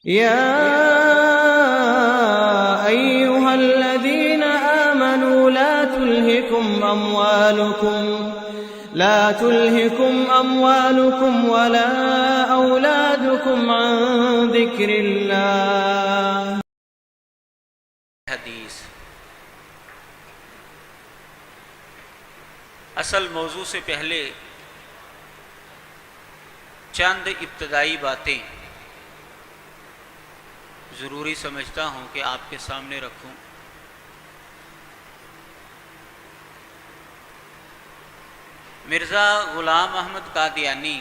يا أيها الذين آمنوا لا تلهكم أموالكم ولا أولادكم عن ذكر الله. حدیث اصل موضوع سے پہلے چند ابتدائی باتیں ضروری سمجھتا ہوں کہ آپ کے سامنے رکھوں. مرزا غلام احمد قادیانی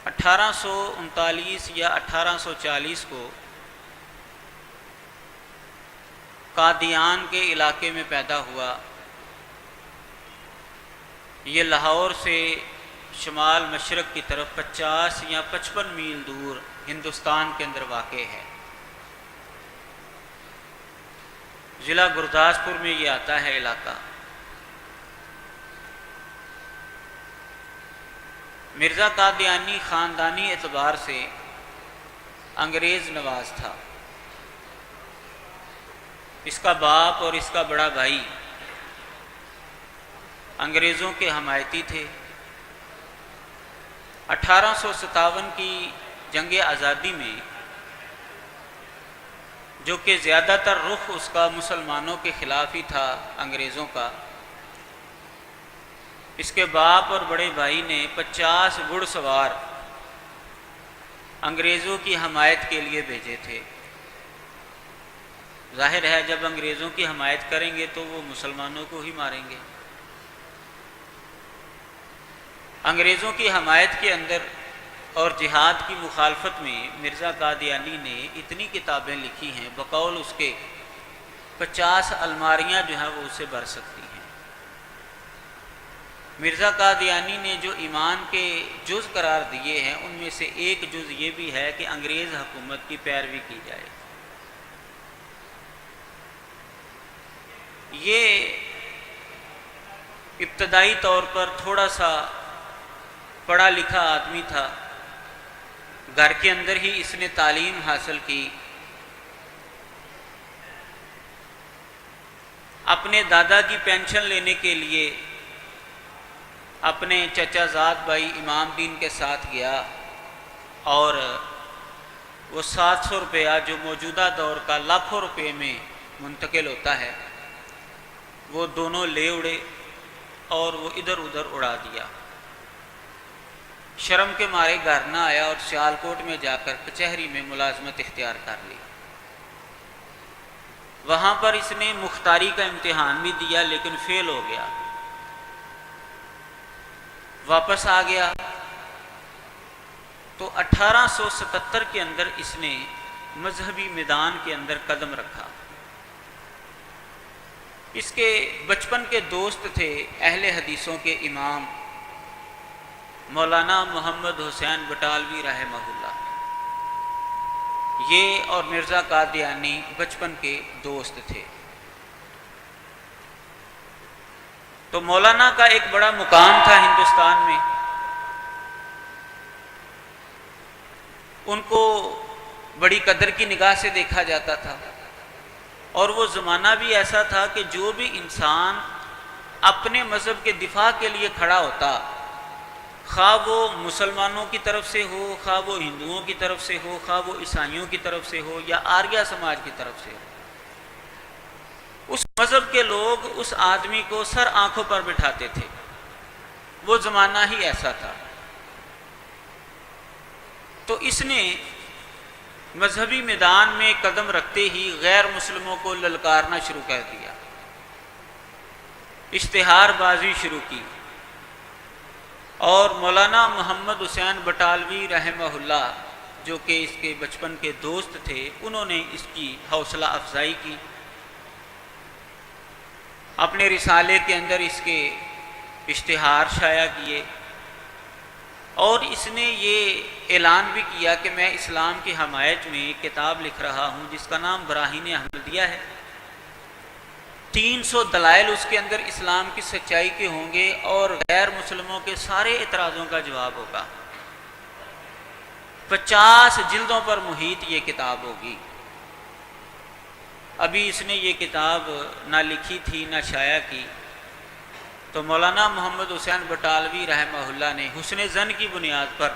1839 یا 1840 کو قادیان کے علاقے میں پیدا ہوا. یہ لاہور سے شمال مشرق کی طرف 50 یا 55 میل دور ہندوستان کے اندر واقع ہے. ضلع گرداسپور میں یہ آتا ہے علاقہ. مرزا قادیانی خاندانی اعتبار سے انگریز نواز تھا. اس کا باپ اور اس کا بڑا بھائی انگریزوں کے حمایتی تھے. 1857 کی جنگ آزادی میں جو کہ زیادہ تر رخ اس کا مسلمانوں کے خلاف ہی تھا انگریزوں کا، اس کے باپ اور بڑے بھائی نے 50 گھڑ سوار انگریزوں کی حمایت کے لیے بھیجے تھے. ظاہر ہے جب انگریزوں کی حمایت کریں گے تو وہ مسلمانوں کو ہی ماریں گے. انگریزوں کی حمایت کے اندر اور جہاد کی مخالفت میں مرزا قادیانی نے اتنی کتابیں لکھی ہیں، بقول اس کے 50 الماریاں جو ہیں وہ اسے بھر سکتی ہیں. مرزا قادیانی نے جو ایمان کے جز قرار دیے ہیں ان میں سے ایک جز یہ بھی ہے کہ انگریز حکومت کی پیروی کی جائے. یہ ابتدائی طور پر تھوڑا سا پڑھا لکھا آدمی تھا. گھر کے اندر ہی اس نے تعلیم حاصل کی. اپنے دادا کی پینشن لینے کے لیے اپنے چچا زاد بھائی امام دین کے ساتھ گیا اور وہ 700 روپیہ جو موجودہ دور کا لاکھوں روپے میں منتقل ہوتا ہے وہ دونوں لے اڑے اور وہ ادھر ادھر اڑا دیا. شرم کے مارے گھر نہ آیا اور سیالکوٹ میں جا کر کچہری میں ملازمت اختیار کر لی. وہاں پر اس نے مختاری کا امتحان بھی دیا لیکن فیل ہو گیا. واپس آ گیا تو 1877 کے اندر اس نے مذہبی میدان کے اندر قدم رکھا. اس کے بچپن کے دوست تھے اہل حدیثوں کے امام مولانا محمد حسین بٹالوی رحمہ اللہ. یہ اور مرزا قادیانی بچپن کے دوست تھے. تو مولانا کا ایک بڑا مقام تھا ہندوستان میں. ان کو بڑی قدر کی نگاہ سے دیکھا جاتا تھا اور وہ زمانہ بھی ایسا تھا کہ جو بھی انسان اپنے مذہب کے دفاع کے لیے کھڑا ہوتا، خواہ وہ مسلمانوں کی طرف سے ہو، خواہ وہ ہندوؤں کی طرف سے ہو، خواہ وہ عیسائیوں کی طرف سے ہو یا آریہ سماج کی طرف سے ہو، اس مذہب کے لوگ اس آدمی کو سر آنکھوں پر بٹھاتے تھے. وہ زمانہ ہی ایسا تھا. تو اس نے مذہبی میدان میں قدم رکھتے ہی غیر مسلموں کو للکارنا شروع کر دیا. اشتہار بازی شروع کی اور مولانا محمد حسین بٹالوی رحمہ اللہ جو کہ اس کے بچپن کے دوست تھے انہوں نے اس کی حوصلہ افزائی کی. اپنے رسالے کے اندر اس کے اشتہار شائع کیے اور اس نے یہ اعلان بھی کیا کہ میں اسلام کی حمایت میں ایک کتاب لکھ رہا ہوں جس کا نام براہین احمدیہ ہے. 300 دلائل اس کے اندر اسلام کی سچائی کے ہوں گے اور غیر مسلموں کے سارے اعتراضوں کا جواب ہوگا. 50 جلدوں پر محیط یہ کتاب ہوگی۔ ابھی اس نے یہ کتاب نہ لکھی تھی نہ شائع کی، تو مولانا محمد حسین بٹالوی رحمہ اللہ نے حسن ظن کی بنیاد پر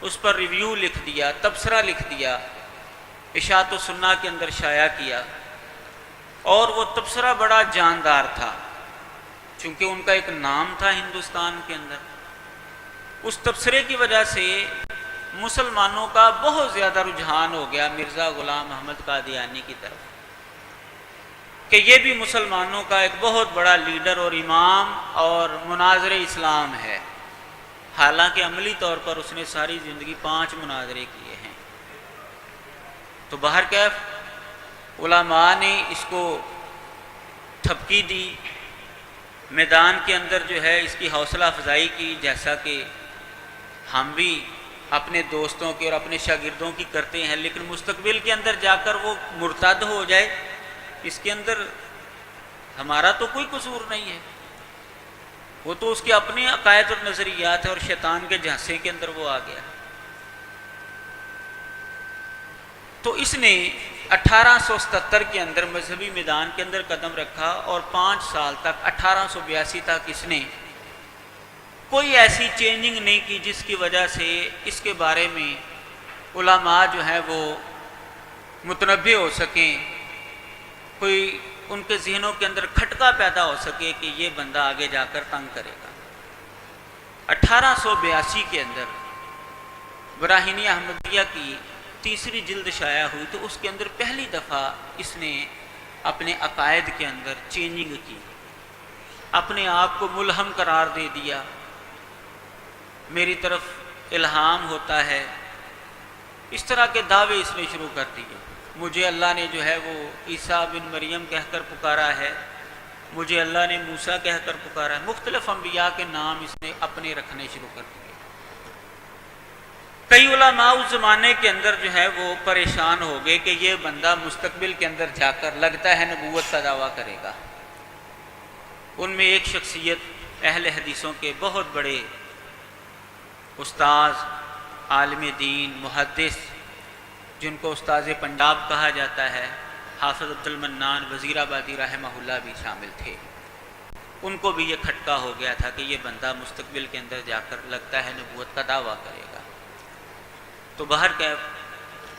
اس پر ریویو لکھ دیا، تبصرہ لکھ دیا، اشاعت و سنہ کے اندر شائع کیا، اور وہ تبصرہ بڑا جاندار تھا، چونکہ ان کا ایک نام تھا ہندوستان کے اندر۔ اس تبصرے کی وجہ سے مسلمانوں کا بہت زیادہ رجحان ہو گیا مرزا غلام احمد قادیانی کی طرف، کہ یہ بھی مسلمانوں کا ایک بہت بڑا لیڈر اور امام اور مناظر اسلام ہے۔ حالانکہ عملی طور پر اس نے ساری زندگی 5 مناظرے کیے ہیں۔ تو بہرکیف علماء نے اس کو تھپکی دی، میدان کے اندر جو ہے اس کی حوصلہ افزائی کی، جیسا کہ ہم بھی اپنے دوستوں کی اور اپنے شاگردوں کی کرتے ہیں، لیکن مستقبل کے اندر جا کر وہ مرتد ہو جائے، اس کے اندر ہمارا تو کوئی قصور نہیں ہے، وہ تو اس کے اپنے عقائد اور نظریات ہیں، اور شیطان کے جھانسے کے اندر وہ آ گیا۔ تو اس نے 1877 کے اندر مذہبی میدان کے اندر قدم رکھا، اور 5 سال تک 1882 تک اس نے کوئی ایسی چینجنگ نہیں کی جس کی وجہ سے اس کے بارے میں علماء جو ہیں وہ متنبہ ہو سکیں، کوئی ان کے ذہنوں کے اندر کھٹکا پیدا ہو سکے کہ یہ بندہ آگے جا کر تنگ کرے گا۔ 1882 کے اندر براہینی احمدیہ کی 3ری جلد شائع ہوئی، تو اس کے اندر پہلی دفعہ اس نے اپنے عقائد کے اندر چینجنگ کی، اپنے آپ کو ملہم قرار دے دیا، میری طرف الہام ہوتا ہے، اس طرح کے دعوے اس نے شروع کر دیے۔ مجھے اللہ نے جو ہے وہ عیسیٰ بن مریم کہہ کر پکارا ہے، مجھے اللہ نے موسیٰ کہہ کر پکارا ہے، مختلف انبیاء کے نام اس نے اپنے رکھنے شروع کر دیے۔ کئی علماء اس زمانے کے اندر جو ہے وہ پریشان ہو گئے کہ یہ بندہ مستقبل کے اندر جا کر لگتا ہے نبوت کا دعویٰ کرے گا۔ ان میں ایک شخصیت اہل حدیثوں کے بہت بڑے استاذ، عالم دین، محدث، جن کو استاذ پنجاب کہا جاتا ہے، حافظ عبد المنان وزیر آبادی رحمہ اللہ بھی شامل تھے۔ ان کو بھی یہ کھٹکا ہو گیا تھا کہ یہ بندہ مستقبل کے اندر جا کر لگتا ہے نبوت کا دعویٰ کرے گا۔ تو بہرکیف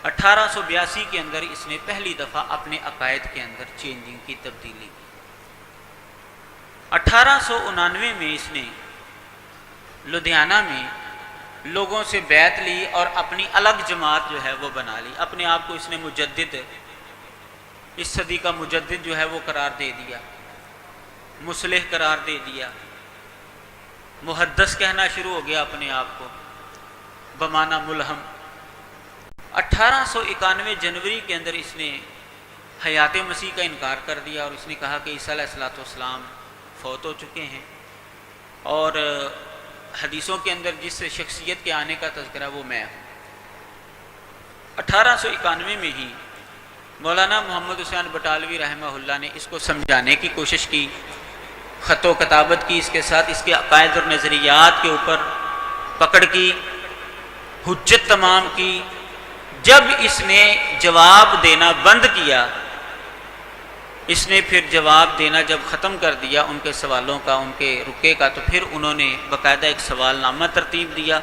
1882 کے اندر اس نے پہلی دفعہ اپنے عقائد کے اندر چینجنگ کی، تبدیلی کی۔ 1899 میں اس نے لدھیانہ میں لوگوں سے بیعت لی اور اپنی الگ جماعت جو ہے وہ بنا لی، اپنے آپ کو اس نے مجدد، اس صدی کا مجدد جو ہے وہ قرار دے دیا، مصلح قرار دے دیا، محدث کہنا شروع ہو گیا اپنے آپ کو بمعنی ملہم۔ 1891 جنوری کے اندر اس نے حیات مسیح کا انکار کر دیا، اور اس نے کہا کہ عیسیٰ علیہ السلام فوت ہو چکے ہیں، اور حدیثوں کے اندر جس شخصیت کے آنے کا تذکرہ وہ میں ہوں۔ 1891 میں ہی مولانا محمد حسین بٹالوی رحمہ اللہ نے اس کو سمجھانے کی کوشش کی، خط و کتابت کی، اس کے ساتھ اس کے عقائد اور نظریات کے اوپر پکڑ کی، حجت تمام کی۔ جب اس نے جواب دینا بند کیا، اس نے پھر جواب دینا جب ختم کر دیا ان کے سوالوں کا، ان کے رکے کا، تو پھر انہوں نے باقاعدہ ایک سوال نامہ ترتیب دیا،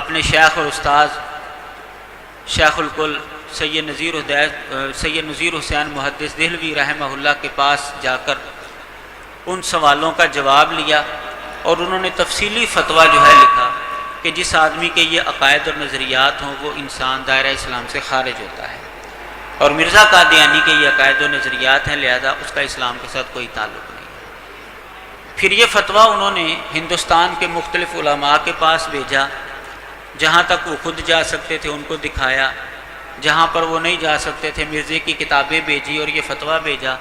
اپنے شیخ اور استاذ شیخ الکل سید نذیر حسین محدث دہلوی رحمہ اللہ کے پاس جا کر ان سوالوں کا جواب لیا، اور انہوں نے تفصیلی فتویٰ جو ہے لکھا کہ جس آدمی کے یہ عقائد اور نظریات ہوں وہ انسان دائرہ اسلام سے خارج ہوتا ہے، اور مرزا قادیانی کے یہ عقائد و نظریات ہیں، لہذا اس کا اسلام کے ساتھ کوئی تعلق نہیں۔ پھر یہ فتویٰ انہوں نے ہندوستان کے مختلف علماء کے پاس بھیجا، جہاں تک وہ خود جا سکتے تھے ان کو دکھایا، جہاں پر وہ نہیں جا سکتے تھے مرزے کی کتابیں بھیجی اور یہ فتویٰ بھیجا۔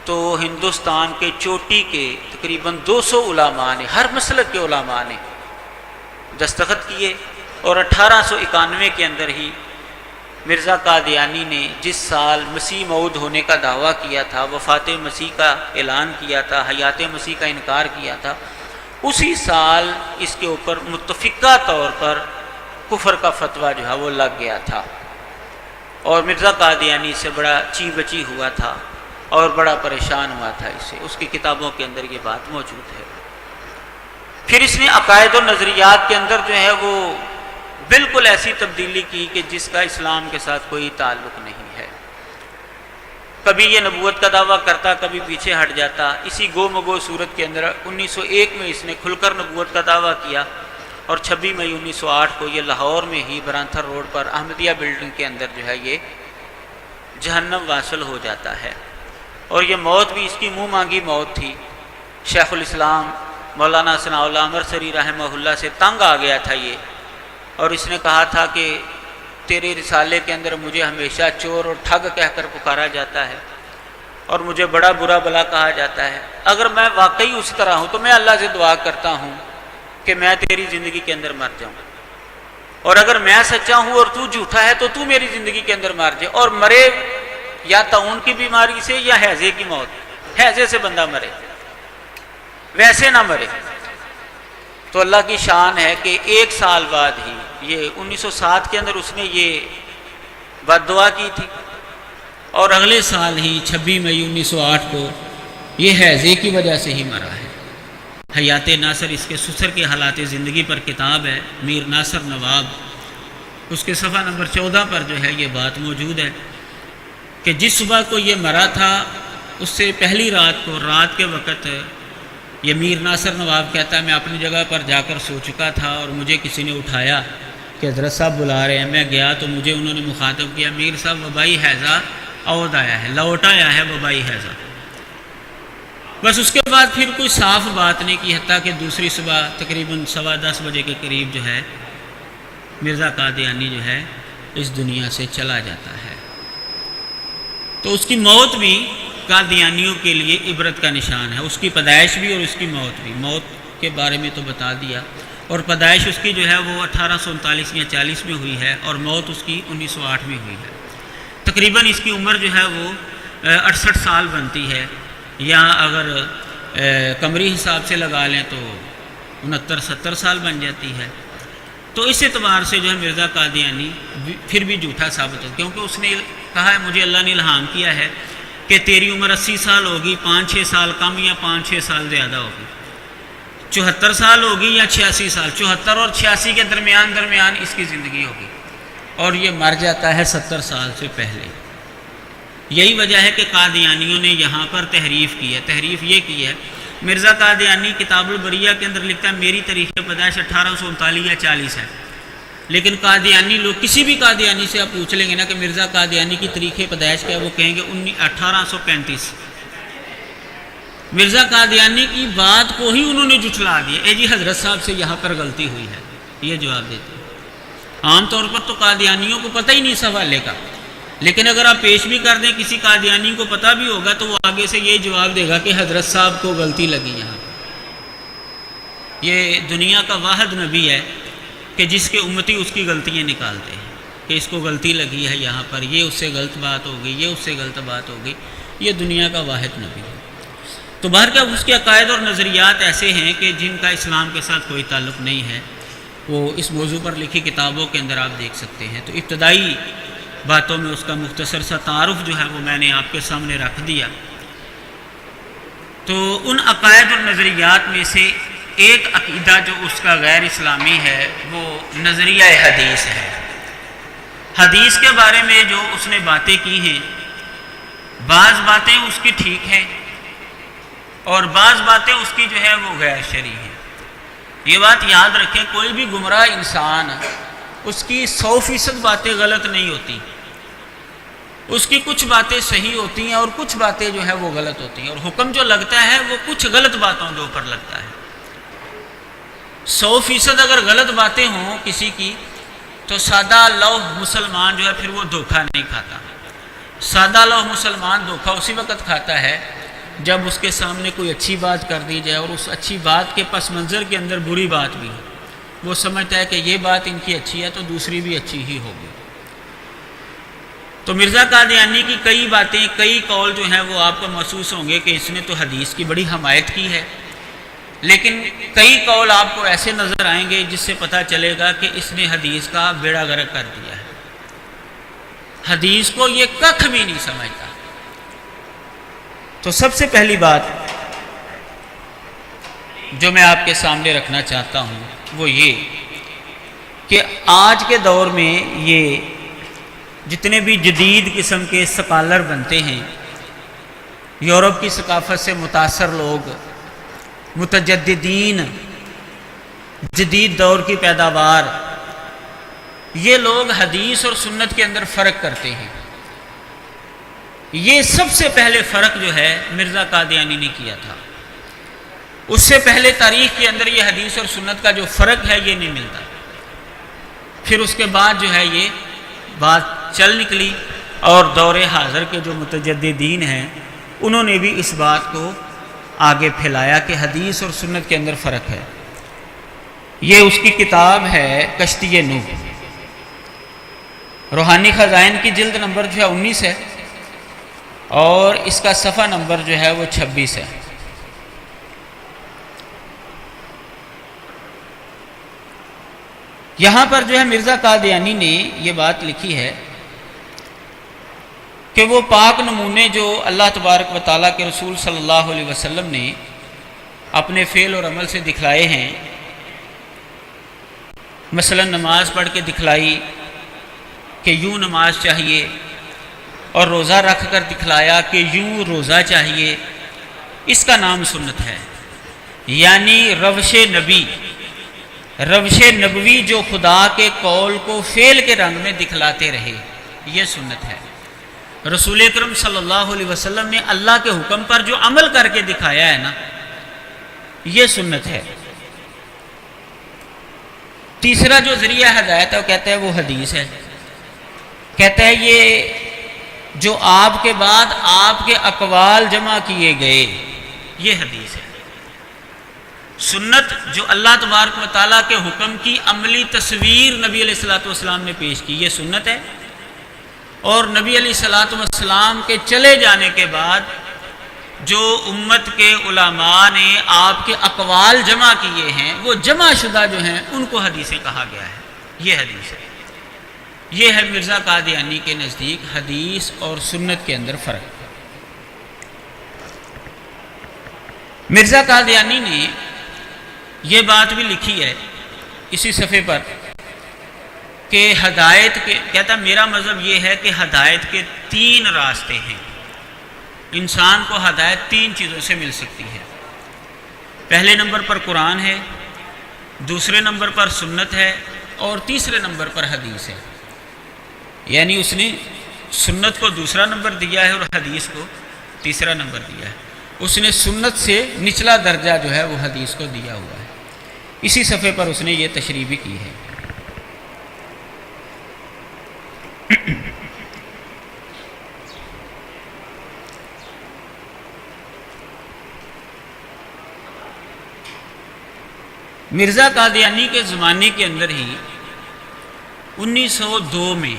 تو ہندوستان کے چوٹی کے تقریباً 200 علماء نے، ہر مسلک کے علماء نے دستخط کیے، اور 1891 کے اندر ہی مرزا قادیانی نے جس سال مسیح موعود ہونے کا دعویٰ کیا تھا، وفات مسیح کا اعلان کیا تھا، حیات مسیح کا انکار کیا تھا، اسی سال اس کے اوپر متفقہ طور پر کفر کا فتویٰ جو ہے وہ لگ گیا تھا، اور مرزا قادیانی سے بڑا چی بچی ہوا تھا اور بڑا پریشان ہوا تھا اس سے۔ اس کی کتابوں کے اندر یہ بات موجود ہے۔ پھر اس نے عقائد و نظریات کے اندر جو ہے وہ بالکل ایسی تبدیلی کی کہ جس کا اسلام کے ساتھ کوئی تعلق نہیں ہے۔ کبھی یہ نبوت کا دعویٰ کرتا، کبھی پیچھے ہٹ جاتا۔ اسی گو مگو صورت کے اندر 1901 میں اس نے کھل کر نبوت کا دعویٰ کیا، اور 26 مئی 1908 کو یہ لاہور میں ہی برانتھر روڈ پر احمدیہ بلڈنگ کے اندر جو ہے یہ جہنم واصل ہو جاتا ہے۔ اور یہ موت بھی اس کی منہ مانگی موت تھی۔ شیخ الاسلام مولانا ثناء اللہ امرسری رحمہ اللہ سے تنگ آ گیا تھا یہ، اور اس نے کہا تھا کہ تیرے رسالے کے اندر مجھے ہمیشہ چور اور ٹھگ کہہ کر پکارا جاتا ہے، اور مجھے بڑا برا بلا کہا جاتا ہے۔ اگر میں واقعی اس طرح ہوں تو میں اللہ سے دعا کرتا ہوں کہ میں تیری زندگی کے اندر مر جاؤں، اور اگر میں سچا ہوں اور تو جھوٹا ہے تو تو میری زندگی کے اندر مر جائے، اور مرے یا طاعون کی بیماری سے یا ہیضے کی موت، ہیضے سے بندہ مرے، ویسے نہ مرے۔ تو اللہ کی شان ہے کہ 1 سال بعد ہی، یہ 1907 کے اندر اس نے یہ بد دعا کی تھی، اور اگلے سال ہی 26 مئی 1908 کو یہ ہیضے کی وجہ سے ہی مرا ہے۔ حیات ناصر اس کے سسر کے حالات زندگی پر کتاب ہے، میر ناصر نواب، اس کے صفحہ نمبر 14 پر جو ہے یہ بات موجود ہے کہ جس صبح کو یہ مرا تھا اس سے پہلی رات کو، رات کے وقت یہ میر ناصر نواب کہتا ہے میں اپنی جگہ پر جا کر سو چکا تھا، اور مجھے کسی نے اٹھایا کہ حضرت صاحب بلا رہے ہیں۔ میں گیا تو مجھے انہوں نے مخاطب کیا، میر صاحب وبائی ہیضہ عود آیا ہے، لوٹ آیا ہے وبائی ہیضہ۔ بس اس کے بعد پھر کوئی صاف بات نہیں کی، حتیٰ کہ دوسری صبح تقریباً 10:15 بجے کے قریب جو ہے مرزا قادیانی جو ہے اس دنیا سے چلا جاتا ہے۔ تو اس کی موت بھی قادیانیوں کے لیے عبرت کا نشان ہے، اس کی پیدائش بھی اور اس کی موت بھی۔ موت کے بارے میں تو بتا دیا، اور پیدائش اس کی جو ہے وہ 1839 یا 40 میں ہوئی ہے، اور موت اس کی 1908 میں ہوئی ہے۔ تقریباً اس کی عمر جو ہے وہ 68 سال بنتی ہے، یا اگر قمری حساب سے لگا لیں تو 69-70 سال بن جاتی ہے۔ تو اس اعتبار سے جو ہے مرزا قادیانی پھر بھی جھوٹا ثابت ہو، کیونکہ اس نے کہا ہے مجھے اللہ نے الہام کیا ہے کہ تیری عمر 80 سال ہوگی، 5-6 سال کم یا 5-6 سال زیادہ ہوگی، 74 سال ہوگی یا 86 سال، 74 اور 86 کے درمیان اس کی زندگی ہوگی، اور یہ مر جاتا ہے 70 سال سے پہلے۔ یہی وجہ ہے کہ قادیانیوں نے یہاں پر تحریف کی ہے۔ تحریف یہ کی ہے، مرزا قادیانی کتاب البریہ کے اندر لکھتا ہے میری تاریخ پیدائش 1839 یا 40 ہے، لیکن قادیانی لوگ، کسی بھی قادیانی سے آپ پوچھ لیں گے نا کہ مرزا قادیانی کی تاریخ پیدائش کیا ہے، وہ کہیں گے 1835۔ مرزا قادیانی کی بات کو ہی انہوں نے جھٹلا دیا، اے جی حضرت صاحب سے یہاں پر غلطی ہوئی ہے، یہ جواب دیتے ہیں۔ عام طور پر تو قادیانیوں کو پتہ ہی نہیں اس حوالے کا، لیکن اگر آپ پیش بھی کر دیں کسی قادیانی کو پتہ بھی ہوگا تو وہ آگے سے یہ جواب دے گا کہ حضرت صاحب کو غلطی لگی یہاں۔ یہ دنیا کا واحد نبی ہے کہ جس کے امتی اس کی غلطیاں نکالتے ہیں کہ اس کو غلطی لگی ہے یہاں پر، یہ اس سے غلط بات ہوگی، یہ اس سے غلط بات ہوگی۔ یہ دنیا کا واحد نبی ہے۔ تو بہرکیف اس کے عقائد اور نظریات ایسے ہیں کہ جن کا اسلام کے ساتھ کوئی تعلق نہیں ہے، وہ اس موضوع پر لکھی کتابوں کے اندر آپ دیکھ سکتے ہیں۔ تو ابتدائی باتوں میں اس کا مختصر سا تعارف جو ہے وہ میں نے آپ کے سامنے رکھ دیا۔ تو ان عقائد اور نظریات میں سے ایک عقیدہ جو اس کا غیر اسلامی ہے وہ نظریہ حدیث ہے۔ حدیث کے بارے میں جو اس نے باتیں کی ہیں، بعض باتیں اس کی ٹھیک ہیں اور بعض باتیں اس کی جو ہے وہ غیر شرعی ہیں۔ یہ بات یاد رکھیں، کوئی بھی گمراہ انسان اس کی 100% باتیں غلط نہیں ہوتی، اس کی کچھ باتیں صحیح ہوتی ہیں اور کچھ باتیں جو ہے وہ غلط ہوتی ہیں، اور حکم جو لگتا ہے وہ کچھ غلط باتوں کے اوپر لگتا ہے۔ 100% اگر غلط باتیں ہوں کسی کی تو سادہ لوح مسلمان جو ہے پھر وہ دھوکہ نہیں کھاتا۔ سادہ لوح مسلمان دھوکہ اسی وقت کھاتا ہے جب اس کے سامنے کوئی اچھی بات کر دی جائے اور اس اچھی بات کے پس منظر کے اندر بری بات بھی ہے، وہ سمجھتا ہے کہ یہ بات ان کی اچھی ہے تو دوسری بھی اچھی ہی ہوگی۔ تو مرزا قادیانی کی کئی باتیں، کئی قول جو ہیں وہ آپ کو محسوس ہوں گے کہ اس نے تو حدیث کی بڑی حمایت کی ہے، لیکن کئی قول آپ کو ایسے نظر آئیں گے جس سے پتہ چلے گا کہ اس نے حدیث کا بیڑا غرق کر دیا ہے، حدیث کو یہ ککھ بھی نہیں سمجھتا۔ تو سب سے پہلی بات جو میں آپ کے سامنے رکھنا چاہتا ہوں وہ یہ کہ آج کے دور میں یہ جتنے بھی جدید قسم کے اسکالر بنتے ہیں، یورپ کی ثقافت سے متاثر لوگ، متجددین، جدید دور کی پیداوار، یہ لوگ حدیث اور سنت کے اندر فرق کرتے ہیں۔ یہ سب سے پہلے فرق جو ہے مرزا قادیانی نے کیا تھا، اس سے پہلے تاریخ کے اندر یہ حدیث اور سنت کا جو فرق ہے یہ نہیں ملتا۔ پھر اس کے بعد جو ہے یہ بات چل نکلی اور دور حاضر کے جو متجددین ہیں انہوں نے بھی اس بات کو آگے پھیلایا کہ حدیث اور سنت کے اندر فرق ہے۔ یہ اس کی کتاب ہے کشتی نوح، روحانی خزائن کی جلد نمبر جو ہے 19 ہے اور اس کا صفحہ نمبر جو ہے وہ 26 ہے۔ یہاں پر جو ہے مرزا قادیانی نے یہ بات لکھی ہے کہ وہ پاک نمونے جو اللہ تبارک و تعالیٰ کے رسول صلی اللہ علیہ وسلم نے اپنے فعل اور عمل سے دکھلائے ہیں، مثلا نماز پڑھ کے دکھلائی کہ یوں نماز چاہیے، اور روزہ رکھ کر دکھلایا کہ یوں روزہ چاہیے، اس کا نام سنت ہے۔ یعنی روش نبوی جو خدا کے قول کو فعل کے رنگ میں دکھلاتے رہے، یہ سنت ہے۔ رسول اکرم صلی اللہ علیہ وسلم نے اللہ کے حکم پر جو عمل کر کے دکھایا ہے نا، یہ سنت ہے۔ تیسرا جو ذریعہ ہدایت ہے وہ کہتا ہے وہ حدیث ہے، کہتا ہے یہ جو آپ کے بعد آپ کے اقوال جمع کیے گئے، یہ حدیث ہے۔ سنت جو اللہ تبارک و تعالیٰ کے حکم کی عملی تصویر نبی علیہ الصلوۃ والسلام نے پیش کی، یہ سنت ہے۔ اور نبی علیہ الصلوۃ والسلام کے چلے جانے کے بعد جو امت کے علماء نے آپ کے اقوال جمع کیے ہیں، وہ جمع شدہ جو ہیں ان کو حدیثیں کہا گیا ہے، یہ حدیث ہے۔ یہ ہے مرزا قادیانی کے نزدیک حدیث اور سنت کے اندر فرق۔ مرزا قادیانی نے یہ بات بھی لکھی ہے اسی صفحے پر کہ ہدایت کے، کہتا میرا مذہب یہ ہے کہ ہدایت کے 3 راستے ہیں، انسان کو ہدایت 3 چیزوں سے مل سکتی ہے۔ پہلے نمبر پر قرآن ہے، دوسرے نمبر پر سنت ہے، اور تیسرے نمبر پر حدیث ہے۔ یعنی اس نے سنت کو دوسرا نمبر دیا ہے اور حدیث کو تیسرا نمبر دیا ہے۔ اس نے سنت سے نچلا درجہ جو ہے وہ حدیث کو دیا ہوا ہے۔ اسی صفحے پر اس نے یہ تشریح بھی کی ہے۔ مرزا قادیانی کے زمانے کے اندر ہی 1902 میں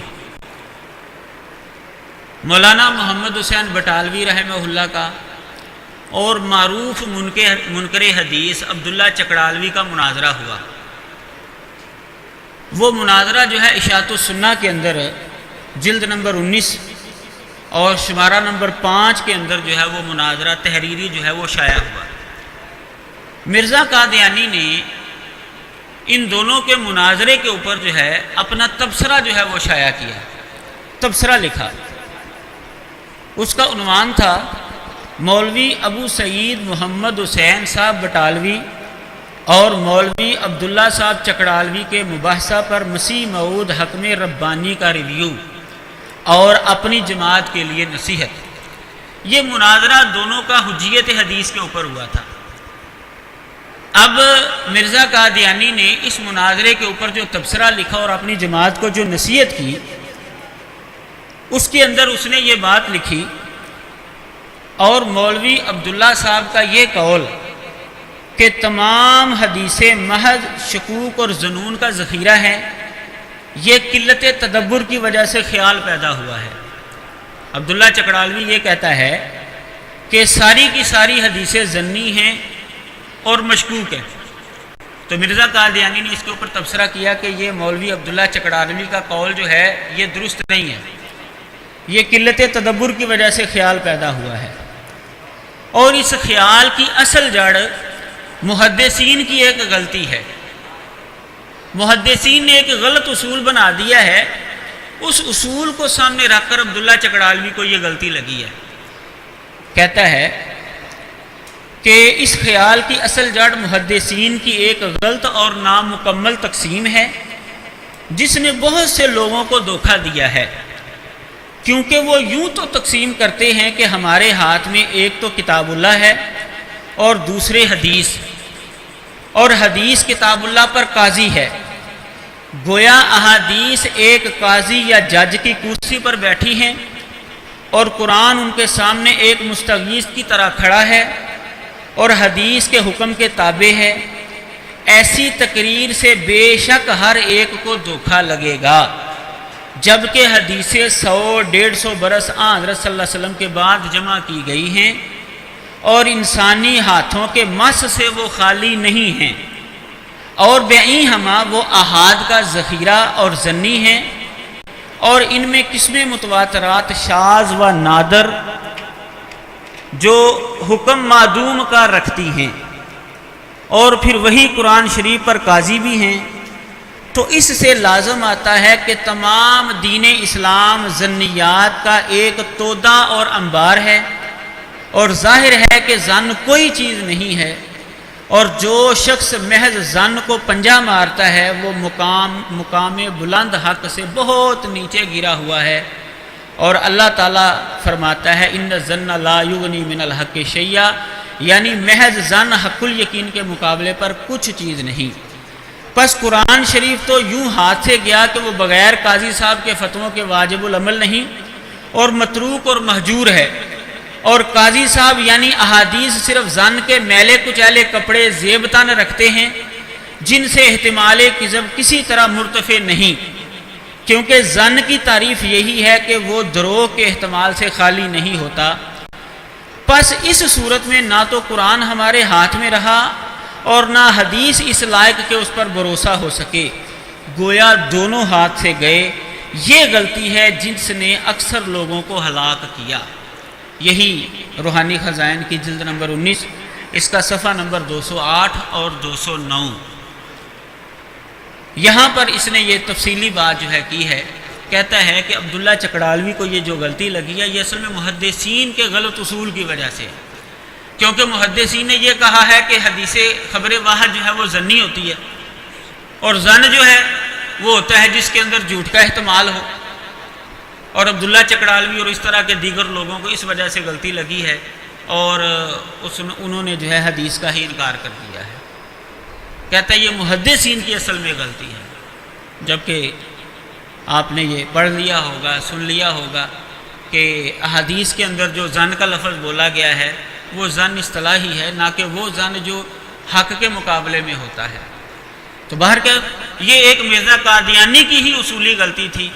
مولانا محمد حسین بٹالوی رحمہ اللہ کا اور معروف منکر حدیث عبداللہ چکڑالوی کا مناظرہ ہوا۔ وہ مناظرہ جو ہے اشاعت السنہ کے اندر جلد نمبر 19 اور شمارہ نمبر 5 کے اندر جو ہے وہ مناظرہ تحریری جو ہے وہ شائع ہوا۔ مرزا قادیانی نے ان دونوں کے مناظرے کے اوپر جو ہے اپنا تبصرہ جو ہے وہ شائع کیا، تبصرہ لکھا۔ اس کا عنوان تھا مولوی ابو سعید محمد حسین صاحب بٹالوی اور مولوی عبداللہ صاحب چکڑالوی کے مباحثہ پر مسیح موعود حکم ربانی کا ریویو اور اپنی جماعت کے لیے نصیحت۔ یہ مناظرہ دونوں کا حجیت حدیث کے اوپر ہوا تھا۔ اب مرزا قادیانی نے اس مناظرے کے اوپر جو تبصرہ لکھا اور اپنی جماعت کو جو نصیحت کی، اس کے اندر اس نے یہ بات لکھی، اور مولوی عبداللہ صاحب کا یہ قول کہ تمام حدیثیں محض شکوک اور ظنون کا ذخیرہ ہیں، یہ قلت تدبر کی وجہ سے خیال پیدا ہوا ہے۔ عبداللہ چکڑالوی یہ کہتا ہے کہ ساری کی ساری حدیثیں ظنی ہیں اور مشکوک ہے۔ تو مرزا قادیانی نے اس کے اوپر تبصرہ کیا کہ یہ مولوی عبداللہ چکڑالوی کا قول جو ہے یہ درست نہیں ہے، یہ قلت تدبر کی وجہ سے خیال پیدا ہوا ہے، اور اس خیال کی اصل جڑ محدثین کی ایک غلطی ہے۔ محدثین نے ایک غلط اصول بنا دیا ہے، اس اصول کو سامنے رکھ کر عبداللہ چکڑالوی کو یہ غلطی لگی ہے۔ کہتا ہے کہ اس خیال کی اصل جڑ محدثین کی ایک غلط اور نامکمل تقسیم ہے، جس نے بہت سے لوگوں کو دھوکہ دیا ہے، کیونکہ وہ یوں تو تقسیم کرتے ہیں کہ ہمارے ہاتھ میں ایک تو کتاب اللہ ہے اور دوسرے حدیث، اور حدیث کتاب اللہ پر قاضی ہے، گویا احادیث ایک قاضی یا جج کی کرسی پر بیٹھی ہیں اور قرآن ان کے سامنے ایک مستغیث کی طرح کھڑا ہے اور حدیث کے حکم کے تابع ہے۔ ایسی تقریر سے بے شک ہر ایک کو دھوکہ لگے گا، جبکہ حدیثیں 100-150 برس حضرت صلی اللہ علیہ وسلم کے بعد جمع کی گئی ہیں اور انسانی ہاتھوں کے مس سے وہ خالی نہیں ہیں، اور بعین ہما وہ احاد کا ذخیرہ اور ظنی ہیں، اور ان میں قسمیں متواترات شاذ و نادر جو حکم معدوم کا رکھتی ہیں، اور پھر وہی قرآن شریف پر قاضی بھی ہیں۔ تو اس سے لازم آتا ہے کہ تمام دین اسلام ظنیات کا ایک تودہ اور انبار ہے، اور ظاہر ہے کہ ظن کوئی چیز نہیں ہے، اور جو شخص محض ظن کو پنجہ مارتا ہے وہ مقام بلند حق سے بہت نیچے گرا ہوا ہے، اور اللہ تعالیٰ فرماتا ہے ان الظن لا یغنی من الحق شیئا، یعنی محض ظن حق الیقین کے مقابلے پر کچھ چیز نہیں۔ پس قرآن شریف تو یوں ہاتھ سے گیا کہ وہ بغیر قاضی صاحب کے فتووں کے واجب العمل نہیں اور متروک اور مہجور ہے، اور قاضی صاحب یعنی احادیث صرف ظن کے میلے کچیلے کپڑے زیب تن رکھتے ہیں، جن سے احتمال کذب کسی طرح مرتفع نہیں، کیونکہ ظن کی تعریف یہی ہے کہ وہ دروغ کے احتمال سے خالی نہیں ہوتا۔ پس اس صورت میں نہ تو قرآن ہمارے ہاتھ میں رہا اور نہ حدیث اس لائق کہ اس پر بھروسہ ہو سکے، گویا دونوں ہاتھ سے گئے۔ یہ غلطی ہے جس نے اکثر لوگوں کو ہلاک کیا۔ یہی روحانی خزائن کی جلد نمبر 19 اس کا صفحہ نمبر 208 اور 209، یہاں پر اس نے یہ تفصیلی بات جو ہے کی ہے۔ کہتا ہے کہ عبداللہ چکڑالوی کو یہ جو غلطی لگی ہے یہ اصل میں محدثین کے غلط اصول کی وجہ سے، کیونکہ محدثین نے یہ کہا ہے کہ حدیث خبر واحد جو ہے وہ ظنی ہوتی ہے، اور ظن جو ہے وہ ہوتا ہے جس کے اندر جھوٹ کا احتمال ہو، اور عبداللہ چکڑالوی اور اس طرح کے دیگر لوگوں کو اس وجہ سے غلطی لگی ہے، اور انہوں نے جو ہے حدیث کا ہی انکار کر دیا ہے۔ کہتا ہے یہ محدثین کی اصل میں غلطی ہے، جبکہ آپ نے یہ پڑھ لیا ہوگا، سن لیا ہوگا کہ احادیث کے اندر جو ظن کا لفظ بولا گیا ہے وہ ظن اصطلاحی ہے، نہ کہ وہ ظن جو حق کے مقابلے میں ہوتا ہے۔ تو بہرکیف یہ ایک مرزا قادیانی کی ہی اصولی غلطی تھی،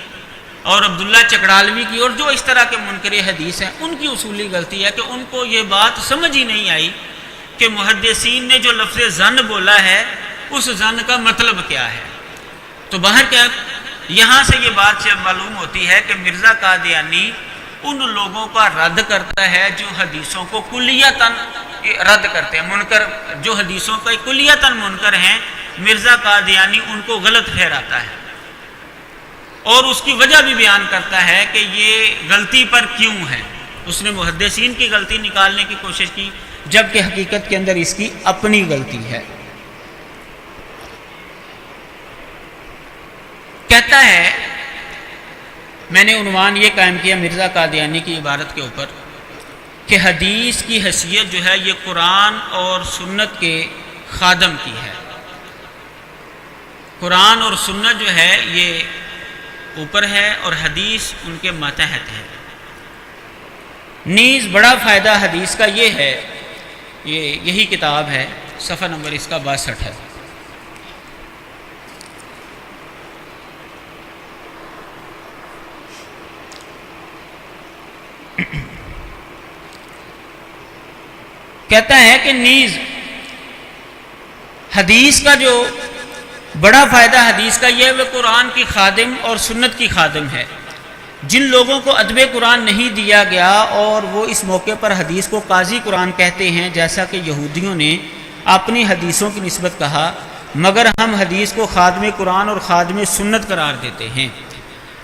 اور عبداللہ چکڑالوی کی اور جو اس طرح کے منکر حدیث ہیں ان کی اصولی غلطی ہے کہ ان کو یہ بات سمجھ ہی نہیں آئی کہ محدثین نے جو لفظ ظن بولا ہے اس ظن کا مطلب کیا ہے۔ تو بہرکیف یہاں سے یہ بات معلوم ہوتی ہے کہ مرزا قادیانی ان لوگوں کا رد کرتا ہے جو حدیثوں کو کلیتاً رد کرتے ہیں، منکر جو حدیثوں کا کلیتاً منکر ہیں، مرزا قادیانی ان کو غلط ٹھہراتا ہے، اور اس کی وجہ بھی بیان کرتا ہے کہ یہ غلطی پر کیوں ہے۔ اس نے محدثین کی غلطی نکالنے کی کوشش کی، جبکہ حقیقت کے اندر اس کی اپنی غلطی ہے۔ کہتا ہے میں نے عنوان یہ قائم کیا مرزا قادیانی کی عبارت کے اوپر کہ حدیث کی حیثیت جو ہے یہ قرآن اور سنت کے خادم کی ہے۔ قرآن اور سنت جو ہے یہ اوپر ہے اور حدیث ان کے ماتحت ہے۔ نیز بڑا فائدہ حدیث کا یہ ہے، یہی کتاب ہے، صفحہ نمبر اس کا 62 ہے۔ کہتا ہے کہ نیز حدیث کا جو بڑا فائدہ حدیث کا یہ ہے وہ قرآن کی خادم اور سنت کی خادم ہے. جن لوگوں کو ادب قرآن نہیں دیا گیا اور وہ اس موقع پر حدیث کو قاضی قرآن کہتے ہیں، جیسا کہ یہودیوں نے اپنی حدیثوں کی نسبت کہا، مگر ہم حدیث کو خادم قرآن اور خادم سنت قرار دیتے ہیں.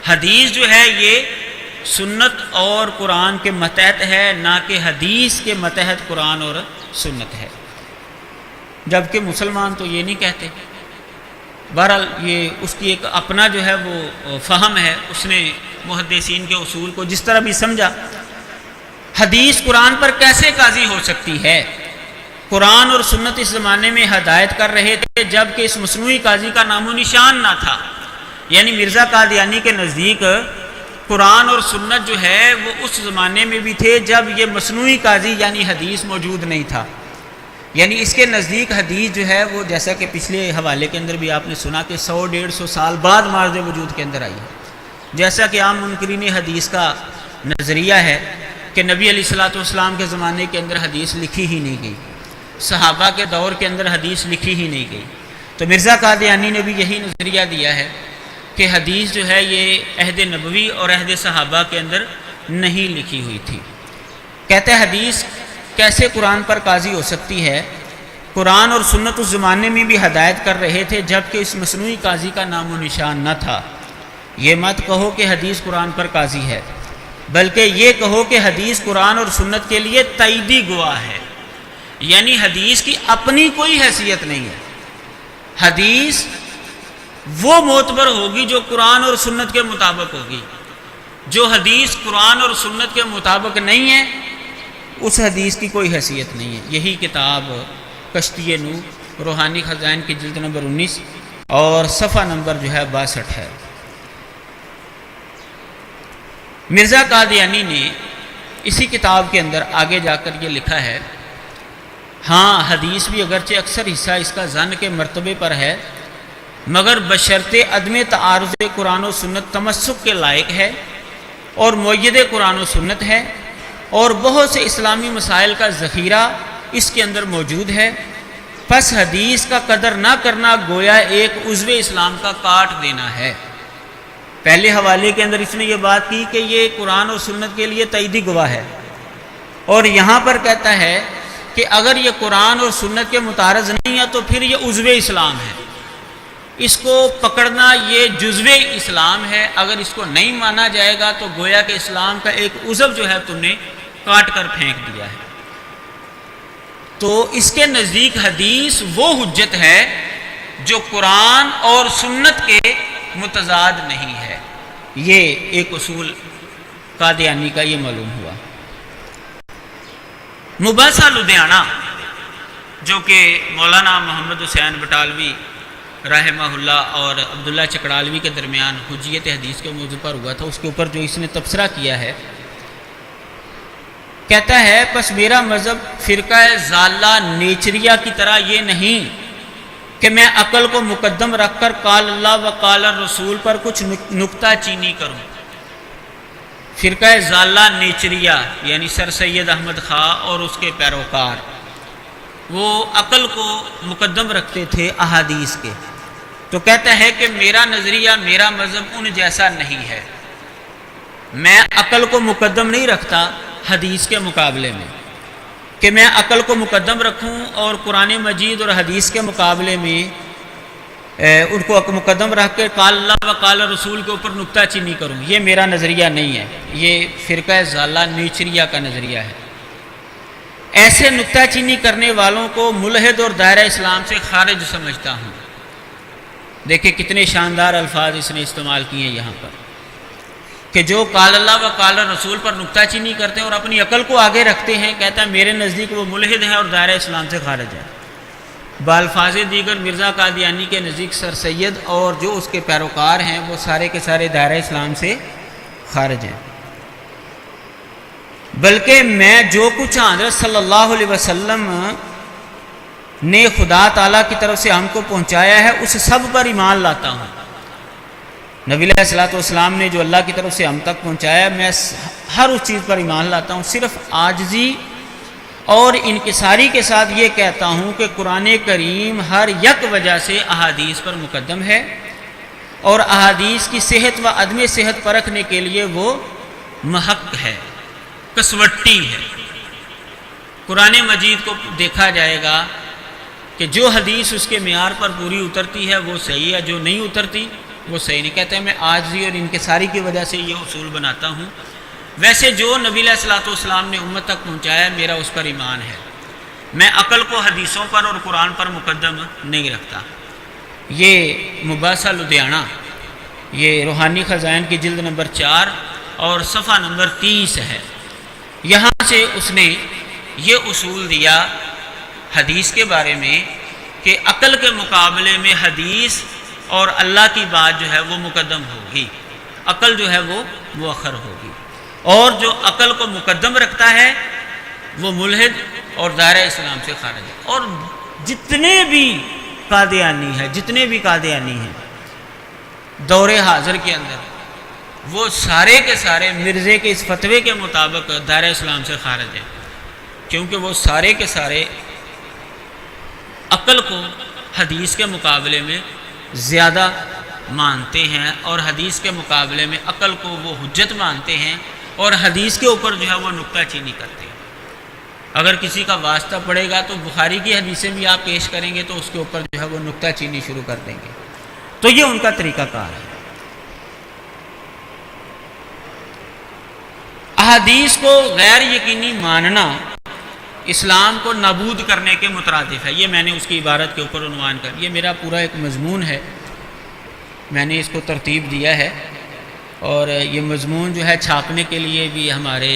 حدیث جو ہے یہ سنت اور قرآن کے ماتحت ہے، نہ کہ حدیث کے ماتحت قرآن اور سنت ہے، جبکہ مسلمان تو یہ نہیں کہتے. بہرحال یہ اس کی ایک اپنا جو ہے وہ فہم ہے، اس نے محدثین کے اصول کو جس طرح بھی سمجھا. حدیث قرآن پر کیسے قاضی ہو سکتی ہے؟ قرآن اور سنت اس زمانے میں ہدایت کر رہے تھے جب کہ اس مصنوعی قاضی کا نام و نشان نہ تھا. یعنی مرزا قادیانی کے نزدیک قرآن اور سنت جو ہے وہ اس زمانے میں بھی تھے جب یہ مصنوعی قاضی یعنی حدیث موجود نہیں تھا. یعنی اس کے نزدیک حدیث جو ہے وہ جیسا کہ پچھلے حوالے کے اندر بھی آپ نے سنا کہ 100-150 سال بعد مارد وجود کے اندر آئی ہے. جیسا کہ عام منکرین حدیث کا نظریہ ہے کہ نبی علیہ الصلوۃ والسلام کے زمانے کے اندر حدیث لکھی ہی نہیں گئی، صحابہ کے دور کے اندر حدیث لکھی ہی نہیں گئی. تو مرزا قادیانی نے بھی یہی نظریہ دیا ہے کہ حدیث جو ہے یہ عہد نبوی اور عہد صحابہ کے اندر نہیں لکھی ہوئی تھی. کہتے ہیں حدیث کیسے قرآن پر قاضی ہو سکتی ہے؟ قرآن اور سنت اس زمانے میں بھی ہدایت کر رہے تھے جب کہ اس مصنوعی قاضی کا نام و نشان نہ تھا. یہ مت کہو کہ حدیث قرآن پر قاضی ہے، بلکہ یہ کہو کہ حدیث قرآن اور سنت کے لیے تائیدی گواہ ہے. یعنی حدیث کی اپنی کوئی حیثیت نہیں ہے. حدیث وہ معتبر ہوگی جو قرآن اور سنت کے مطابق ہوگی. جو حدیث قرآن اور سنت کے مطابق نہیں ہے اس حدیث کی کوئی حیثیت نہیں ہے. یہی کتاب کشتی نوح روحانی خزائن کی جلد نمبر 19 اور صفحہ نمبر جو ہے 62 ہے. مرزا قادیانی نے اسی کتاب کے اندر آگے جا کر یہ لکھا ہے، ہاں حدیث بھی اگرچہ اکثر حصہ اس کا ظن کے مرتبے پر ہے، مگر بشرطِ عدم تعارض قرآن و سنت تمسک کے لائق ہے اور مؤید قرآن و سنت ہے، اور بہت سے اسلامی مسائل کا ذخیرہ اس کے اندر موجود ہے. پس حدیث کا قدر نہ کرنا گویا ایک عضو اسلام کا کاٹ دینا ہے. پہلے حوالے کے اندر اس نے یہ بات کی کہ یہ قرآن اور سنت کے لیے تائیدی گواہ ہے، اور یہاں پر کہتا ہے کہ اگر یہ قرآن اور سنت کے متعارض نہیں ہے تو پھر یہ عضو اسلام ہے. اس کو پکڑنا یہ جزو اسلام ہے. اگر اس کو نہیں مانا جائے گا تو گویا کہ اسلام کا ایک عضو جو ہے تم نے کاٹ کر پھینک دیا ہے. تو اس کے نزدیک حدیث وہ حجت ہے جو قرآن اور سنت کے متضاد نہیں ہے. یہ ایک اصول قادیانی کا یہ معلوم ہوا. مباحثہ لدھیانہ جو کہ مولانا محمد حسین بٹالوی رحمہ اللہ اور عبداللہ چکڑالوی کے درمیان حجیت حدیث کے موضوع پر ہوا تھا، اس کے اوپر جو اس نے تبصرہ کیا ہے، کہتا ہے پس میرا مذہب فرقہ ضالہ نیچریہ کی طرح یہ نہیں کہ میں عقل کو مقدم رکھ کر قال اللہ و قال الرسول پر کچھ نکتہ چینی کروں. فرقہ ضالہ نیچریہ یعنی سر سید احمد خاں اور اس کے پیروکار وہ عقل کو مقدم رکھتے تھے احادیث کے. تو کہتا ہے کہ میرا نظریہ میرا مذہب ان جیسا نہیں ہے. میں عقل کو مقدم نہیں رکھتا حدیث کے مقابلے میں کہ میں عقل کو مقدم رکھوں اور قرآن مجید اور حدیث کے مقابلے میں ان کو مقدم رکھ کے قال اللہ و قال رسول کے اوپر نکتہ چینی کروں. یہ میرا نظریہ نہیں ہے، یہ فرقہ ضالہ نیچریہ کا نظریہ ہے. ایسے نکتہ چینی کرنے والوں کو ملحد اور دائرہ اسلام سے خارج سمجھتا ہوں. دیکھیں کتنے شاندار الفاظ اس نے استعمال کیے ہیں یہاں پر کہ جو قال اللہ و قال رسول پر نکتہ چینی کرتے ہیں اور اپنی عقل کو آگے رکھتے ہیں، کہتا ہے میرے نزدیک وہ ملحد ہے اور دائرہ اسلام سے خارج ہے. بالفاظ دیگر مرزا قادیانی کے نزدیک سر سید اور جو اس کے پیروکار ہیں وہ سارے کے سارے دائرہ اسلام سے خارج ہیں. بلکہ میں جو کچھ حضرت صلی اللہ علیہ وسلم نے خدا تعالیٰ کی طرف سے ہم کو پہنچایا ہے اس سب پر ایمان لاتا ہوں. نبی علیہ الصلوۃ والسلام نے جو اللہ کی طرف سے ہم تک پہنچایا میں ہر اس چیز پر ایمان لاتا ہوں. صرف عاجزی اور انکساری کے ساتھ یہ کہتا ہوں کہ قرآن کریم ہر یک وجہ سے احادیث پر مقدم ہے، اور احادیث کی صحت و عدم صحت پرکھنے کے لیے وہ محق ہے، کسوٹی ہے۔ قرآن مجید کو دیکھا جائے گا کہ جو حدیث اس کے معیار پر پوری اترتی ہے وہ صحیح ہے، جو نہیں اترتی وہ صحیح نہیں۔ کہتے ہیں میں عاجزی اور انکساری کی وجہ سے یہ اصول بناتا ہوں، ویسے جو نبی علیہ الصلوۃ والسلام نے امت تک پہنچایا میرا اس پر ایمان ہے، میں عقل کو حدیثوں پر اور قرآن پر مقدم نہیں رکھتا۔ یہ مباحثہ لدھیانہ، یہ روحانی خزائن کی جلد نمبر 4 اور صفحہ نمبر 30 ہے، یہاں سے اس نے یہ اصول دیا حدیث کے بارے میں کہ عقل کے مقابلے میں حدیث اور اللہ کی بات جو ہے وہ مقدم ہوگی، عقل جو ہے وہ مؤخر ہوگی، اور جو عقل کو مقدم رکھتا ہے وہ ملحد اور دائرہ اسلام سے خارج ہے۔ اور جتنے بھی قادیانی ہیں دور حاضر کے اندر، وہ سارے کے سارے مرزے کے اس فتوے کے مطابق دائرہ اسلام سے خارج ہیں، کیونکہ وہ سارے کے سارے عقل کو حدیث کے مقابلے میں زیادہ مانتے ہیں، اور حدیث کے مقابلے میں عقل کو وہ حجت مانتے ہیں، اور حدیث کے اوپر جو ہے وہ نکتہ چینی کرتے ہیں۔ اگر کسی کا واسطہ پڑے گا تو بخاری کی حدیثیں بھی آپ پیش کریں گے تو اس کے اوپر جو ہے وہ نکتہ چینی شروع کر دیں گے۔ تو یہ ان کا طریقہ کار ہے۔ احادیث کو غیر یقینی ماننا اسلام کو نابود کرنے کے مترادف ہے، یہ میں نے اس کی عبارت کے اوپر عنوان کر، یہ میرا پورا ایک مضمون ہے، میں نے اس کو ترتیب دیا ہے، اور یہ مضمون جو ہے چھاپنے کے لیے بھی ہمارے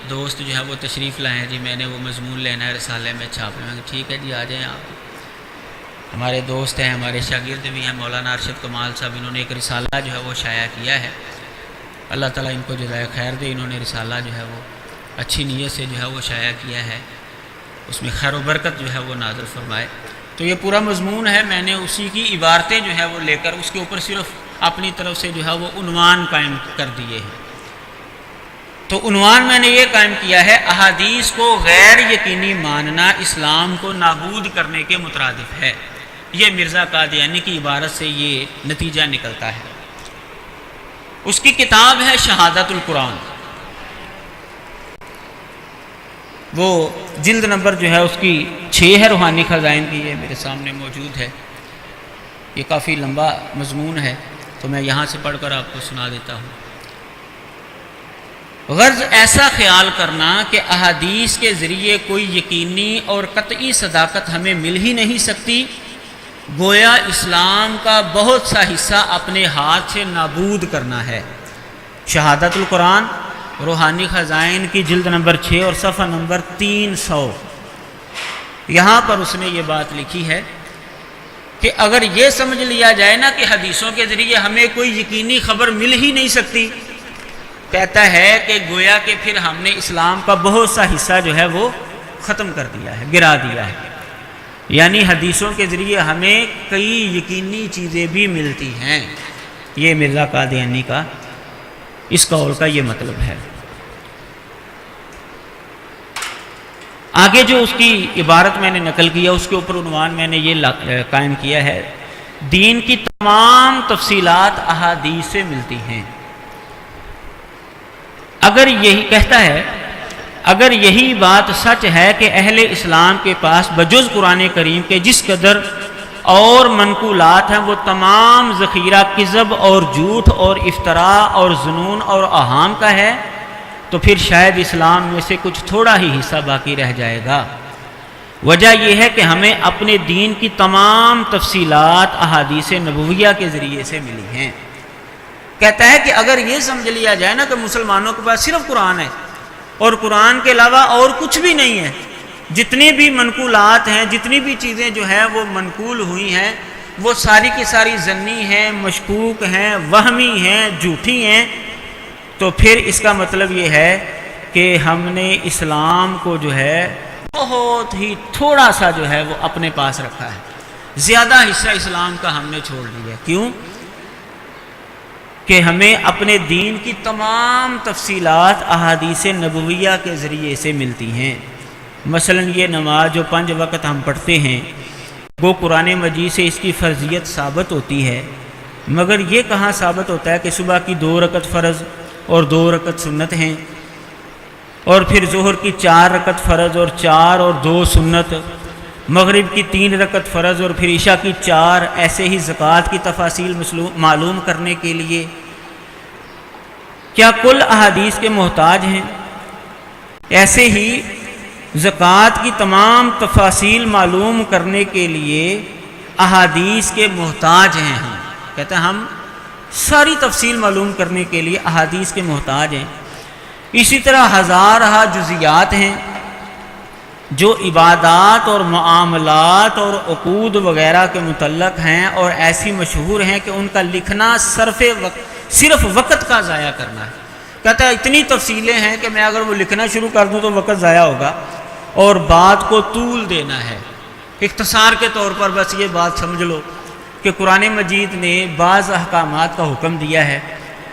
دوست جو ہے وہ تشریف لائے ہیں، جی میں نے وہ مضمون لینا ہے رسالے میں چھاپنے میں، ٹھیک ہے جی آ جائیں آپ۔ ہمارے دوست ہیں، ہمارے شاگرد بھی ہیں، مولانا ارشد کمال صاحب، انہوں نے ایک رسالہ جو ہے وہ شائع کیا ہے، اللہ تعالیٰ ان کو جزائے خیر دے، انہوں نے رسالہ جو ہے وہ اچھی نیت سے جو ہے وہ شائع کیا ہے، اس میں خیر و برکت جو ہے وہ نازل فرمائے۔ تو یہ پورا مضمون ہے، میں نے اسی کی عبارتیں جو ہے وہ لے کر اس کے اوپر صرف اپنی طرف سے جو ہے وہ عنوان قائم کر دیے ہیں۔ تو عنوان میں نے یہ قائم کیا ہے، احادیث کو غیر یقینی ماننا اسلام کو نابود کرنے کے مترادف ہے۔ یہ مرزا قادیانی کی عبارت سے یہ نتیجہ نکلتا ہے۔ اس کی کتاب ہے شہادت القرآن، وہ جلد نمبر جو ہے اس کی 6 ہے، روحانی خزائن کی، یہ میرے سامنے موجود ہے، یہ کافی لمبا مضمون ہے، تو میں یہاں سے پڑھ کر آپ کو سنا دیتا ہوں۔ غرض ایسا خیال کرنا کہ احادیث کے ذریعے کوئی یقینی اور قطعی صداقت ہمیں مل ہی نہیں سکتی، گویا اسلام کا بہت سا حصہ اپنے ہاتھ سے نابود کرنا ہے۔ شہادت القرآن، روحانی خزائن کی جلد نمبر 6 اور صفحہ نمبر 300، یہاں پر اس نے یہ بات لکھی ہے کہ اگر یہ سمجھ لیا جائے نا کہ حدیثوں کے ذریعے ہمیں کوئی یقینی خبر مل ہی نہیں سکتی، کہتا ہے کہ گویا کہ پھر ہم نے اسلام کا بہت سا حصہ جو ہے وہ ختم کر دیا ہے، گرا دیا ہے، یعنی حدیثوں کے ذریعے ہمیں کئی یقینی چیزیں بھی ملتی ہیں۔ یہ مرزا قادیانی کا اس قول کا یہ مطلب ہے۔ آگے جو اس کی عبارت میں نے نقل کیا اس کے اوپر عنوان میں نے یہ قائم کیا ہے، دین کی تمام تفصیلات احادیث سے ملتی ہیں۔ اگر یہی بات سچ ہے کہ اہل اسلام کے پاس بجز قرآن کریم کے جس قدر اور منقولات ہیں وہ تمام ذخیرہ کذب اور جھوٹ اور افطراء اور ظنون اور اوہام کا ہے، تو پھر شاید اسلام میں سے کچھ تھوڑا ہی حصہ باقی رہ جائے گا۔ وجہ یہ ہے کہ ہمیں اپنے دین کی تمام تفصیلات احادیث نبویہ کے ذریعے سے ملی ہیں۔ کہتا ہے کہ اگر یہ سمجھ لیا جائے نا کہ مسلمانوں کے پاس صرف قرآن ہے اور قرآن کے علاوہ اور کچھ بھی نہیں ہے، جتنی بھی منقولات ہیں، جتنی بھی چیزیں جو ہیں وہ منقول ہوئی ہیں، وہ ساری کی ساری ظنی ہیں، مشکوک ہیں، وہمی ہیں، جھوٹی ہیں، تو پھر اس کا مطلب یہ ہے کہ ہم نے اسلام کو جو ہے بہت ہی تھوڑا سا جو ہے وہ اپنے پاس رکھا ہے، زیادہ حصہ اسلام کا ہم نے چھوڑ دیا۔ کیوں؟ کہ ہمیں اپنے دین کی تمام تفصیلات احادیث نبویہ کے ذریعے سے ملتی ہیں۔ مثلا یہ نماز جو 5 وقت ہم پڑھتے ہیں وہ قرآن مجید سے اس کی فرضیت ثابت ہوتی ہے، مگر یہ کہاں ثابت ہوتا ہے کہ صبح کی 2 رکعت فرض اور 2 رکعت سنت ہیں، اور پھر ظہر کی 4 رکعت فرض اور 4 اور 2 سنت، مغرب کی 3 رکعت فرض اور پھر عشاء کی 4، ایسے ہی زکوٰۃ کی تفاصیل معلوم کرنے کے لیے کیا کل احادیث کے محتاج ہیں؟ ایسے ہی زکوٰۃ کی تمام تفاصیل معلوم کرنے کے لیے احادیث کے محتاج ہیں ہم، کہتے ہیں ہم ساری تفصیل معلوم کرنے کے لیے احادیث کے محتاج ہیں۔ اسی طرح ہزارہ جزیات ہیں جو عبادات اور معاملات اور عقود وغیرہ کے متعلق ہیں اور ایسی مشہور ہیں کہ ان کا لکھنا صرف وقت کا ضائع کرنا ہے۔ کہتا ہے اتنی تفصیلیں ہیں کہ میں اگر وہ لکھنا شروع کر دوں تو وقت ضائع ہوگا اور بات کو طول دینا ہے۔ اختصار کے طور پر بس یہ بات سمجھ لو کہ قرآن مجید نے بعض احکامات کا حکم دیا ہے،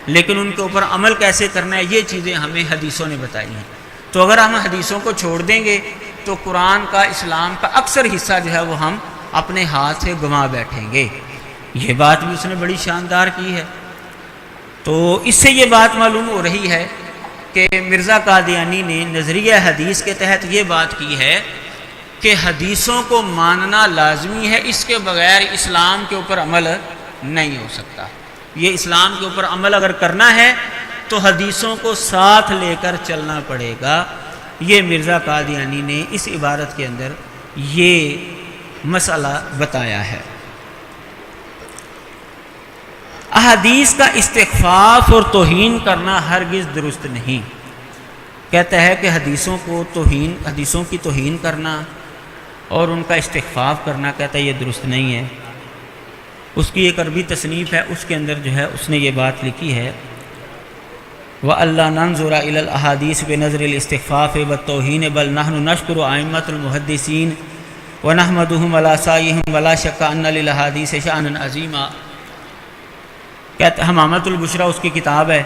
لیکن ان کے اوپر عمل کیسے کرنا ہے یہ چیزیں ہمیں حدیثوں نے بتائی ہیں۔ تو اگر ہم حدیثوں کو چھوڑ دیں گے تو قرآن کا، اسلام کا اکثر حصہ جو ہے وہ ہم اپنے ہاتھ سے گنوا بیٹھیں گے۔ یہ بات بھی اس نے بڑی شاندار کی ہے۔ تو اس سے یہ بات معلوم ہو رہی ہے کہ مرزا قادیانی نے نظریہ حدیث کے تحت یہ بات کی ہے کہ حدیثوں کو ماننا لازمی ہے، اس کے بغیر اسلام کے اوپر عمل نہیں ہو سکتا۔ یہ اسلام کے اوپر عمل اگر کرنا ہے تو حدیثوں کو ساتھ لے کر چلنا پڑے گا۔ یہ مرزا قادیانی نے اس عبارت کے اندر یہ مسئلہ بتایا ہے۔ احادیث کا استخفاف اور توہین کرنا ہرگز درست نہیں۔ کہتا ہے کہ حدیثوں کی توہین کرنا اور ان کا استخفاف کرنا، کہتا ہے یہ درست نہیں ہے۔ اس کی ایک عربی تصنیف ہے، اس کے اندر جو ہے اس نے یہ بات لکھی ہے وَأَلَّا نَنظُرَ إِلَى الْأَحَادِيثِ بِنَظْرِ الْإِسْتِخْفَافِ وَالتَّوْهِينِ بَلْ نَحْنُ نَشْكُرُ أَئِمَّةَ الْمُحَدِّثِينَ وَنَحْمَدُهُمْ عَلَى سَعْيِهِمْ وَلَا شَكَّ أَنَّ لِلْأَحَادِيثِ شَأْنًا عَظِيمًا۔ کہتے ہیں حمامۃ البشریٰ اس کی کتاب ہے،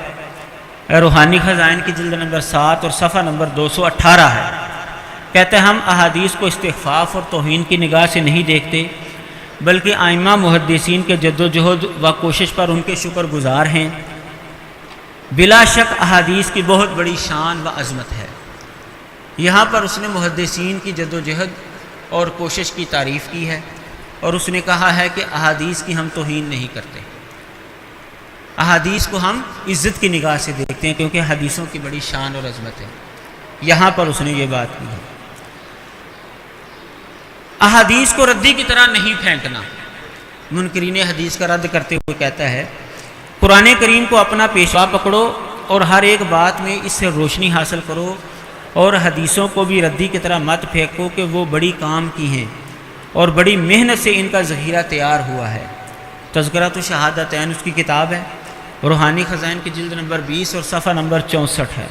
روحانی خزائن کی جلد نمبر 7 اور صفحہ نمبر 218 ہے۔ کہتے ہیں ہم احادیث کو استخفاف اور توہین کی نگاہ سے نہیں دیکھتے، بلکہ ائمہ محدثین کے جد و جہد و کوشش پر ان کے شکر گزار ہیں۔ بلا شک احادیث کی بہت بڑی شان و عظمت ہے۔ یہاں پر اس نے محدثین کی جد و جہد اور کوشش کی تعریف کی ہے، اور اس نے کہا ہے کہ احادیث کی ہم توہین نہیں کرتے، احادیث کو ہم عزت کی نگاہ سے دیکھتے ہیں کیونکہ حدیثوں کی بڑی شان اور عظمت ہے۔ یہاں پر اس نے یہ بات کی ہے۔ احادیث کو ردی کی طرح نہیں پھینکنا۔ منکرین حدیث کا رد کرتے ہوئے کہتا ہے قرآن کریم کو اپنا پیشوا پکڑو اور ہر ایک بات میں اس سے روشنی حاصل کرو، اور حدیثوں کو بھی ردی کی طرح مت پھینکو کہ وہ بڑی کام کی ہیں اور بڑی محنت سے ان کا ذخیرہ تیار ہوا ہے۔ تذکرۃ الشہادتین اس کی کتاب ہے، روحانی خزائن کی جلد نمبر 20 اور صفحہ نمبر 64 ہے۔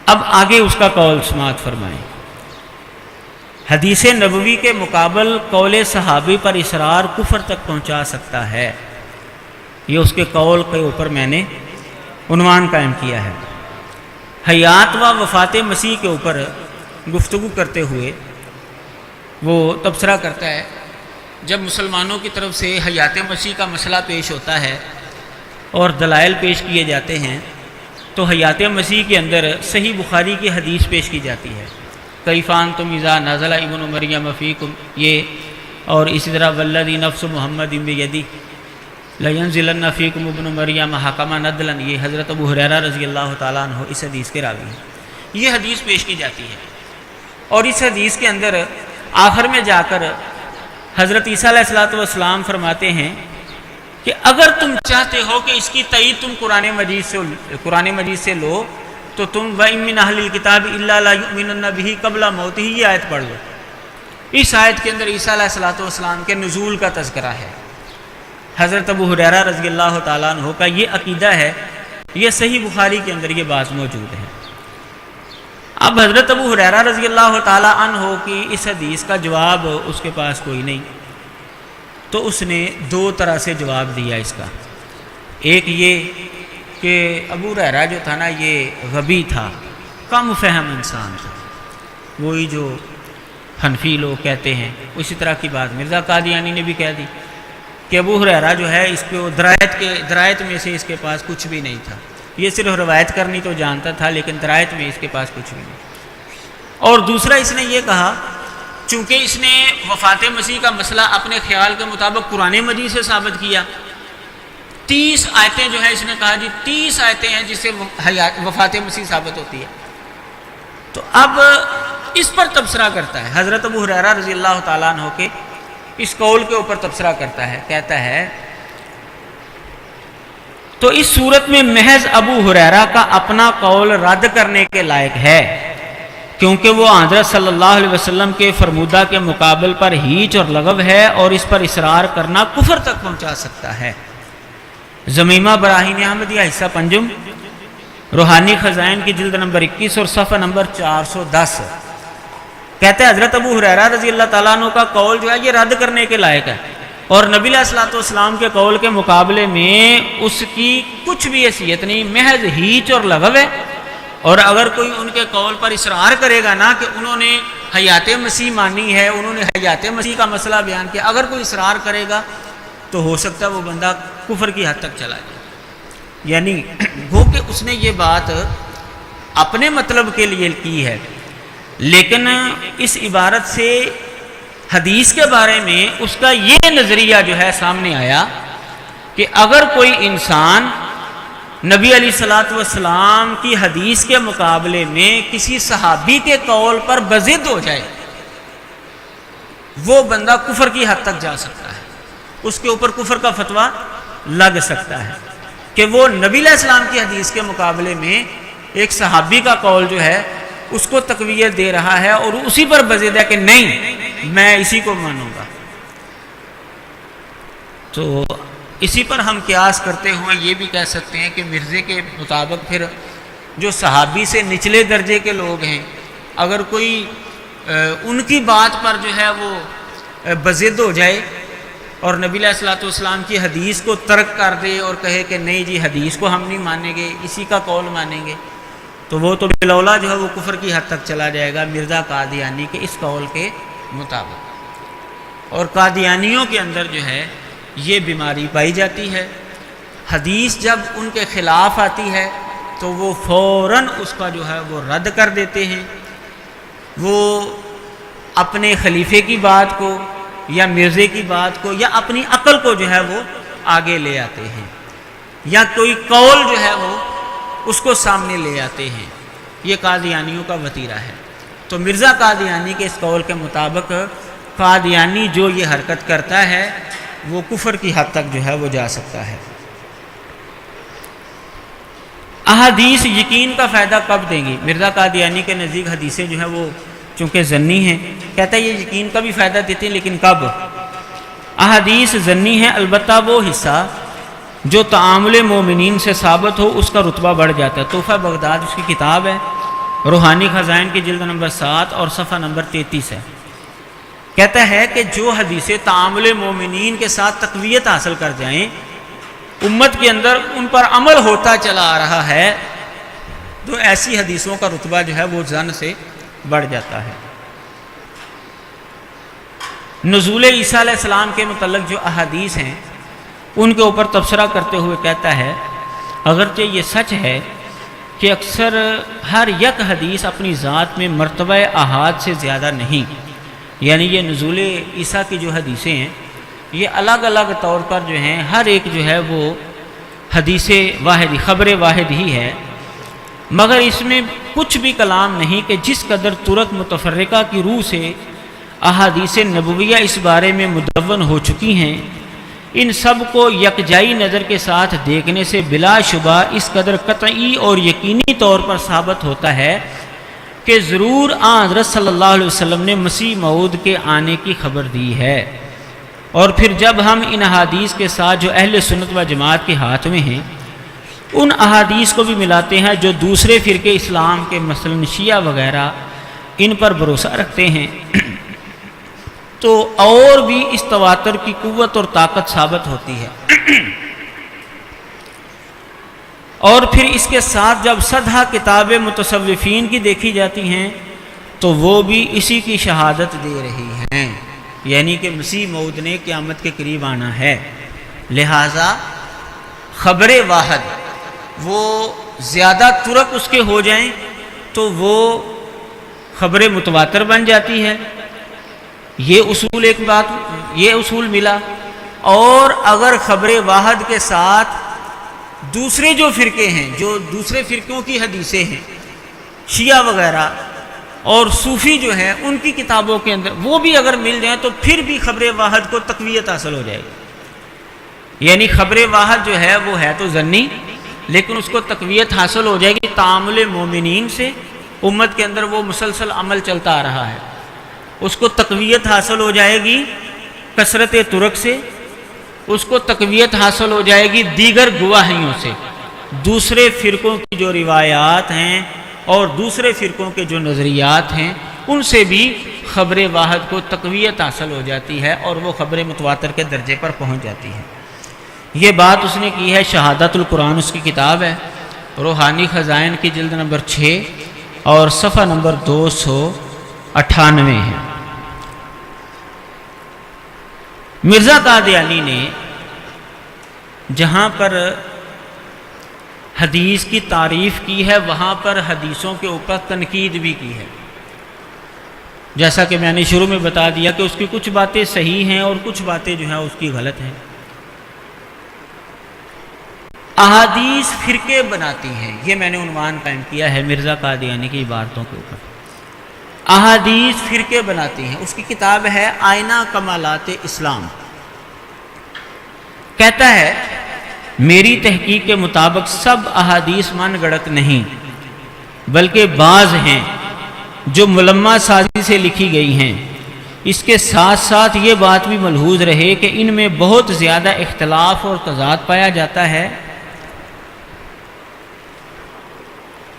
اب آگے اس کا قول سماعت فرمائیں۔ حدیث نبوی کے مقابل قول صحابی پر اصرار کفر تک پہنچا سکتا ہے۔ یہ اس کے قول کے اوپر میں نے عنوان قائم کیا ہے۔ حیات و وفات مسیح کے اوپر گفتگو کرتے ہوئے وہ تبصرہ کرتا ہے، جب مسلمانوں کی طرف سے حیات مسیح کا مسئلہ پیش ہوتا ہے اور دلائل پیش کیے جاتے ہیں تو حیات مسیح کے اندر صحیح بخاری کی حدیث پیش کی جاتی ہے، کیف انتم اذا نزل ابن مریم فیکم، یہ، اور اسی طرح والذی نفس محمد بیدی لینزلن فیکم ابن مریم حکما ندلا، یہ حضرت ابو ہریرہ رضی اللہ تعالیٰ عنہ اس حدیث کے راوی ہیں۔ یہ حدیث پیش کی جاتی ہے، اور اس حدیث کے اندر آخر میں جا کر حضرت عیسیٰ علیہ السلام فرماتے ہیں کہ اگر تم چاہتے ہو کہ اس کی تائید تم قرآن مجید سے لو تو تم وَإِن مِّنْ أَهْلِ الْكِتَابِ إِلَّا لَا يُؤْمِنُنَّ بِهِ قَبْلَ مَوْتِهِ، یہ آیت پڑھ لو۔ اس آیت کے اندر عیسیٰ علیہ السلام کے نزول کا تذکرہ ہے۔ حضرت ابو ہریرہ رضی اللہ تعالیٰ عنہ کا یہ عقیدہ ہے، یہ صحیح بخاری کے اندر یہ بات موجود ہے۔ اب حضرت ابو ہریرہ رضی اللہ تعالیٰ عنہ کی اس حدیث کا جواب اس کے پاس کوئی نہیں، تو اس نے 2 طرح سے جواب دیا اس کا۔ ایک یہ کہ ابو ہریرہ جو تھا نا یہ غبی تھا، کم فہم انسان تھا، وہی جو حنفی لوگ کہتے ہیں، اسی طرح کی بات مرزا قادیانی نے بھی کہہ دی کہ ابو ہریرہ جو ہے اس پہ درایت میں سے اس کے پاس کچھ بھی نہیں تھا، یہ صرف روایت کرنی تو جانتا تھا لیکن درایت میں اس کے پاس کچھ بھی نہیں۔ اور دوسرا اس نے یہ کہا چونکہ اس نے وفات مسیح کا مسئلہ اپنے خیال کے مطابق قرآن مجید سے ثابت کیا، 30 آیتیں جو ہے اس نے کہا جی 30 آیتیں ہیں جس سے وفات مسیح ثابت ہوتی ہے، تو اب اس پر تبصرہ کرتا ہے حضرت ابو ہریرہ رضی اللہ تعالیٰ عنہ کے اس قول کے اوپر تبصرہ کرتا ہے، کہتا ہے تو اس صورت میں محض ابو ہریرہ کا اپنا قول رد کرنے کے لائق ہے، کیونکہ وہ حضرت صلی اللہ علیہ وسلم کے فرمودہ کے مقابل پر ہیچ اور لغو ہے اور اس پر اصرار کرنا کفر تک پہنچا سکتا ہے۔ زمیمہ براہین احمدیہ حصہ پنجم، روحانی خزائن کی جلد نمبر 21 اور صفحہ نمبر 410 کہتے ہیں حضرت ابو ہریرہ رضی اللہ تعالیٰ عنہ کا قول جو ہے یہ رد کرنے کے لائق ہے، اور نبی علیہ الصلوۃ والسلام کے قول کے مقابلے میں اس کی کچھ بھی حیثیت نہیں، محض ہیچ اور لغو ہے۔ اور اگر کوئی ان کے قول پر اصرار کرے گا نا کہ انہوں نے حیات مسیح مانی ہے، انہوں نے حیات مسیح کا مسئلہ بیان کیا، اگر کوئی اصرار کرے گا تو ہو سکتا ہے وہ بندہ کفر کی حد تک چلا جائے، یعنی گو کہ اس نے یہ بات اپنے مطلب کے لیے کی ہے، لیکن اس عبارت سے حدیث کے بارے میں اس کا یہ نظریہ جو ہے سامنے آیا کہ اگر کوئی انسان نبی علیہ الصلوۃ والسلام کی حدیث کے مقابلے میں کسی صحابی کے قول پر بضد ہو جائے، وہ بندہ کفر کی حد تک جا سکتا ہے، اس کے اوپر کفر کا فتویٰ لگ سکتا ہے کہ وہ نبی علیہ السلام کی حدیث کے مقابلے میں ایک صحابی کا قول جو ہے اس کو تقویت دے رہا ہے اور اسی پر بضد ہے کہ نہیں میں اسی کو مانوں گا۔ تو اسی پر ہم قیاس کرتے ہوئے یہ بھی کہہ سکتے ہیں کہ مرزے کے مطابق پھر جو صحابی سے نچلے درجے کے لوگ ہیں، اگر کوئی ان کی بات پر جو ہے وہ بضد ہو جائے اور نبی علیہ الصلوۃ والسلام کی حدیث کو ترک کر دے اور کہے کہ نہیں جی حدیث کو ہم نہیں مانیں گے، اسی کا قول مانیں گے، تو وہ تو بلولا جو ہے وہ کفر کی حد تک چلا جائے گا مرزا قادیانی کے اس قول کے مطابق۔ اور قادیانیوں کے اندر جو ہے یہ بیماری پائی جاتی ہے، حدیث جب ان کے خلاف آتی ہے تو وہ فوراً اس کا جو ہے وہ رد کر دیتے ہیں، وہ اپنے خلیفے کی بات کو یا مرزے کی بات کو یا اپنی عقل کو جو ہے وہ آگے لے آتے ہیں، یا کوئی قول جو ہے وہ اس کو سامنے لے آتے ہیں۔ یہ قادیانیوں کا وتیرہ ہے۔ تو مرزا قادیانی کے اس قول کے مطابق قادیانی جو یہ حرکت کرتا ہے وہ کفر کی حد تک جو ہے وہ جا سکتا ہے۔ احادیث یقین کا فائدہ کب دیں گی؟ مرزا قادیانی کے نزدیک حدیثیں جو ہیں وہ چونکہ ظنی ہیں، کہتا ہے یہ یقین کا بھی فائدہ دیتے ہیں، لیکن کب؟ احادیث ظنی ہیں، البتہ وہ حصہ جو تعامل مومنین سے ثابت ہو اس کا رتبہ بڑھ جاتا ہے۔ تحفہ بغداد اس کی کتاب ہے، روحانی خزائن کی جلد نمبر 7 اور صفحہ نمبر 33 ہے۔ کہتا ہے کہ جو حدیثیں تعامل مومنین کے ساتھ تقویت حاصل کر جائیں، امت کے اندر ان پر عمل ہوتا چلا آ رہا ہے، تو ایسی حدیثوں کا رتبہ جو ہے وہ ظن سے بڑھ جاتا ہے۔ نزول عیسیٰ علیہ السلام کے متعلق جو احادیث ہیں ان کے اوپر تبصرہ کرتے ہوئے کہتا ہے اگرچہ یہ سچ ہے کہ اکثر ہر یک حدیث اپنی ذات میں مرتبہ احاد سے زیادہ نہیں، یعنی یہ نزول عیسیٰ کی جو حدیثیں ہیں یہ الگ الگ طور پر جو ہیں ہر ایک جو ہے وہ حدیث واحد خبر واحد ہی ہے، مگر اس میں کچھ بھی کلام نہیں کہ جس قدر طرق متفرقہ کی روح سے احادیث نبویہ اس بارے میں مدون ہو چکی ہیں، ان سب کو یکجائی نظر کے ساتھ دیکھنے سے بلا شبہ اس قدر قطعی اور یقینی طور پر ثابت ہوتا ہے کہ ضرور آن حضرت صلی اللہ علیہ وسلم نے مسیح موعود کے آنے کی خبر دی ہے۔ اور پھر جب ہم ان احادیث کے ساتھ جو اہل سنت و جماعت کے ہاتھ میں ہیں ان احادیث کو بھی ملاتے ہیں جو دوسرے فرقے اسلام کے مثلا شیعہ وغیرہ ان پر بھروسہ رکھتے ہیں، تو اور بھی اس تواتر کی قوت اور طاقت ثابت ہوتی ہے۔ اور پھر اس کے ساتھ جب صدہ کتاب متصوفین کی دیکھی جاتی ہیں تو وہ بھی اسی کی شہادت دے رہی ہیں، یعنی کہ مسیح موعود نے قیامت کے قریب آنا ہے۔ لہٰذا خبر واحد وہ زیادہ ترک اس کے ہو جائیں تو وہ خبر متواتر بن جاتی ہے، یہ اصول ملا۔ اور اگر خبر واحد کے ساتھ دوسرے جو فرقے ہیں، جو دوسرے فرقوں کی حدیثیں ہیں، شیعہ وغیرہ اور صوفی جو ہیں ان کی کتابوں کے اندر وہ بھی اگر مل جائیں تو پھر بھی خبر واحد کو تقویت حاصل ہو جائے گی، یعنی خبر واحد جو ہے وہ ہے تو ظنی لیکن اس کو تقویت حاصل ہو جائے گی تعامل مومنین سے۔ امت کے اندر وہ مسلسل عمل چلتا آ رہا ہے، اس کو تقویت حاصل ہو جائے گی کثرت ترک سے، اس کو تقویت حاصل ہو جائے گی دیگر گواہیوں سے، دوسرے فرقوں کی جو روایات ہیں اور دوسرے فرقوں کے جو نظریات ہیں ان سے بھی خبر واحد کو تقویت حاصل ہو جاتی ہے اور وہ خبر متواتر کے درجے پر پہنچ جاتی ہے۔ یہ بات اس نے کی ہے شہادت القرآن، اس کی کتاب ہے، روحانی خزائن کی جلد نمبر 6 اور صفحہ نمبر 298 ہے۔ مرزا قادیانی نے جہاں پر حدیث کی تعریف کی ہے وہاں پر حدیثوں کے اوپر تنقید بھی کی ہے، جیسا کہ میں نے شروع میں بتا دیا کہ اس کی کچھ باتیں صحیح ہیں اور کچھ باتیں جو ہیں اس کی غلط ہیں۔ احادیث فرقے بناتی ہیں، یہ میں نے عنوان قائم کیا ہے مرزا قادیانی کی عبارتوں کے اوپر۔ احادیث فرقے بناتی ہیں، اس کی کتاب ہے آئینہ کمالات اسلام۔ کہتا ہے میری تحقیق کے مطابق سب احادیث من گڑت نہیں بلکہ بعض ہیں جو ملمہ سازی سے لکھی گئی ہیں۔ اس کے ساتھ ساتھ یہ بات بھی ملحوظ رہے کہ ان میں بہت زیادہ اختلاف اور تضاد پایا جاتا ہے،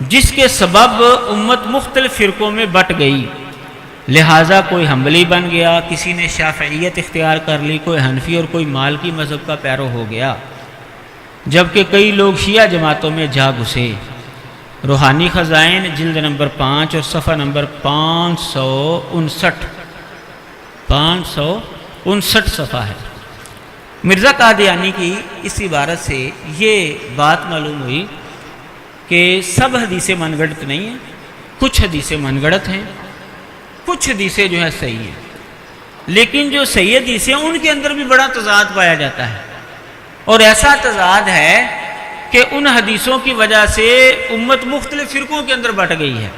جس کے سبب امت مختلف فرقوں میں بٹ گئی، لہٰذا کوئی حنبلی بن گیا، کسی نے شافعیت اختیار کر لی، کوئی حنفی اور کوئی مالکی مذہب کا پیرو ہو گیا، جبکہ کئی لوگ شیعہ جماعتوں میں جا گھسے۔ روحانی خزائن جلد نمبر 5 اور صفحہ نمبر 559 صفحہ ہے۔ مرزا قادیانی کی اس عبارت سے یہ بات معلوم ہوئی کہ سب حدیثیں من گڑت نہیں ہیں، کچھ حدیثیں من گڑت ہیں، کچھ حدیثیں جو ہیں صحیح ہیں، لیکن جو صحیح حدیثیں ان کے اندر بھی بڑا تضاد پایا جاتا ہے، اور ایسا تضاد ہے کہ ان حدیثوں کی وجہ سے امت مختلف فرقوں کے اندر بٹ گئی ہے،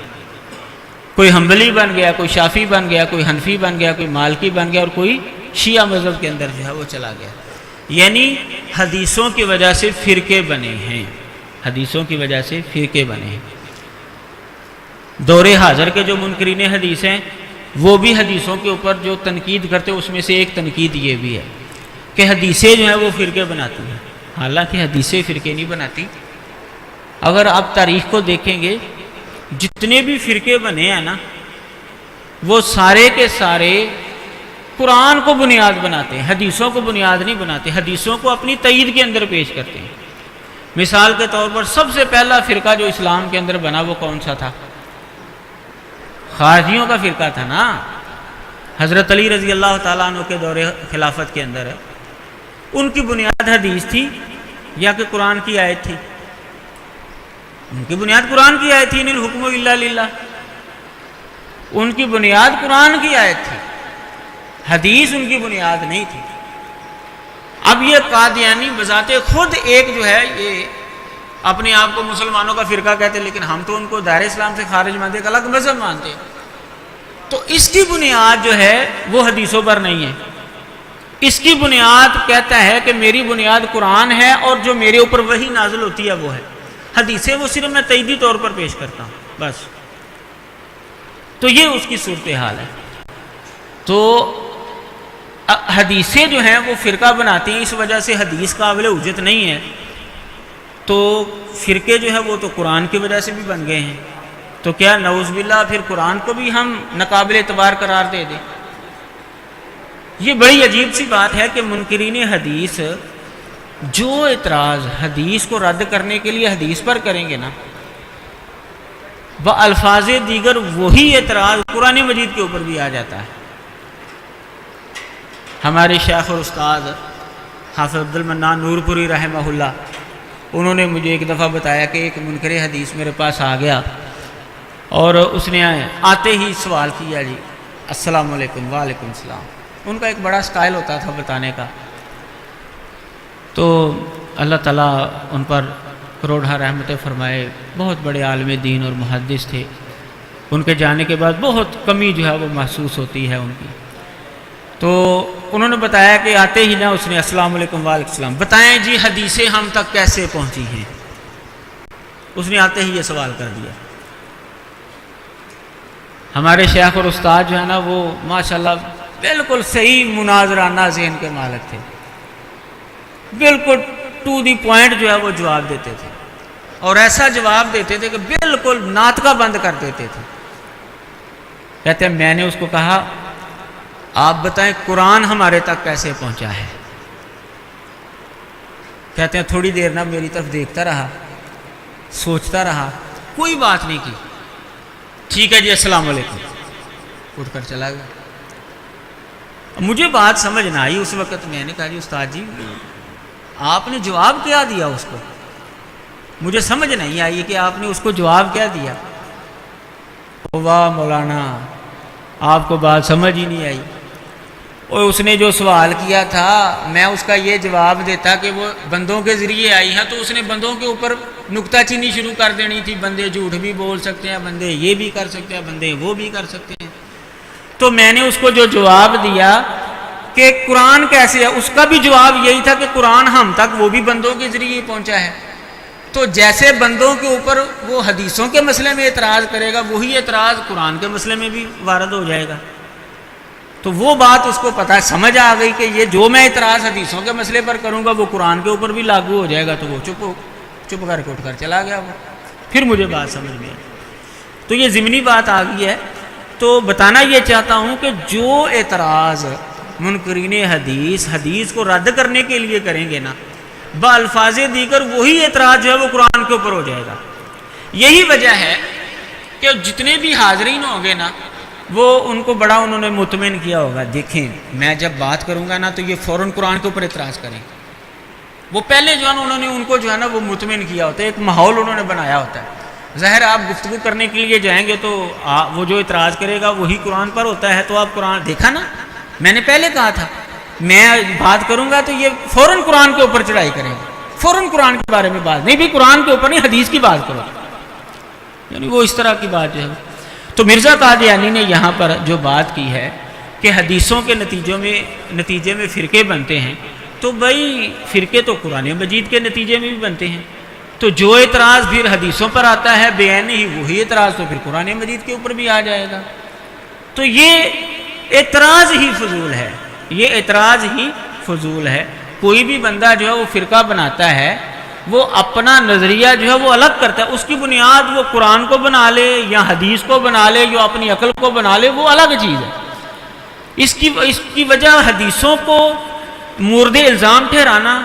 کوئی حنبلی بن گیا، کوئی شافعی بن گیا، کوئی حنفی بن گیا، کوئی مالکی بن گیا اور کوئی شیعہ مذہب کے اندر جو ہے وہ چلا گیا، یعنی حدیثوں کی وجہ سے فرقے بنے ہیں، حدیثوں کی وجہ سے فرقے بنے ہیں۔ دور حاضر کے جو منکرین حدیث ہیں وہ بھی حدیثوں کے اوپر جو تنقید کرتے اس میں سے ایک تنقید یہ بھی ہے کہ حدیثیں جو ہیں وہ فرقے بناتی ہیں، حالانکہ حدیثیں فرقے نہیں بناتی۔ اگر آپ تاریخ کو دیکھیں گے جتنے بھی فرقے بنے ہیں نا وہ سارے کے سارے قرآن کو بنیاد بناتے ہیں، حدیثوں کو بنیاد نہیں بناتے، حدیثوں کو اپنی تائید کے اندر پیش کرتے ہیں۔ مثال کے طور پر سب سے پہلا فرقہ جو اسلام کے اندر بنا وہ کون سا تھا؟ خارجیوں کا فرقہ تھا نا، حضرت علی رضی اللہ تعالیٰ عنہ کے دور خلافت کے اندر ہے۔ ان کی بنیاد حدیث تھی یا کہ قرآن کی آیت تھی؟ ان کی بنیاد قرآن کی آیت تھی، ان الحکم الا للہ، ان کی بنیاد قرآن کی آیت تھی، حدیث ان کی بنیاد نہیں تھی۔ اب یہ قادیانی بذات خود ایک جو ہے یہ اپنے آپ کو مسلمانوں کا فرقہ کہتے لیکن ہم تو ان کو دائرہ اسلام سے خارج مانتے، ایک الگ مذہب مانتے، تو اس کی بنیاد جو ہے وہ حدیثوں پر نہیں ہے۔ اس کی بنیاد کہتا ہے کہ میری بنیاد قرآن ہے اور جو میرے اوپر وحی نازل ہوتی ہے وہ ہے، حدیثیں وہ صرف میں تائیدی طور پر پیش کرتا ہوں بس۔ تو یہ اس کی صورتحال ہے۔ تو حدیثیں جو ہیں وہ فرقہ بناتی ہیں، اس وجہ سے حدیث قابل حجت نہیں ہے، تو فرقے جو ہے وہ تو قرآن کی وجہ سے بھی بن گئے ہیں، تو کیا نعوذ باللہ پھر قرآن کو بھی ہم ناقابل اعتبار قرار دے دیں؟ یہ بڑی عجیب سی بات ہے کہ منکرین حدیث جو اعتراض حدیث کو رد کرنے کے لیے حدیث پر کریں گے نا، الفاظ دیگر وہی اعتراض قرآن مجید کے اوپر بھی آ جاتا ہے۔ ہمارے شیخ اور استاد حافظ عبد المنان نور پوری رحمہ اللہ، انہوں نے مجھے ایک دفعہ بتایا کہ ایک منکر حدیث میرے پاس آ گیا اور اس نے آتے ہی سوال کیا، جی السلام علیکم۔ وعلیکم السلام۔ ان کا ایک بڑا سٹائل ہوتا تھا بتانے کا، تو اللہ تعالیٰ ان پر کروڑہ رحمتیں فرمائے، بہت بڑے عالم دین اور محدث تھے۔ ان کے جانے کے بعد بہت کمی جو ہے وہ محسوس ہوتی ہے ان کی۔ تو انہوں نے بتایا کہ آتے ہی نا اس نے السلام علیکم وعلیکم السلام، بتائیں جی حدیثیں ہم تک کیسے پہنچی ہیں؟ اس نے آتے ہی یہ سوال کر دیا۔ ہمارے شیخ اور استاد جو ہے نا وہ ماشاءاللہ بالکل صحیح مناظرانہ ذہن کے مالک تھے، بالکل ٹو دی پوائنٹ جو ہے وہ جواب دیتے تھے، اور ایسا جواب دیتے تھے کہ بالکل ناطقہ بند کر دیتے تھے۔ کہتے ہیں میں نے اس کو کہا آپ بتائیں قرآن ہمارے تک کیسے پہنچا ہے؟ کہتے ہیں تھوڑی دیر نا میری طرف دیکھتا رہا، سوچتا رہا، کوئی بات نہیں کی، ٹھیک ہے جی السلام علیکم، اٹھ کر چلا گیا۔ مجھے بات سمجھ نہ آئی اس وقت، میں نے کہا جی استاد جی آپ نے جواب کیا دیا اس کو؟ مجھے سمجھ نہیں آئی کہ آپ نے اس کو جواب کیا دیا۔ واہ مولانا آپ کو بات سمجھ ہی نہیں آئی، اور اس نے جو سوال کیا تھا میں اس کا یہ جواب دیتا کہ وہ بندوں کے ذریعے آئی ہیں، تو اس نے بندوں کے اوپر نکتہ چینی شروع کر دینی تھی، بندے جھوٹ بھی بول سکتے ہیں، بندے یہ بھی کر سکتے ہیں، بندے وہ بھی کر سکتے ہیں۔ تو میں نے اس کو جو جواب دیا کہ قرآن کیسے ہے، اس کا بھی جواب یہی تھا کہ قرآن ہم تک وہ بھی بندوں کے ذریعے پہنچا ہے۔ تو جیسے بندوں کے اوپر وہ حدیثوں کے مسئلے میں اعتراض کرے گا، وہی اعتراض قرآن کے مسئلے میں بھی وارد ہو جائے گا۔ تو وہ بات اس کو پتہ سمجھ آ گئی کہ یہ جو میں اعتراض حدیثوں کے مسئلے پر کروں گا وہ قرآن کے اوپر بھی لاگو ہو جائے گا، تو وہ چپ کر کے اٹھ کر چلا گیا۔ وہ پھر مجھے بات سمجھ میں آئی، تو یہ ضمنی بات آ گئی ہے۔ تو بتانا یہ چاہتا ہوں کہ جو اعتراض منکرین حدیث کو رد کرنے کے لیے کریں گے نا، بالفاظ دیگر وہی اعتراض جو ہے وہ قرآن کے اوپر ہو جائے گا۔ یہی وجہ ہے کہ جتنے بھی حاضرین ہوں گے نا وہ ان کو بڑا انہوں نے مطمئن کیا ہوگا، دیکھیں میں جب بات کروں گا نا تو یہ فوراً قرآن کے اوپر اعتراض کریں۔ وہ پہلے جو ہے نا انہوں نے ان کو جو ہے نا وہ مطمئن کیا ہوتا ہے، ایک ماحول انہوں نے بنایا ہوتا ہے۔ ظاہر آپ گفتگو کرنے کے لیے جائیں گے تو وہ جو اعتراض کرے گا وہی قرآن پر ہوتا ہے، تو آپ قرآن دیکھا نا، میں نے پہلے کہا تھا میں بات کروں گا تو یہ فوراً قرآن کے اوپر چڑھائی کریں گے، فوراً قرآن کے بارے میں بات نہیں، بھی قرآن کے اوپر نہیں حدیث کی بات کرو، یعنی وہ اس طرح کی بات جو ہے۔ تو مرزا قادیانی نے یہاں پر جو بات کی ہے کہ حدیثوں کے نتیجے میں فرقے بنتے ہیں، تو بھائی فرقے تو قرآن مجید کے نتیجے میں بھی بنتے ہیں، تو جو اعتراض پھر حدیثوں پر آتا ہے بعین ہی وہی اعتراض تو پھر قرآن مجید کے اوپر بھی آ جائے گا۔ تو یہ اعتراض ہی فضول ہے، یہ اعتراض ہی فضول ہے۔ کوئی بھی بندہ جو ہے وہ فرقہ بناتا ہے، وہ اپنا نظریہ جو ہے وہ الگ کرتا ہے، اس کی بنیاد وہ قرآن کو بنا لے یا حدیث کو بنا لے یا اپنی عقل کو بنا لے، وہ الگ چیز ہے۔ اس کی وجہ حدیثوں کو مورد الزام ٹھہرانا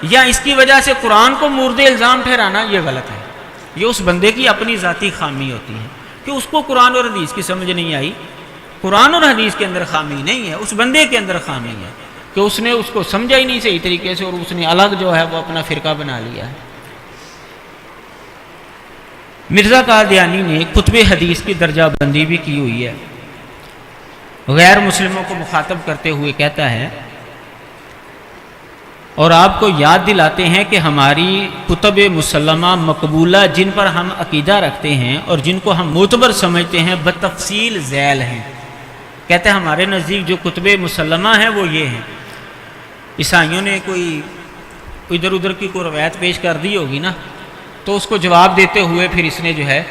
یا اس کی وجہ سے قرآن کو مورد الزام ٹھہرانا یہ غلط ہے۔ یہ اس بندے کی اپنی ذاتی خامی ہوتی ہے کہ اس کو قرآن اور حدیث کی سمجھ نہیں آئی۔ قرآن اور حدیث کے اندر خامی نہیں ہے، اس بندے کے اندر خامی ہے کہ اس نے اس کو سمجھا ہی نہیں صحیح طریقے سے، اور اس نے الگ جو ہے وہ اپنا فرقہ بنا لیا ہے۔ مرزا قادیانی نے کتب حدیث کی درجہ بندی بھی کی ہوئی ہے، غیر مسلموں کو مخاطب کرتے ہوئے کہتا ہے، اور آپ کو یاد دلاتے ہیں کہ ہماری کتب مسلمہ مقبولہ جن پر ہم عقیدہ رکھتے ہیں اور جن کو ہم معتبر سمجھتے ہیں بتفصیل ذیل ہیں۔ کہتے ہیں ہمارے نزدیک جو کتب مسلمہ ہیں وہ یہ ہیں۔ عیسائیوں نے کوئی ادھر ادھر کی کوئی روایت پیش کر دی ہوگی نا، تو اس کو جواب دیتے ہوئے پھر اس نے جو ہے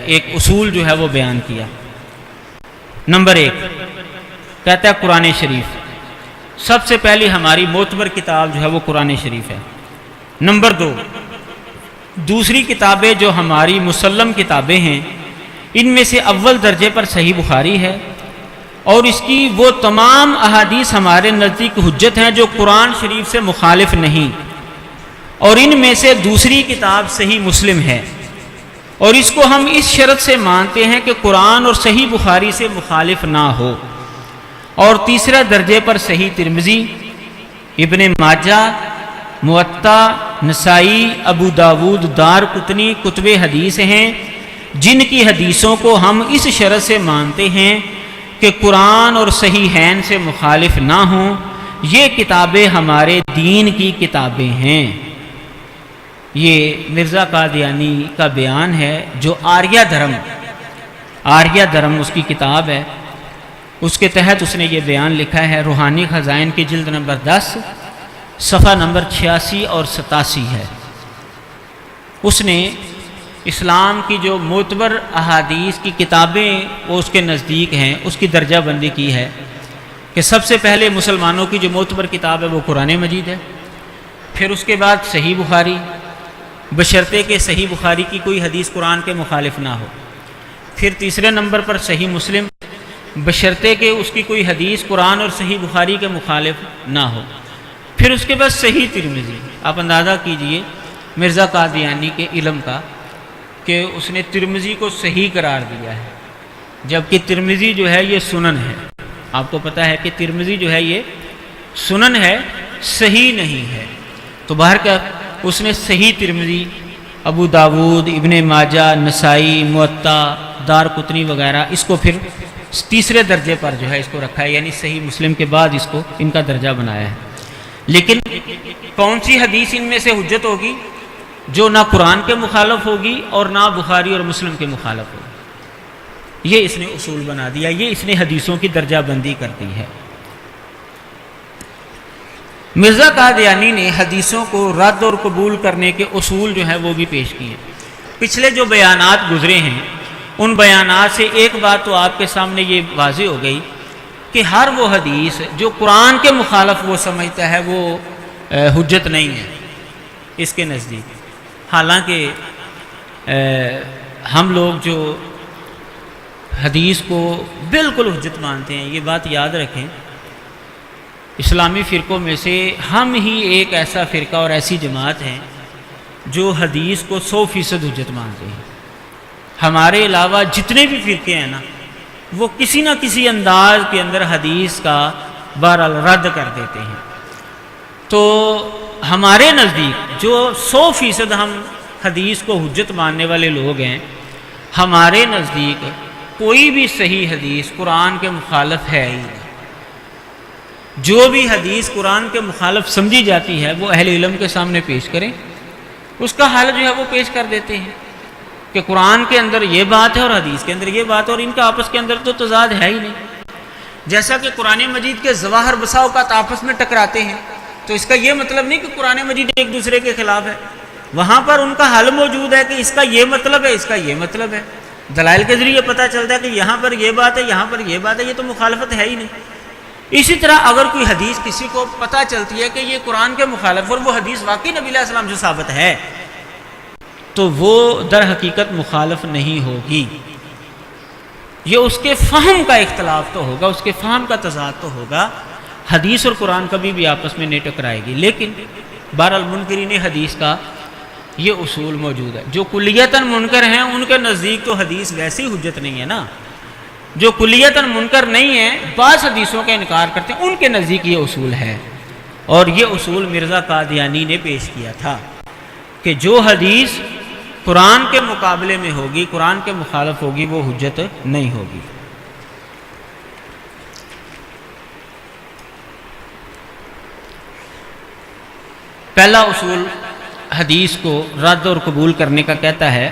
ایک اصول جو ہے وہ بیان کیا۔ نمبر 1 کہتا ہے قرآن شریف، سب سے پہلی ہماری معتبر کتاب جو ہے وہ قرآن شریف ہے۔ نمبر 2 دوسری کتابیں جو ہماری مسلم کتابیں ہیں، ان میں سے اول درجے پر صحیح بخاری ہے، اور اس کی وہ تمام احادیث ہمارے نزدیک حجت ہیں جو قرآن شریف سے مخالف نہیں، اور ان میں سے دوسری کتاب صحیح مسلم ہے، اور اس کو ہم اس شرط سے مانتے ہیں کہ قرآن اور صحیح بخاری سے مخالف نہ ہو، اور تیسرے درجے پر صحیح ترمذی، ابن ماجہ، موطا، نسائی، ابو داود، دارقطنی کتب حدیث ہیں جن کی حدیثوں کو ہم اس شرط سے مانتے ہیں کہ قرآن اور صحیحین سے مخالف نہ ہوں۔ یہ کتابیں ہمارے دین کی کتابیں ہیں۔ یہ مرزا قادیانی کا بیان ہے جو آریہ دھرم اس کی کتاب ہے، اس کے تحت اس نے یہ بیان لکھا ہے۔ روحانی خزائن کی جلد نمبر 10 صفحہ نمبر 86 اور 87 ہے۔ اس نے اسلام کی جو معتبر احادیث کی کتابیں وہ اس کے نزدیک ہیں اس کی درجہ بندی کی ہے کہ سب سے پہلے مسلمانوں کی جو معتبر کتاب ہے وہ قرآن مجید ہے، پھر اس کے بعد صحیح بخاری، بشرطے کہ صحیح بخاری کی کوئی حدیث قرآن کے مخالف نہ ہو، پھر تیسرے نمبر پر صحیح مسلم، بشرطے کہ اس کی کوئی حدیث قرآن اور صحیح بخاری کے مخالف نہ ہو، پھر اس کے بعد صحیح ترمذی۔ آپ اندازہ کیجئے مرزا قادیانی کے علم کا کہ اس نے ترمذی کو صحیح قرار دیا ہے، جبکہ ترمذی جو ہے یہ سنن ہے۔ آپ کو پتہ ہے کہ ترمذی جو ہے یہ سنن ہے، صحیح نہیں ہے۔ تو باہر کا اس نے صحیح ترمذی، ابو داود، ابن ماجہ، نسائی، موطا، دارقطنی وغیرہ اس کو پھر تیسرے درجے پر جو ہے اس کو رکھا ہے، یعنی صحیح مسلم کے بعد اس کو ان کا درجہ بنایا ہے۔ لیکن کون سی حدیث ان میں سے حجت ہوگی جو نہ قرآن کے مخالف ہوگی اور نہ بخاری اور مسلم کے مخالف ہوگی؟ یہ اس نے اصول بنا دیا، یہ اس نے حدیثوں کی درجہ بندی کر دی ہے۔ مرزا قادیانی نے حدیثوں کو رد اور قبول کرنے کے اصول جو ہیں وہ بھی پیش کیے۔ پچھلے جو بیانات گزرے ہیں ان بیانات سے ایک بات تو آپ کے سامنے یہ واضح ہو گئی کہ ہر وہ حدیث جو قرآن کے مخالف وہ سمجھتا ہے وہ حجت نہیں ہے اس کے نزدیک۔ حالانکہ ہم لوگ جو حدیث کو بالکل حجت مانتے ہیں، یہ بات یاد رکھیں، اسلامی فرقوں میں سے ہم ہی ایک ایسا فرقہ اور ایسی جماعت ہیں جو حدیث کو 100% حجت مانتے ہیں۔ ہمارے علاوہ جتنے بھی فرقے ہیں نا وہ کسی نہ کسی انداز کے اندر حدیث کا بہرحال رد کر دیتے ہیں۔ تو ہمارے نزدیک جو 100% ہم حدیث کو حجت ماننے والے لوگ ہیں، ہمارے نزدیک کوئی بھی صحیح حدیث قرآن کے مخالف ہے ہی نہیں۔ جو بھی حدیث قرآن کے مخالف سمجھی جاتی ہے وہ اہل علم کے سامنے پیش کریں، اس کا حل جو ہے وہ پیش کر دیتے ہیں کہ قرآن کے اندر یہ بات ہے اور حدیث کے اندر یہ بات ہے، اور ان کا آپس کے اندر تو تضاد ہے ہی نہیں۔ جیسا کہ قرآن مجید کے ظواہر بسا اوقات آپس میں ٹکراتے ہیں، تو اس کا یہ مطلب نہیں کہ قرآن مجید ایک دوسرے کے خلاف ہے، وہاں پر ان کا حل موجود ہے کہ اس کا یہ مطلب ہے، اس کا یہ مطلب ہے۔ دلائل کے ذریعے پتہ چلتا ہے کہ یہاں پر یہ بات ہے، یہاں پر یہ بات ہے، یہ تو مخالفت ہے ہی نہیں۔ اسی طرح اگر کوئی حدیث کسی کو پتہ چلتی ہے کہ یہ قرآن کے مخالف اور وہ حدیث واقعی نبی علیہ السلام سے ثابت ہے تو وہ در حقیقت مخالف نہیں ہوگی۔ یہ اس کے فہم کا اختلاف تو ہوگا، اس کے فہم کا تضاد تو ہوگا، حدیث اور قرآن کبھی بھی آپس میں نہیں ٹکرائے گی۔ لیکن بہرحال منکرین حدیث کا یہ اصول موجود ہے۔ جو کلیتاً منکر ہیں ان کے نزدیک تو حدیث ویسی حجت نہیں ہے نا، جو کلیتاً منکر نہیں ہیں بعض حدیثوں کا انکار کرتے ہیں ان کے نزدیک یہ اصول ہے، اور یہ اصول مرزا قادیانی نے پیش کیا تھا کہ جو حدیث قرآن کے مقابلے میں ہوگی، قرآن کے مخالف ہوگی، وہ حجت نہیں ہوگی۔ پہلا اصول حدیث کو رد اور قبول کرنے کا کہتا ہے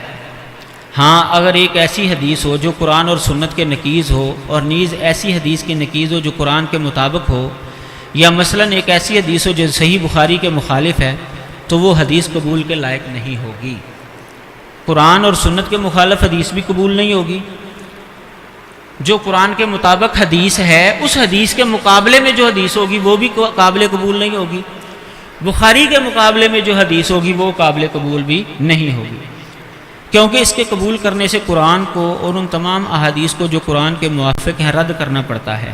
ہاں اگر ایک ایسی حدیث ہو جو قرآن اور سنت کے نقیض ہو، اور نیز ایسی حدیث کی نقیض ہو جو قرآن کے مطابق ہو، یا مثلاً ایک ایسی حدیث ہو جو صحیح بخاری کے مخالف ہے، تو وہ حدیث قبول کے لائق نہیں ہوگی۔ قرآن اور سنت کے مخالف حدیث بھی قبول نہیں ہوگی، جو قرآن کے مطابق حدیث ہے اس حدیث کے مقابلے میں جو حدیث ہوگی وہ بھی قابل قبول نہیں ہوگی، بخاری کے مقابلے میں جو حدیث ہوگی وہ قابل قبول بھی نہیں ہوگی، کیونکہ اس کے قبول کرنے سے قرآن کو اور ان تمام احادیث کو جو قرآن کے موافق ہیں رد کرنا پڑتا ہے،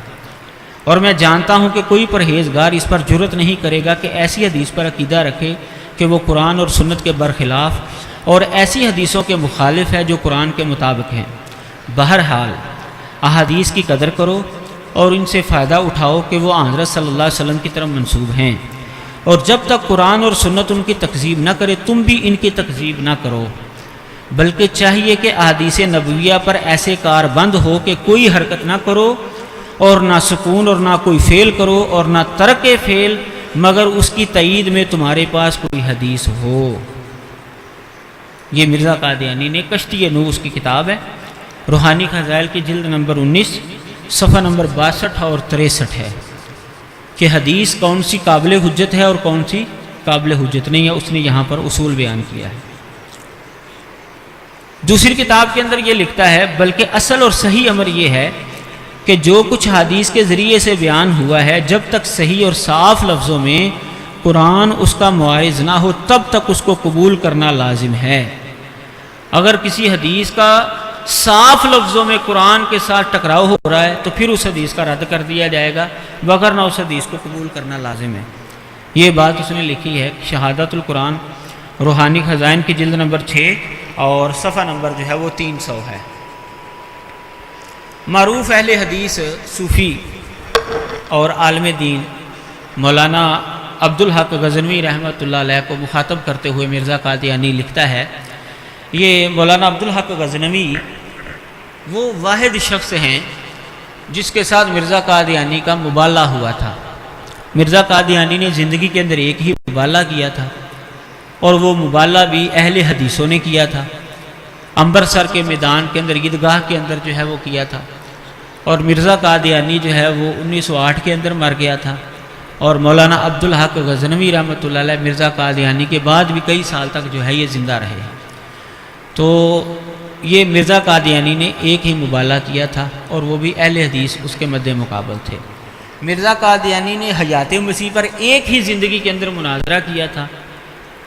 اور میں جانتا ہوں کہ کوئی پرہیزگار اس پر جرت نہیں کرے گا کہ ایسی حدیث پر عقیدہ رکھے کہ وہ قرآن اور سنت کے برخلاف اور ایسی حدیثوں کے مخالف ہے جو قرآن کے مطابق ہیں۔ بہرحال احادیث کی قدر کرو اور ان سے فائدہ اٹھاؤ کہ وہ حضرت صلی اللہ علیہ وسلم کی طرف منسوب ہیں، اور جب تک قرآن اور سنت ان کی تکذیب نہ کرے تم بھی ان کی تکذیب نہ کرو، بلکہ چاہیے کہ احادیث نبویہ پر ایسے کار بند ہو کہ کوئی حرکت نہ کرو اور نہ سکون اور نہ کوئی فعل کرو اور نہ ترک فعل مگر اس کی تائید میں تمہارے پاس کوئی حدیث ہو۔ یہ مرزا قادیانی نے کشتی نوح اس کی کتاب ہے، روحانی خزائل کی جلد نمبر 19 صفحہ نمبر 62 اور 63 ہے کہ حدیث کون سی قابل حجت ہے اور کون سی قابل حجت نہیں ہے، اس نے یہاں پر اصول بیان کیا ہے۔ دوسری کتاب کے اندر یہ لکھتا ہے بلکہ اصل اور صحیح امر یہ ہے کہ جو کچھ حدیث کے ذریعے سے بیان ہوا ہے جب تک صحیح اور صاف لفظوں میں قرآن اس کا معارض نہ ہو تب تک اس کو قبول کرنا لازم ہے۔ اگر کسی حدیث کا صاف لفظوں میں قرآن کے ساتھ ٹکراؤ ہو رہا ہے تو پھر اس حدیث کا رد کر دیا جائے گا، وگرنہ اس حدیث کو قبول کرنا لازم ہے۔ یہ بات اس نے لکھی ہے شہادت القرآن روحانی خزائن کی جلد نمبر 6 اور صفحہ نمبر جو ہے وہ 300 ہے۔ معروف اہل حدیث صوفی اور عالم دین مولانا عبدالحق غزنوی رحمۃ اللہ علیہ کو مخاطب کرتے ہوئے مرزا قادیانی لکھتا ہے، یہ مولانا عبدالحق غزنوی وہ واحد شخص ہیں جس کے ساتھ مرزا قادیانی کا مبالغہ ہوا تھا۔ مرزا قادیانی نے زندگی کے اندر ایک ہی مبالغہ کیا تھا، اور وہ مبالغہ بھی اہل حدیثوں نے کیا تھا۔ امبرسر کے میدان کے اندر عیدگاہ کے اندر جو ہے وہ کیا تھا، اور مرزا قادیانی جو ہے وہ 1908 کے اندر مر گیا تھا، اور مولانا عبدالحق غزنوی رحمۃ اللہ علیہ مرزا قادیانی کے بعد بھی کئی سال تک جو ہے یہ زندہ رہے۔ تو یہ مرزا قادیانی نے ایک ہی مبالغہ کیا تھا، اور وہ بھی اہل حدیث اس کے مد مقابل تھے۔ مرزا قادیانی نے حیات مسیح پر ایک ہی زندگی کے اندر مناظرہ کیا تھا،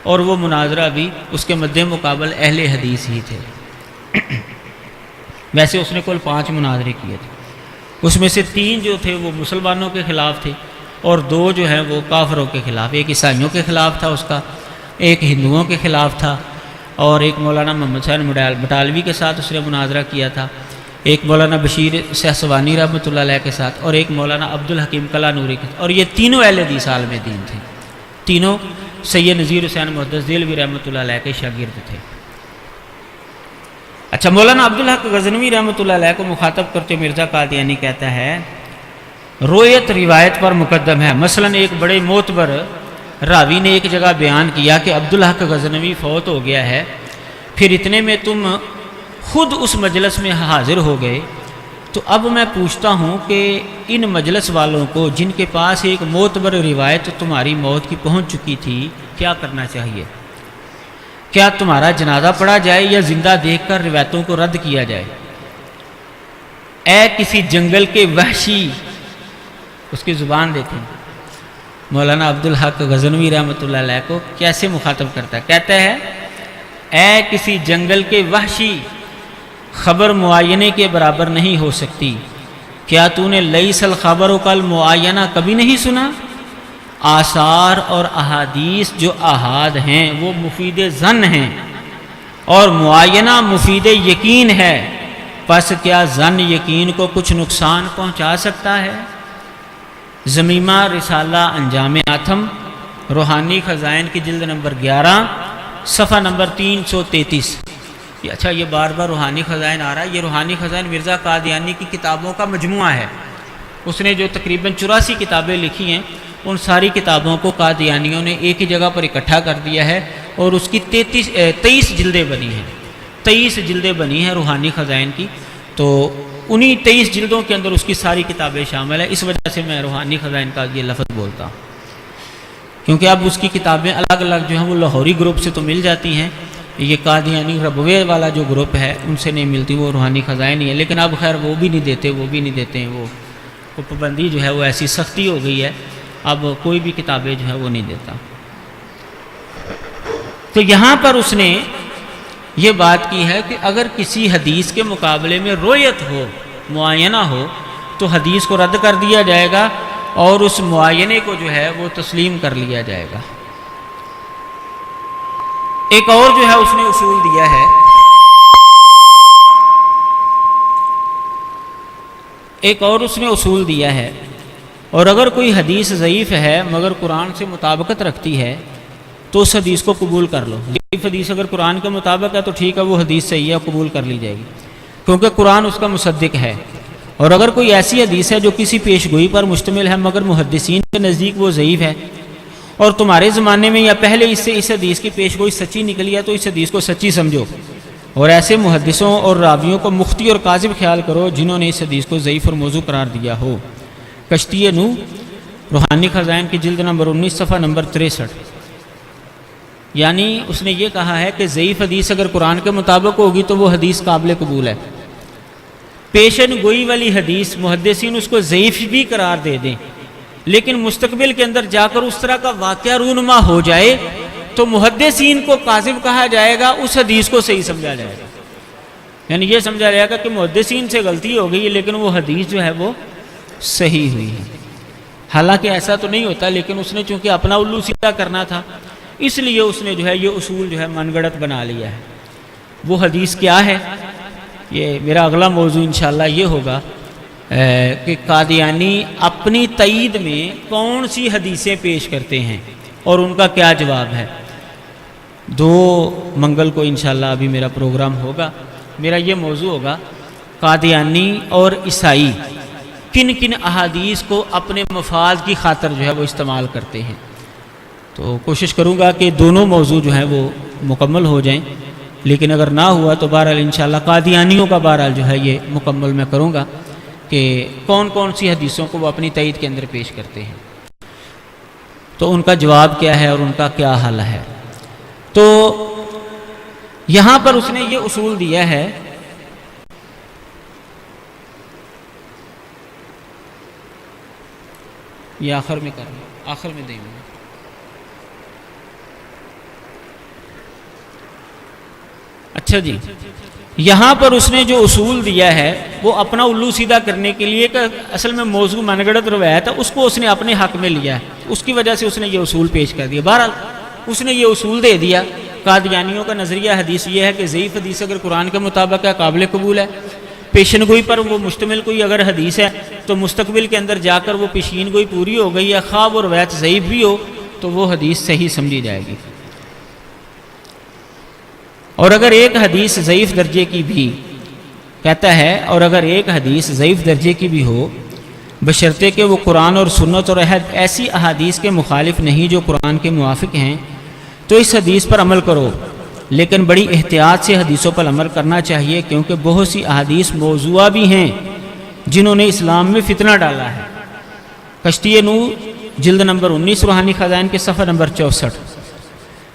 اور وہ مناظرہ بھی اس کے مد مقابل اہل حدیث ہی تھے۔ ویسے اس نے کل 5 مناظرے کیے تھے، اس میں سے 3 جو تھے وہ مسلمانوں کے خلاف تھے، اور 2 جو ہیں وہ کافروں کے خلاف، ایک عیسائیوں کے خلاف تھا اس کا، ایک ہندوؤں کے خلاف تھا، اور ایک مولانا محمد حسین بٹالوی کے ساتھ اس نے مناظرہ کیا تھا، ایک مولانا بشیر سہسوانی رحمۃ اللہ علیہ کے ساتھ، اور ایک مولانا عبدالحکیم کلانوری کے ساتھ، اور یہ تینوں اہل حدیث عالم دین تھے، تینوں سید نذیر حسین محدث دہلوی رحمۃ اللہ علیہ کے شاگرد تھے۔ اچھا، مولانا عبدالحق غزنوی رحمۃ اللہ علیہ کو مخاطب کرتے مرزا قادیانی کہتا ہے رویت روایت پر مقدم ہے۔ مثلا ایک بڑے معتبر راوی نے ایک جگہ بیان کیا کہ عبدالحق غزنوی فوت ہو گیا ہے، پھر اتنے میں تم خود اس مجلس میں حاضر ہو گئے، تو اب میں پوچھتا ہوں کہ ان مجلس والوں کو جن کے پاس ایک معتبر روایت تمہاری موت کی پہنچ چکی تھی کیا کرنا چاہیے؟ کیا تمہارا جنازہ پڑھا جائے یا زندہ دیکھ کر روایتوں کو رد کیا جائے؟ اے کسی جنگل کے وحشی، اس کی زبان دیکھیں، مولانا عبدالحق غزنوی رحمۃ اللہ علیہ کو کیسے مخاطب کرتا ہے؟ کہتا ہے اے کسی جنگل کے وحشی، خبر معائنے کے برابر نہیں ہو سکتی، کیا تو نے لیس الخبر کل معینہ کبھی نہیں سنا؟ آثار اور احادیث جو احاد ہیں وہ مفید ظن ہیں، اور معینہ مفید یقین ہے، پس کیا ظن یقین کو کچھ نقصان پہنچا سکتا ہے؟ زمیمہ رسالہ انجام آتم روحانی خزائن کی جلد نمبر 11 صفحہ نمبر 333۔ اچھا، یہ بار بار روحانی خزائن آ رہا ہے، یہ روحانی خزائن مرزا قادیانی کی کتابوں کا مجموعہ ہے۔ اس نے جو تقریباً 84 کتابیں لکھی ہیں، ان ساری کتابوں کو قادیانیوں نے ایک ہی جگہ پر اکٹھا کر دیا ہے، اور اس کی 23 جلدیں بنی ہیں، 23 جلدیں بنی ہیں روحانی خزائن کی۔ تو انہی 23 جلدوں کے اندر اس کی ساری کتابیں شامل ہیں، اس وجہ سے میں روحانی خزائن کا یہ لفظ بولتا ہوں، کیونکہ اب اس کی کتابیں الگ الگ جو ہیں وہ لاہوری گروپ سے تو مل جاتی ہیں، یہ قادیانی ربوے والا جو گروپ ہے ان سے نہیں ملتی، وہ روحانی خزائن ہی ہے، لیکن اب خیر وہ بھی نہیں دیتے ہیں، وہ پابندی جو ہے وہ ایسی سختی ہو گئی ہے، اب کوئی بھی کتابیں جو ہے وہ نہیں دیتا۔ تو یہاں پر اس نے یہ بات کی ہے کہ اگر کسی حدیث کے مقابلے میں رویت ہو، معینہ ہو، تو حدیث کو رد کر دیا جائے گا اور اس معینے کو جو ہے وہ تسلیم کر لیا جائے گا۔ ایک اور جو ہے اس نے اصول دیا ہے، ایک اور اس نے اصول دیا ہے، اور اگر کوئی حدیث ضعیف ہے مگر قرآن سے مطابقت رکھتی ہے تو اس حدیث کو قبول کر لو۔ ضعیف حدیث اگر قرآن کے مطابق ہے تو ٹھیک ہے، وہ حدیث صحیح ہے، قبول کر لی جائے گی کیونکہ قرآن اس کا مصدق ہے۔ اور اگر کوئی ایسی حدیث ہے جو کسی پیش گوئی پر مشتمل ہے مگر محدثین کے نزدیک وہ ضعیف ہے، اور تمہارے زمانے میں یا پہلے اس سے اس حدیث کی پیش گوئی سچی نکلی ہے، تو اس حدیث کو سچی سمجھو، اور ایسے محدثوں اور راویوں کو مختی اور کاذب خیال کرو جنہوں نے اس حدیث کو ضعیف اور موضوع قرار دیا ہو۔ کشتی نو، روحانی خزائن کی جلد نمبر 19 صفحہ نمبر 63۔ یعنی اس نے یہ کہا ہے کہ ضعیف حدیث اگر قرآن کے مطابق ہوگی تو وہ حدیث قابل قبول ہے۔ پیشن گوئی والی حدیث محدثین اس کو ضعیف بھی قرار دے دیں، لیکن مستقبل کے اندر جا کر اس طرح کا واقعہ رونما ہو جائے تو محدثین کو کاذب کہا جائے گا، اس حدیث کو صحیح سمجھا جائے گا۔ یعنی یہ سمجھا جائے گا کہ محدثین سے غلطی ہو گئی لیکن وہ حدیث جو ہے وہ صحیح ہوئی ہے۔ حالانکہ ایسا تو نہیں ہوتا، لیکن اس نے چونکہ اپنا الو سیدھا کرنا تھا اس لیے اس نے جو ہے یہ اصول جو ہے من گڑت بنا لیا ہے۔ وہ حدیث کیا ہے؟ یہ میرا اگلا موضوع انشاءاللہ یہ ہوگا کہ قادیانی اپنی تائید میں کون سی حدیثیں پیش کرتے ہیں اور ان کا کیا جواب ہے۔ 2 منگل کو انشاءاللہ ابھی میرا پروگرام ہوگا، میرا یہ موضوع ہوگا قادیانی اور عیسائی کن کن احادیث کو اپنے مفاد کی خاطر جو ہے وہ استعمال کرتے ہیں۔ تو کوشش کروں گا کہ دونوں موضوع جو ہیں وہ مکمل ہو جائیں، لیکن اگر نہ ہوا تو بہرحال انشاءاللہ قادیانیوں کا بہرحال جو ہے یہ مکمل میں کروں گا کہ کون کون سی حدیثوں کو وہ اپنی تائید کے اندر پیش کرتے ہیں، تو ان کا جواب کیا ہے اور ان کا کیا حل ہے۔ تو یہاں پر اس نے یہ اصول دیا ہے یہ آخر میں کرنا، آخر میں دیں گے۔ اچھا جی، یہاں پر اس نے جو اصول دیا ہے وہ اپنا الو سیدھا کرنے کے لیے کہ اصل میں موضوع من گڑت روایت ہے اس کو اس نے اپنے حق میں لیا ہے، اس کی وجہ سے اس نے یہ اصول پیش کر دیا۔ بہرحال اس نے یہ اصول دے دیا۔ قادیانیوں کا نظریہ حدیث یہ ہے کہ ضعیف حدیث اگر قرآن کے مطابق ہے قابل قبول ہے، پیشن گوئی پر وہ مشتمل کوئی اگر حدیث ہے تو مستقبل کے اندر جا کر وہ پیشین گوئی پوری ہو گئی ہے، خواہ وہ روایت ضعیف بھی ہو تو وہ حدیث صحیح سمجھی جائے گی۔ اور اگر ایک حدیث ضعیف درجے کی بھی کہتا ہے، اور اگر ایک حدیث ضعیف درجے کی بھی ہو بشرطے کہ وہ قرآن اور سنت اور ایسی احادیث کے مخالف نہیں جو قرآن کے موافق ہیں، تو اس حدیث پر عمل کرو، لیکن بڑی احتیاط سے حدیثوں پر عمل کرنا چاہیے کیونکہ بہت سی احادیث موضوعہ بھی ہیں جنہوں نے اسلام میں فتنہ ڈالا ہے۔ کشتی نور جلد نمبر 19 روحانی خزائن کے صفحہ نمبر 64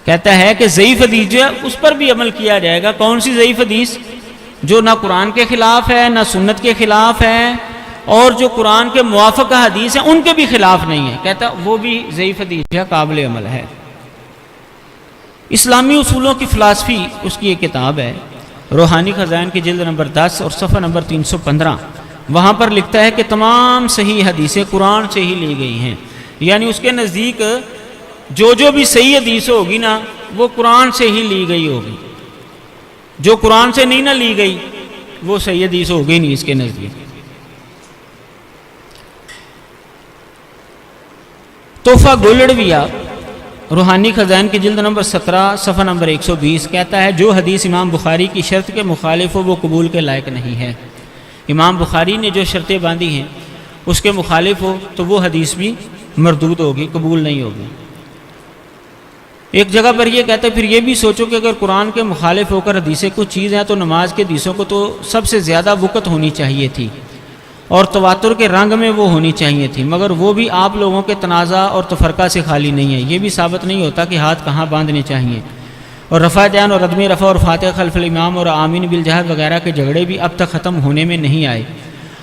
کہتا ہے کہ ضعیف حدیث جو ہے اس پر بھی عمل کیا جائے گا۔ کون سی ضعیف حدیث؟ جو نہ قرآن کے خلاف ہے نہ سنت کے خلاف ہے، اور جو قرآن کے موافق حدیث ہیں ان کے بھی خلاف نہیں ہے، کہتا وہ بھی ضعیف حدیث جو ہے قابل عمل ہے۔ اسلامی اصولوں کی فلسفی اس کی ایک کتاب ہے، روحانی خزائن کی جلد نمبر 10 اور صفحہ نمبر 315۔ وہاں پر لکھتا ہے کہ تمام صحیح حدیثیں قرآن سے ہی لی گئی ہیں، یعنی اس کے نزدیک جو بھی صحیح حدیث ہوگی نا وہ قرآن سے ہی لی گئی ہوگی، جو قرآن سے نہیں نہ لی گئی وہ صحیح حدیث ہوگی نہیں اس کے نزدیک۔ تحفہ گولڑویہ روحانی خزائن کی جلد نمبر 17 صفحہ نمبر 120 کہتا ہے جو حدیث امام بخاری کی شرط کے مخالف ہو وہ قبول کے لائق نہیں ہے۔ امام بخاری نے جو شرطیں باندھی ہیں اس کے مخالف ہو تو وہ حدیث بھی مردود ہوگی، قبول نہیں ہوگی۔ ایک جگہ پر یہ کہتا ہے پھر یہ بھی سوچو کہ اگر قرآن کے مخالف ہو کر حدیثیں کچھ چیز ہیں تو نماز کے حدیثوں کو تو سب سے زیادہ وقت ہونی چاہیے تھی اور تواتر کے رنگ میں وہ ہونی چاہیے تھی، مگر وہ بھی آپ لوگوں کے تنازع اور تفرقہ سے خالی نہیں ہے۔ یہ بھی ثابت نہیں ہوتا کہ ہاتھ کہاں باندھنے چاہیے، اور رفع جان اور عدم رفع اور فاتح خلف الامام اور آمین بالجہر وغیرہ کے جھگڑے بھی اب تک ختم ہونے میں نہیں آئے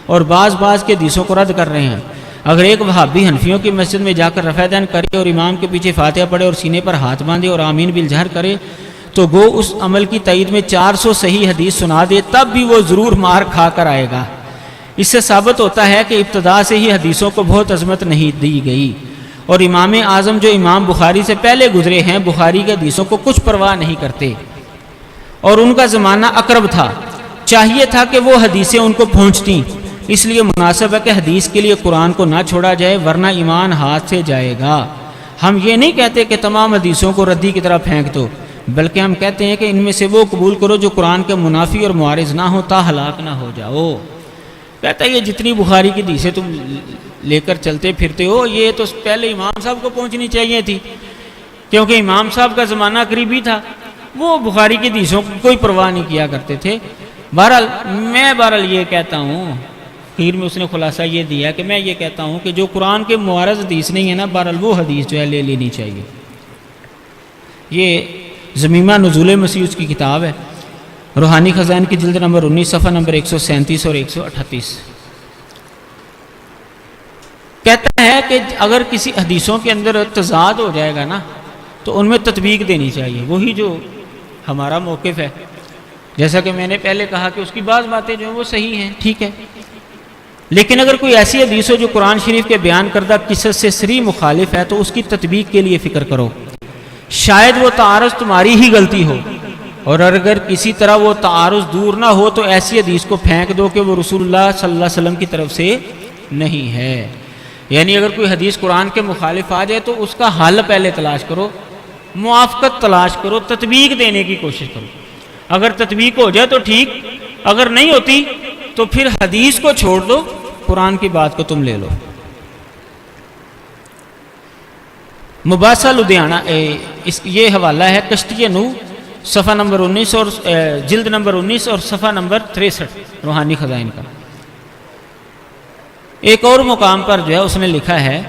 اور بعض کے حدیثوں کو رد کر رہے ہیں۔ اگر ایک وہابی حنفیوں کی مسجد میں جا کر رفع دین کرے اور امام کے پیچھے فاتحہ پڑھے اور سینے پر ہاتھ باندھے اور آمین بالجہر کرے تو گو اس عمل کی تائید میں 400 صحیح حدیث سنا دے تب بھی وہ ضرور مار کھا کر آئے گا۔ اس سے ثابت ہوتا ہے کہ ابتدا سے ہی حدیثوں کو بہت عظمت نہیں دی گئی، اور امام اعظم جو امام بخاری سے پہلے گزرے ہیں بخاری کے حدیثوں کو کچھ پرواہ نہیں کرتے، اور ان کا زمانہ اقرب تھا، چاہیے تھا کہ وہ حدیثیں ان کو پہنچتیں، اس لیے مناسب ہے کہ حدیث کے لیے قرآن کو نہ چھوڑا جائے ورنہ ایمان ہاتھ سے جائے گا۔ ہم یہ نہیں کہتے کہ تمام حدیثوں کو ردی کی طرح پھینک دو، بلکہ ہم کہتے ہیں کہ ان میں سے وہ قبول کرو جو قرآن کے منافی اور معارض نہ ہو تا ہلاک نہ ہو جاؤ۔ کہتا ہے یہ جتنی بخاری کی حدیثیں تم لے کر چلتے پھرتے ہو یہ تو پہلے امام صاحب کو پہنچنی چاہیے تھی، کیونکہ امام صاحب کا زمانہ قریبی تھا، وہ بخاری کی حدیثوں کو کوئی پرواہ نہیں کیا کرتے تھے۔ بہرحال یہ کہتا ہوں، خیر میں اس نے خلاصہ یہ دیا کہ میں یہ کہتا ہوں کہ جو قرآن کے معارض حدیث نہیں ہے نا، بہرحال وہ حدیث جو ہے لے لینی چاہیے۔ یہ ضمیمہ نزول مسیح اس کی کتاب ہے، روحانی خزائن کی جلد نمبر 19 صفحہ نمبر 137 اور 138۔ کہتا ہے کہ اگر کسی حدیثوں کے اندر تضاد ہو جائے گا نا تو ان میں تطبیق دینی چاہیے، وہی جو ہمارا موقف ہے۔ جیسا کہ میں نے پہلے کہا کہ اس کی بعض باتیں جو ہیں وہ صحیح ہیں، ٹھیک ہے، لیکن اگر کوئی ایسی حدیث ہو جو قرآن شریف کے بیان کردہ قصص سے صریح مخالف ہے تو اس کی تطبیق کے لیے فکر کرو، شاید وہ تعارض تمہاری ہی غلطی ہو، اور اگر کسی طرح وہ تعارض دور نہ ہو تو ایسی حدیث کو پھینک دو کہ وہ رسول اللہ صلی اللہ علیہ وسلم کی طرف سے نہیں ہے۔ یعنی اگر کوئی حدیث قرآن کے مخالف آ جائے تو اس کا حل پہلے تلاش کرو، موافقت تلاش کرو، تطبیق دینے کی کوشش کرو۔ اگر تطبیق ہو جائے تو ٹھیک، اگر نہیں ہوتی تو پھر حدیث کو چھوڑ دو، قرآن کی بات کو تم لے لو۔ مباحثہ لدھیانہ یہ حوالہ ہے کشتی نو صفحہ نمبر 19 اور جلد نمبر 19 اور صفحہ نمبر 63 روحانی خزائن کا۔ ایک اور مقام پر جو ہے اس نے لکھا ہے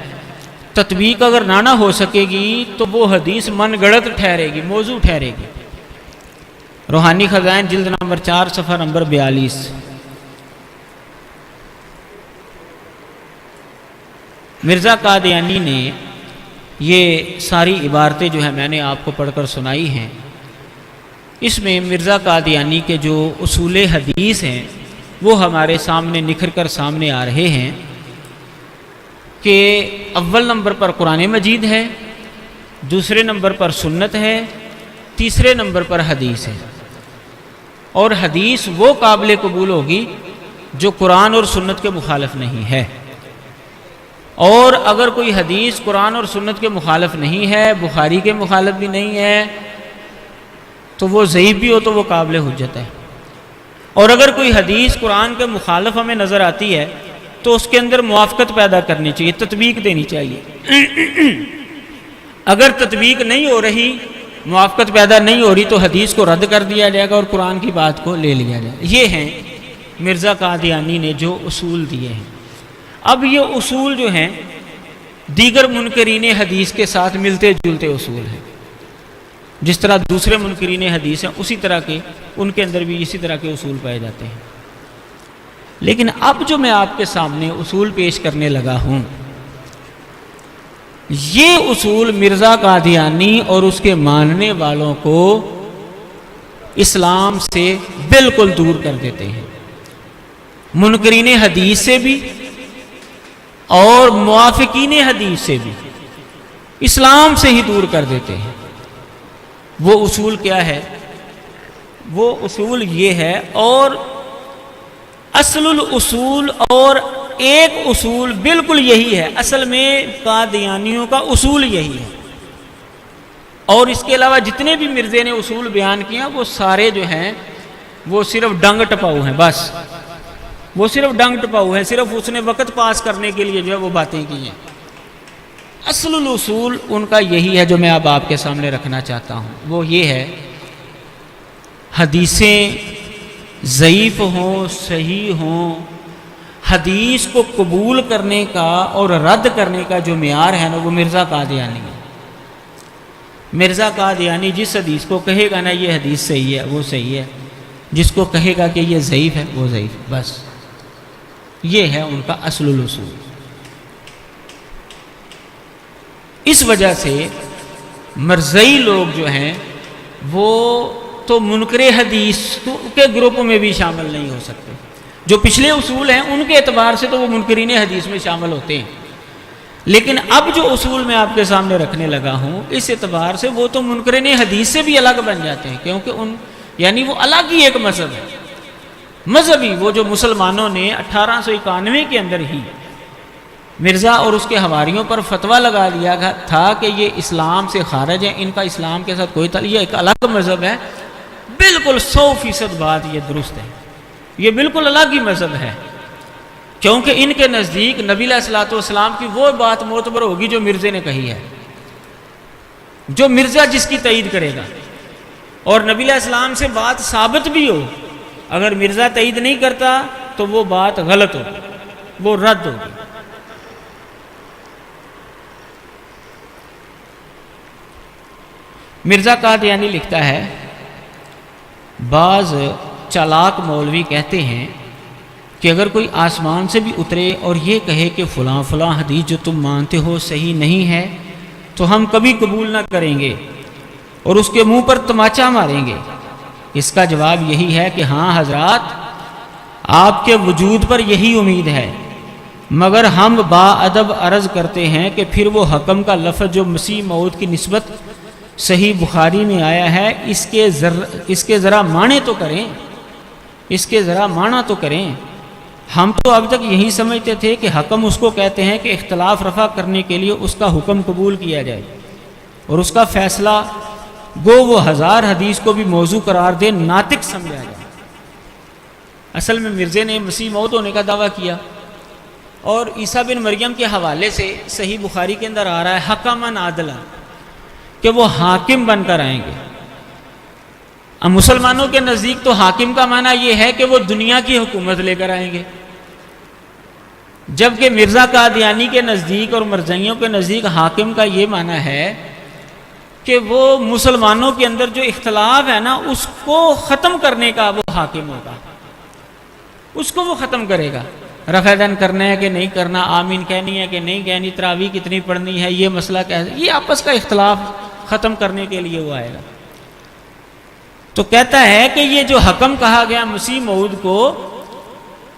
تطبیق اگر نہ ہو سکے گی تو وہ حدیث من گڑت ٹھہرے گی، موضوع ٹھہرے گی۔ روحانی خزائن جلد نمبر 4 صفحہ نمبر 42۔ مرزا قادیانی نے یہ ساری عبارتیں جو ہے میں نے آپ کو پڑھ کر سنائی ہیں، اس میں مرزا قادیانی کے جو اصول حدیث ہیں وہ ہمارے سامنے نکھر کر سامنے آ رہے ہیں کہ اول نمبر پر قرآن مجید ہے، دوسرے نمبر پر سنت ہے، تیسرے نمبر پر حدیث ہے، اور حدیث وہ قابل قبول ہوگی جو قرآن اور سنت کے مخالف نہیں ہے، اور اگر کوئی حدیث قرآن اور سنت کے مخالف نہیں ہے، بخاری کے مخالف بھی نہیں ہے، تو وہ ضعیف بھی ہو تو وہ قابل حجت ہے، اور اگر کوئی حدیث قرآن کے مخالف ہمیں نظر آتی ہے تو اس کے اندر موافقت پیدا کرنی چاہیے، تطبیق دینی چاہیے۔ اگر تطبیق نہیں ہو رہی، موافقت پیدا نہیں ہو رہی تو حدیث کو رد کر دیا جائے گا اور قرآن کی بات کو لے لیا جائے گا۔ یہ ہیں مرزا قادیانی نے جو اصول دیے ہیں۔ اب یہ اصول جو ہیں دیگر منکرین حدیث کے ساتھ ملتے جلتے اصول ہیں، جس طرح دوسرے منکرین حدیث ہیں اسی طرح کے ان کے اندر بھی اسی طرح کے اصول پائے جاتے ہیں۔ لیکن اب جو میں آپ کے سامنے اصول پیش کرنے لگا ہوں، یہ اصول مرزا قادیانی اور اس کے ماننے والوں کو اسلام سے بالکل دور کر دیتے ہیں، منکرین حدیث سے بھی اور موافقین حدیث سے بھی، اسلام سے ہی دور کر دیتے ہیں۔ وہ اصول کیا ہے؟ وہ اصول یہ ہے، اور اصل الاصول اور ایک اصول بالکل یہی ہے، اصل میں قادیانیوں کا اصول یہی ہے، اور اس کے علاوہ جتنے بھی مرزے نے اصول بیان کیا وہ سارے جو ہیں وہ صرف ڈنگ ٹپاؤ ہیں، بس وہ صرف ڈنگ ٹپاؤ ہے، صرف اس نے وقت پاس کرنے کے لیے جو ہے وہ باتیں کی ہیں۔ اصل الاصول ان کا یہی ہے جو میں اب آپ کے سامنے رکھنا چاہتا ہوں، وہ یہ ہے حدیثیں ضعیف ہوں صحیح ہوں، حدیث کو قبول کرنے کا اور رد کرنے کا جو معیار ہے نا وہ مرزا قادیانی ہے۔ مرزا قادیانی جس حدیث کو کہے گا نا یہ حدیث صحیح ہے وہ صحیح ہے، جس کو کہے گا کہ یہ ضعیف ہے وہ ضعیف، بس یہ ہے ان کا اصل الاصول۔ اس وجہ سے مرزئی لوگ جو ہیں وہ تو منکر حدیث کے گروپ میں بھی شامل نہیں ہو سکتے. جو پچھلے اصول ہیں ان کے اعتبار سے تو وہ منکرین حدیث میں شامل ہوتے ہیں، لیکن اب جو اصول میں آپ کے سامنے رکھنے لگا ہوں اس اعتبار سے وہ تو منکرین حدیث سے بھی الگ بن جاتے ہیں، کیونکہ یعنی وہ الگ ہی ایک مذہب ہے. مذہبی وہ جو مسلمانوں نے 1891 کے اندر ہی مرزا اور اس کے حواریوں پر فتویٰ لگا دیا تھا کہ یہ اسلام سے خارج ہے، ان کا اسلام کے ساتھ کوئی تعلق، یہ ایک الگ مذہب ہے. بالکل 100% بات یہ درست ہے، یہ بالکل الگ ہی مذہب ہے، کیونکہ ان کے نزدیک نبی علیہ الصلوۃ والسلام کی وہ بات معتبر ہوگی جو مرزے نے کہی ہے، جو مرزا جس کی تائید کرے گا. اور نبی علیہ السلام سے بات ثابت بھی ہو، اگر مرزا تائید نہیں کرتا تو وہ بات غلط ہوگی، وہ رد ہوگی. مرزا قادیانی لکھتا ہے، بعض چالاک مولوی کہتے ہیں کہ اگر کوئی آسمان سے بھی اترے اور یہ کہے کہ فلاں فلاں حدیث جو تم مانتے ہو صحیح نہیں ہے تو ہم کبھی قبول نہ کریں گے اور اس کے منہ پر تماچا ماریں گے. اس کا جواب یہی ہے کہ ہاں حضرات، آپ کے وجود پر یہی امید ہے، مگر ہم با ادب عرض کرتے ہیں کہ پھر وہ حکم کا لفظ جو مسیح موعود کی نسبت صحیح بخاری میں آیا ہے اس کے ذرا معنی تو کریں، اس کے ذرا معنی تو کریں. ہم تو اب تک یہی سمجھتے تھے کہ حکم اس کو کہتے ہیں کہ اختلاف رفع کرنے کے لیے اس کا حکم قبول کیا جائے اور اس کا فیصلہ گو وہ 1000 حدیث کو بھی موضوع قرار دے ناطق سمجھا جائے. اصل میں مرزے نے مسیح موعود ہونے کا دعویٰ کیا اور عیسیٰ بن مریم کے حوالے سے صحیح بخاری کے اندر آ رہا ہے حکماً عادلاً، کہ وہ حاکم بن کر آئیں گے. اب مسلمانوں کے نزدیک تو حاکم کا معنی یہ ہے کہ وہ دنیا کی حکومت لے کر آئیں گے، جبکہ مرزا قادیانی کے نزدیک اور مرزائیوں کے نزدیک حاکم کا یہ معنی ہے کہ وہ مسلمانوں کے اندر جو اختلاف ہے نا اس کو ختم کرنے کا وہ حاکم ہوگا، اس کو وہ ختم کرے گا. رفع دین کرنا ہے کہ نہیں کرنا، آمین کہنی ہے کہ نہیں کہنی، تراویح کتنی پڑھنی ہے، یہ مسئلہ کیسے، یہ آپس کا اختلاف ختم کرنے کے لیے وہ آئے گا. تو کہتا ہے کہ یہ جو حکم کہا گیا مسیح موعود کو،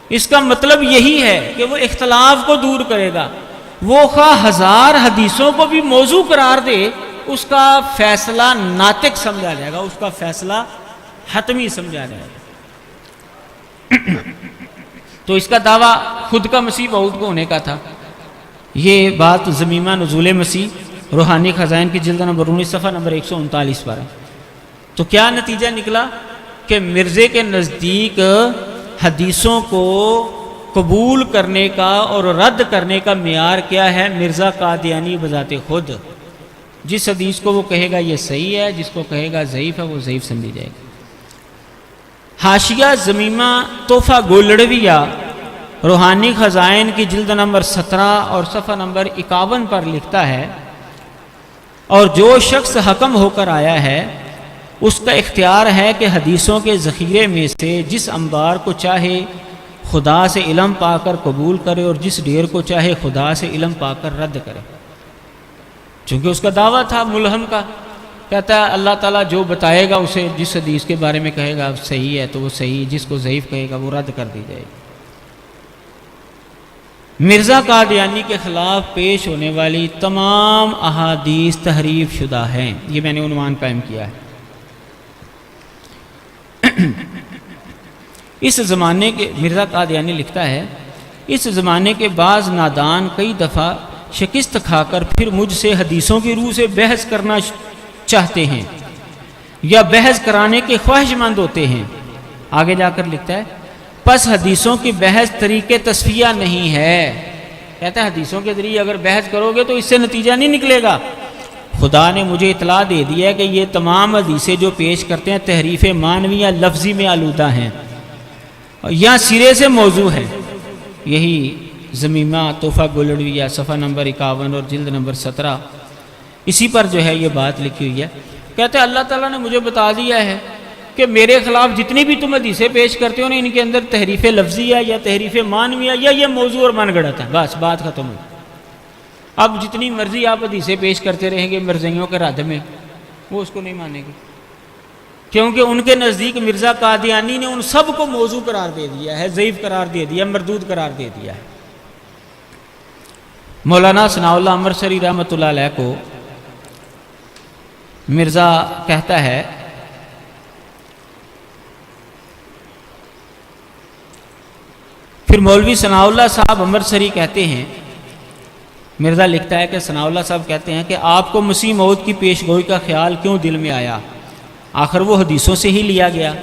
اس کا مطلب یہی ہے کہ وہ اختلاف کو دور کرے گا. وہ خواہ 1000 حدیثوں کو بھی موضوع قرار دے، اس کا فیصلہ ناطق سمجھا جائے گا، اس کا فیصلہ حتمی سمجھا جائے گا. تو اس کا دعویٰ خود کا مسیح موعود کو ہونے کا تھا. یہ بات ضمیمہ نزول مسیح روحانی خزائن کی جلد نمبر 19 صفحہ نمبر 139 پر ہے. تو کیا نتیجہ نکلا کہ مرزے کے نزدیک حدیثوں کو قبول کرنے کا اور رد کرنے کا معیار کیا ہے؟ مرزا قادیانی بذات خود جس حدیث کو وہ کہے گا یہ صحیح ہے، جس کو کہے گا ضعیف ہے، وہ ضعیف سمجھی جائے گی. حاشیہ ضمیمہ تحفہ گولڑویہ روحانی خزائن کی جلد نمبر 17 اور صفحہ نمبر 51 پر لکھتا ہے، اور جو شخص حکم ہو کر آیا ہے اس کا اختیار ہے کہ حدیثوں کے ذخیرے میں سے جس انبار کو چاہے خدا سے علم پا کر قبول کرے اور جس ڈھیر کو چاہے خدا سے علم پا کر رد کرے. چونکہ اس کا دعویٰ تھا ملہم کا، کہتا ہے اللہ تعالیٰ جو بتائے گا اسے، جس حدیث کے بارے میں کہے گا صحیح ہے تو وہ صحیح، جس کو ضعیف کہے گا وہ رد کر دی جائے گی. مرزا قادیانی کے خلاف پیش ہونے والی تمام احادیث تحریف شدہ ہیں، یہ میں نے عنوان قائم کیا ہے. اس زمانے کے مرزا قادیانی لکھتا ہے، اس زمانے کے بعض نادان کئی دفعہ شکست کھا کر پھر مجھ سے حدیثوں کی روح سے بحث کرنا چاہتے ہیں یا بحث کرانے کے خواہش مند ہوتے ہیں. آگے جا کر لکھتا ہے، پس حدیثوں کی بحث طریقے تصفیہ نہیں ہے. کہتا ہے حدیثوں کے ذریعے اگر بحث کرو گے تو اس سے نتیجہ نہیں نکلے گا. خدا نے مجھے اطلاع دے دی ہے کہ یہ تمام حدیثیں جو پیش کرتے ہیں تحریف معنوی یا لفظی میں آلودہ ہیں یا سرے سے موضوع ہیں. یہی ضمیمہ تحفہ گولڑویہ صفحہ نمبر 51 اور جلد نمبر 17 اسی پر جو ہے یہ بات لکھی ہوئی ہے. کہتے ہیں اللہ تعالیٰ نے مجھے بتا دیا ہے کہ میرے خلاف جتنی بھی تم حدیثیں پیش کرتے ہو نا ان کے اندر تحریف لفظی ہے یا تحریف معنوی ہے یا یہ موضوع اور من گڑت ہے، بس بات ختم ہو. اب جتنی مرضی آپ حدیثیں پیش کرتے رہیں گے مرضیوں کے رد میں، وہ اس کو نہیں مانے گی. کیونکہ ان کے نزدیک مرزا قادیانی نے ان سب کو موضوع قرار دے دیا ہے، ضعیف قرار دے دیا، مردود قرار دے دیا ہے۔ مولانا ثناء اللہ امرتسری رحمۃ اللہ علیہ کو مرزا کہتا ہے پھر مولوی ثناء اللہ صاحب امرتسری کہتے ہیں، مرزا لکھتا ہے کہ ثناء اللہ صاحب کہتے ہیں کہ آپ کو مسیح موعود کی پیش گوئی کا خیال کیوں دل میں آیا؟ آخر وہ حدیثوں سے ہی لیا گیا،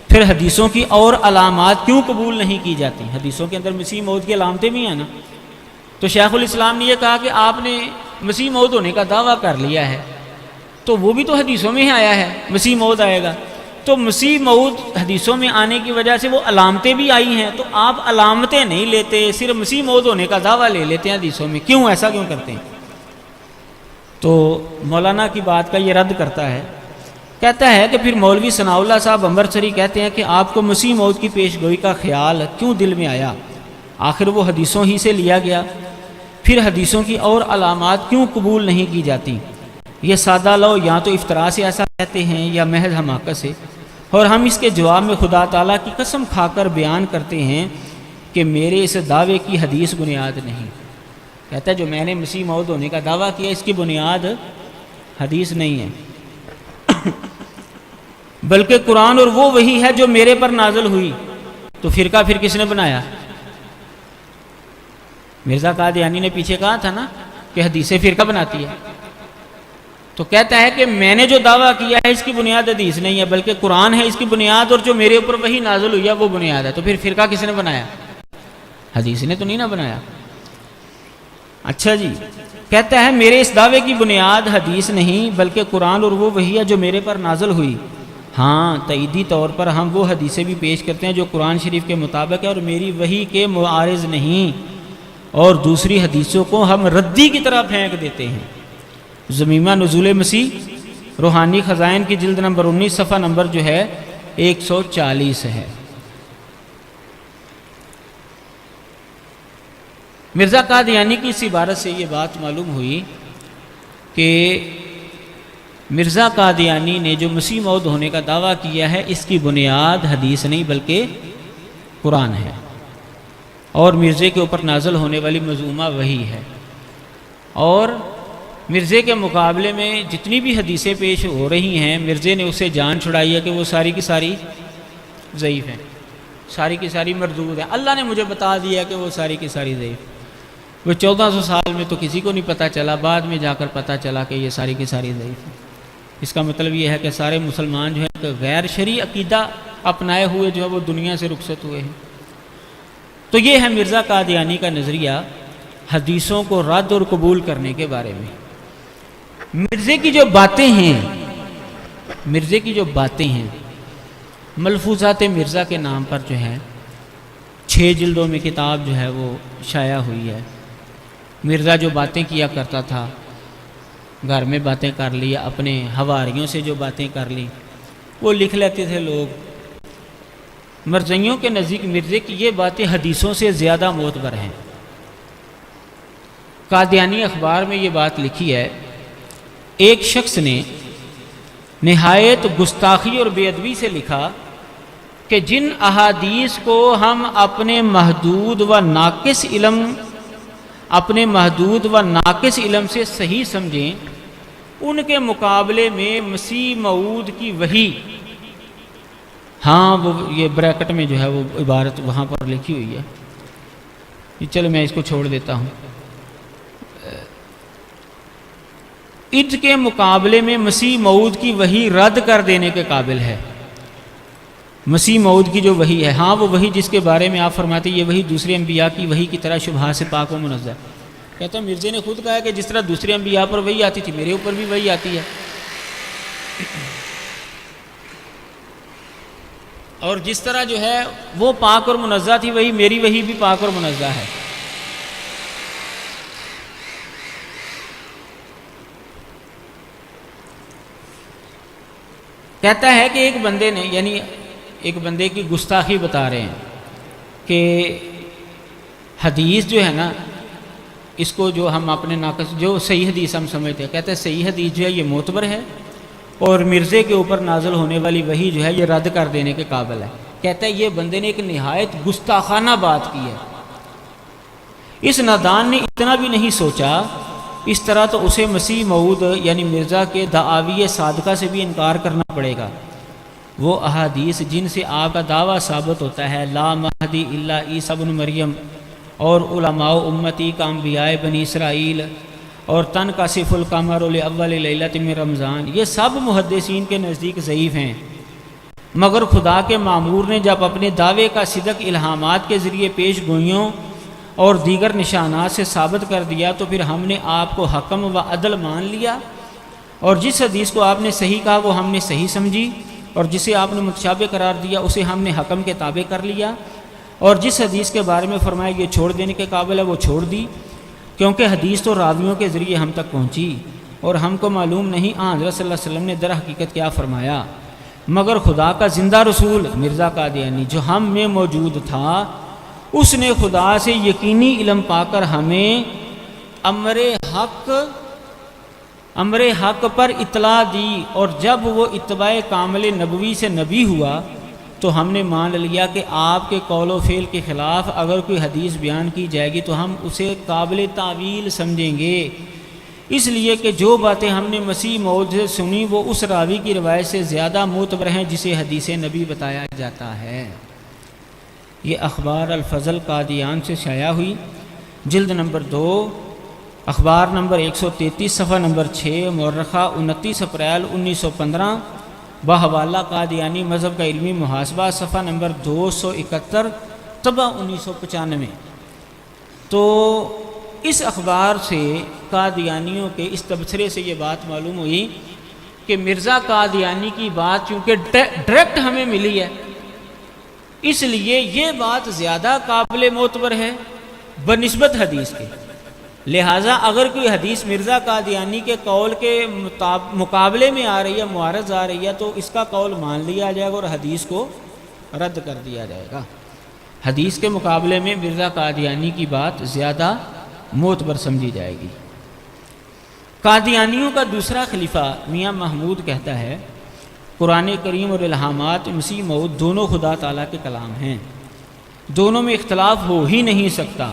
پھر حدیثوں کی اور علامات کیوں قبول نہیں کی جاتی؟ حدیثوں کے اندر مسیح موعود کی علامتیں بھی ہیں نا۔ تو شیخ الاسلام نے یہ کہا کہ آپ نے مسیح موعود ہونے کا دعویٰ کر لیا ہے، تو وہ بھی تو حدیثوں میں ہی آیا ہے مسیح موعود آئے گا، تو مسیح موعود حدیثوں میں آنے کی وجہ سے وہ علامتیں بھی آئی ہیں، تو آپ علامتیں نہیں لیتے، صرف مسیح موعود ہونے کا دعویٰ لے لیتے ہیں حدیثوں میں، کیوں ایسا کیوں کرتے ہیں؟ تو مولانا کی بات کا یہ رد کرتا ہے، کہتا ہے کہ پھر مولوی ثناء اللہ صاحب امرتسری کہتے ہیں کہ آپ کو مسیح موعود کی پیش گوئی کا خیال کیوں دل میں آیا؟ آخر وہ حدیثوں ہی سے لیا گیا، پھر حدیثوں کی اور علامات کیوں قبول نہیں کی جاتی؟ یہ سادہ لو یا تو افطرا سے ایسا کہتے ہیں یا محض حماقت سے، اور ہم اس کے جواب میں خدا تعالیٰ کی قسم کھا کر بیان کرتے ہیں کہ میرے اس دعوے کی حدیث بنیاد نہیں۔ کہتا ہے جو میں نے مسیح موعود ہونے کا دعویٰ کیا اس کی بنیاد حدیث نہیں ہے، بلکہ قرآن اور وہ وحی ہے جو میرے پر نازل ہوئی۔ تو فرقہ پھر کس نے بنایا؟ مرزا قادیانی نے پیچھے کہا تھا نا کہ حدیث فرقہ بناتی ہے، تو کہتا ہے کہ میں نے جو دعویٰ کیا ہے اس کی بنیاد حدیث نہیں ہے بلکہ قرآن ہے اس کی بنیاد، اور جو میرے اوپر وحی نازل ہوئی ہے وہ بنیاد ہے۔ تو پھر فرقہ کس نے بنایا؟ حدیث نے تو نہیں نہ بنایا۔ اچھا جی، کہتا ہے میرے اس دعوے کی بنیاد حدیث نہیں بلکہ قرآن اور وہ وحی ہے جو میرے پر نازل ہوئی۔ ہاں، تائیدی طور پر ہم وہ حدیثیں بھی پیش کرتے ہیں جو قرآن شریف کے مطابق ہے اور میری وحی کے معارض نہیں، اور دوسری حدیثوں کو ہم ردی کی طرح پھینک دیتے ہیں۔ ضمیمہ نزول مسیح روحانی خزائن کی جلد نمبر 19 صفحہ نمبر جو ہے 140 ہے۔ مرزا قادیانی کی اس عبارت سے یہ بات معلوم ہوئی کہ مرزا قادیانی نے جو مسیح موعود ہونے کا دعویٰ کیا ہے اس کی بنیاد حدیث نہیں بلکہ قرآن ہے، اور مرزے کے اوپر نازل ہونے والی مضمومہ وحی ہے، اور مرزے کے مقابلے میں جتنی بھی حدیثیں پیش ہو رہی ہیں مرزے نے اسے جان چھڑائی ہے کہ وہ ساری کی ساری ضعیف ہیں، ساری کی ساری مردود ہیں۔ اللہ نے مجھے بتا دیا کہ وہ ساری کی ساری ضعیف، وہ 1400 سال میں تو کسی کو نہیں پتہ چلا، بعد میں جا کر پتہ چلا کہ یہ ساری کی ساری ضعیف ہیں۔ اس کا مطلب یہ ہے کہ سارے مسلمان جو ہیں غیر شرعی عقیدہ اپنائے ہوئے جو ہے وہ دنیا سے رخصت ہوئے ہیں۔ تو یہ ہے مرزا قادیانی کا نظریہ حدیثوں کو رد اور قبول کرنے کے بارے میں۔ مرزے کی جو باتیں ہیں ملفوظات مرزا کے نام پر جو ہے 6 جلدوں میں کتاب جو ہے وہ شائع ہوئی ہے۔ مرزا جو باتیں کیا کرتا تھا، گھر میں باتیں کر لی، اپنے حواریوں سے جو باتیں کر لی وہ لکھ لیتے تھے لوگ۔ مرزائیوں کے نزدیک مرزے کی یہ باتیں حدیثوں سے زیادہ معتبر ہیں۔ قادیانی اخبار میں یہ بات لکھی ہے، ایک شخص نے نہایت گستاخی اور بے ادبی سے لکھا کہ جن احادیث کو ہم اپنے محدود و ناقص علم سے صحیح سمجھیں ان کے مقابلے میں مسیح موعود کی وحی، ہاں وہ یہ بریکٹ میں جو ہے وہ عبارت وہاں پر لکھی ہوئی ہے، چلو میں اس کو چھوڑ دیتا ہوں، ان کے مقابلے میں مسیح موعود کی وحی رد کر دینے کے قابل ہے۔ مسیح موعود کی جو وحی ہے، ہاں وہ وحی جس کے بارے میں آپ فرماتے ہیں یہ وحی دوسرے انبیاء کی وحی کی طرح شبہات سے پاک و منزہ۔ کہتا ہے مرزے نے خود کہا ہے کہ جس طرح دوسرے انبیاء پر وحی آتی تھی میرے اوپر بھی وحی آتی ہے، اور جس طرح جو ہے وہ پاک اور منزہ تھی وہی میری وحی بھی پاک اور منزہ ہے۔ کہتا ہے کہ ایک بندے نے، یعنی ایک بندے کی گستاخی بتا رہے ہیں کہ حدیث جو ہے نا اس کو جو ہم اپنے ناقص جو صحیح حدیث ہم سمجھتے ہیں، کہتا ہے صحیح حدیث جو ہے یہ معتبر ہے اور مرزے کے اوپر نازل ہونے والی وحی جو ہے یہ رد کر دینے کے قابل ہے۔ کہتا ہے یہ بندے نے ایک نہایت گستاخانہ بات کی ہے، اس نادان نے اتنا بھی نہیں سوچا، اس طرح تو اسے مسیح موعود یعنی مرزا کے دعاوی صادقہ سے بھی انکار کرنا پڑے گا، وہ احادیث جن سے آپ کا دعویٰ ثابت ہوتا ہے لا مہدی الا عیسی ابن مریم، اور علماء امتی کا انبیاء بنی اسرائیل، اور تن کا صف القمر الاول لیلۃ من رمضان، یہ سب محدثین کے نزدیک ضعیف ہیں، مگر خدا کے مامور نے جب اپنے دعوے کا صدق الہامات کے ذریعے پیش گوئیوں اور دیگر نشانات سے ثابت کر دیا تو پھر ہم نے آپ کو حکم و عدل مان لیا، اور جس حدیث کو آپ نے صحیح کہا وہ ہم نے صحیح سمجھی، اور جسے آپ نے متشابہ قرار دیا اسے ہم نے حکم کے تابع کر لیا، اور جس حدیث کے بارے میں فرمایا یہ چھوڑ دینے کے قابل ہے وہ چھوڑ دی، کیونکہ حدیث تو راویوں کے ذریعے ہم تک پہنچی، اور ہم کو معلوم نہیں حضرت صلی اللہ علیہ وسلم نے در حقیقت کیا فرمایا، مگر خدا کا زندہ رسول مرزا قادیانی جو ہم میں موجود تھا، اس نے خدا سے یقینی علم پا کر ہمیں امر حق پر اطلاع دی، اور جب وہ اتباع کامل نبوی سے نبی ہوا تو ہم نے مان لیا کہ آپ کے قول و فعل کے خلاف اگر کوئی حدیث بیان کی جائے گی تو ہم اسے قابل تعویل سمجھیں گے، اس لیے کہ جو باتیں ہم نے مسیح موعود سے سنی وہ اس راوی کی روایت سے زیادہ معتبر ہیں جسے حدیث نبی بتایا جاتا ہے۔ یہ اخبار الفضل قادیان سے شائع ہوئی، جلد نمبر 2، اخبار نمبر 133، صفحہ نمبر 6، مورخہ 29 اپریل 1915، بحوالہ قادیانی مذہب کا علمی محاسبہ، صفحہ نمبر 271، طبع 1995۔ تو اس اخبار سے قادیانیوں کے اس تبصرے سے یہ بات معلوم ہوئی کہ مرزا قادیانی کی بات چونکہ ڈائریکٹ ہمیں ملی ہے، اس لیے یہ بات زیادہ قابل معتبر ہے بنسبت حدیث کے، لہٰذا اگر کوئی حدیث مرزا قادیانی کے قول کے مقابلے میں آ رہی ہے، معارض آ رہی ہے، تو اس کا قول مان لیا جائے گا اور حدیث کو رد کر دیا جائے گا۔ حدیث کے مقابلے میں مرزا قادیانی کی بات زیادہ معتبر سمجھی جائے گی۔ قادیانیوں کا دوسرا خلیفہ میاں محمود کہتا ہے قرآن کریم اور الہامات مسیح موعود دونوں خدا تعالیٰ کے کلام ہیں، دونوں میں اختلاف ہو ہی نہیں سکتا،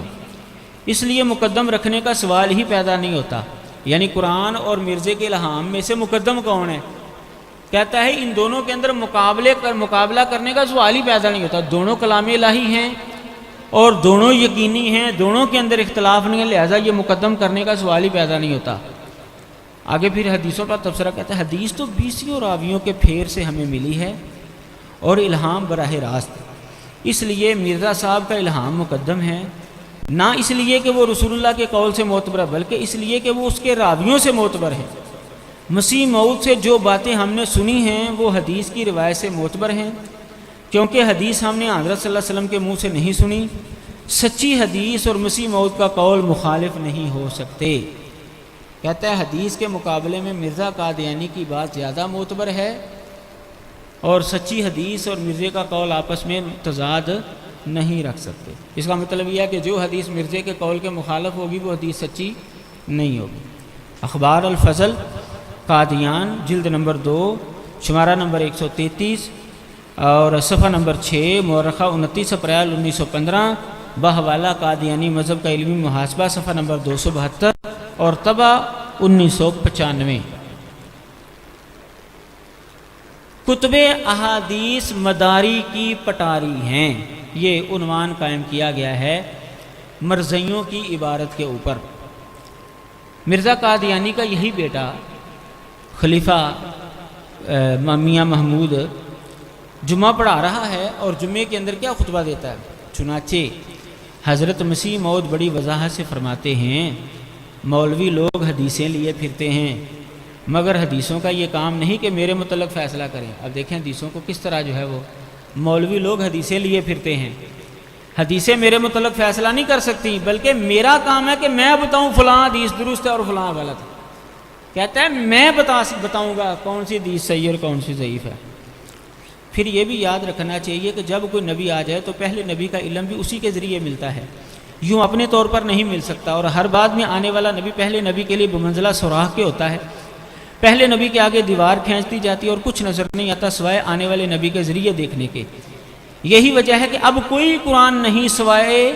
اس لیے مقدم رکھنے کا سوال ہی پیدا نہیں ہوتا، یعنی قرآن اور مرزے کے الہام میں سے مقدم کون ہے؟ کہتا ہے ان دونوں کے اندر مقابلہ کرنے کا سوال ہی پیدا نہیں ہوتا، دونوں کلام الہی ہیں اور دونوں یقینی ہیں، دونوں کے اندر اختلاف نہیں ہے، لہٰذا یہ مقدم کرنے کا سوال ہی پیدا نہیں ہوتا۔ آگے پھر حدیثوں کا تبصرہ کہتا ہے حدیث تو 20 راویوں کے پھیر سے ہمیں ملی ہے اور الہام براہ راست، اس لیے مرزا صاحب کا الہام مقدم ہے، نہ اس لیے کہ وہ رسول اللہ کے قول سے معتبر ہے بلکہ اس لیے کہ وہ اس کے راویوں سے معتبر ہے۔ مسیح موعود سے جو باتیں ہم نے سنی ہیں وہ حدیث کی روایت سے معتبر ہیں، کیونکہ حدیث ہم نے حضرت صلی اللہ علیہ وسلم کے منہ سے نہیں سنی، سچی حدیث اور مسیح موعود کا قول مخالف نہیں ہو سکتے۔ کہتا ہے حدیث کے مقابلے میں مرزا قادیانی کی بات زیادہ معتبر ہے، اور سچی حدیث اور مرزے کا قول آپس میں تضاد نہیں رکھ سکتے۔ اس کا مطلب یہ ہے کہ جو حدیث مرزے کے قول کے مخالف ہوگی وہ حدیث سچی نہیں ہوگی۔ اخبار الفضل قادیان جلد نمبر 2، شمارہ نمبر 133 اور صفحہ نمبر 6، مورخہ 29 اپریل 1915، بحوالہ قادیانی مذہب کا علمی محاسبہ، صفحہ نمبر 272 اور طبع 1995۔ کتب احادیث مداری کی پٹاری ہیں، یہ عنوان قائم کیا گیا ہے مرزیوں کی عبارت کے اوپر۔ مرزا قادیانی کا یہی بیٹا خلیفہ میاں محمود جمعہ پڑھا رہا ہے، اور جمعے کے اندر کیا خطبہ دیتا ہے؟ چنانچہ حضرت مسیح موعود بڑی وضاحت سے فرماتے ہیں مولوی لوگ حدیثیں لیے پھرتے ہیں، مگر حدیثوں کا یہ کام نہیں کہ میرے متعلق فیصلہ کریں۔ اب دیکھیں حدیثوں کو کس طرح جو ہے وہ مولوی لوگ حدیثیں لیے پھرتے ہیں، حدیثیں میرے متعلق فیصلہ نہیں کر سکتی، بلکہ میرا کام ہے کہ میں بتاؤں فلاں حدیث درست ہے اور فلاں غلط ہے۔ کہتا ہے میں بتاؤں گا کون سی حدیث صحیح اور کون سی ضعیف ہے۔ پھر یہ بھی یاد رکھنا چاہیے کہ جب کوئی نبی آ جائے تو پہلے نبی کا علم بھی اسی کے ذریعے ملتا ہے، یوں اپنے طور پر نہیں مل سکتا، اور ہر بعد میں آنے والا نبی پہلے نبی کے لیے بمنزلہ سوراخ کے ہوتا ہے۔ پہلے نبی کے آگے دیوار کھینچ دی جاتی اور کچھ نظر نہیں آتا سوائے آنے والے نبی کے ذریعے دیکھنے کے۔ یہی وجہ ہے کہ اب کوئی قرآن نہیں سوائے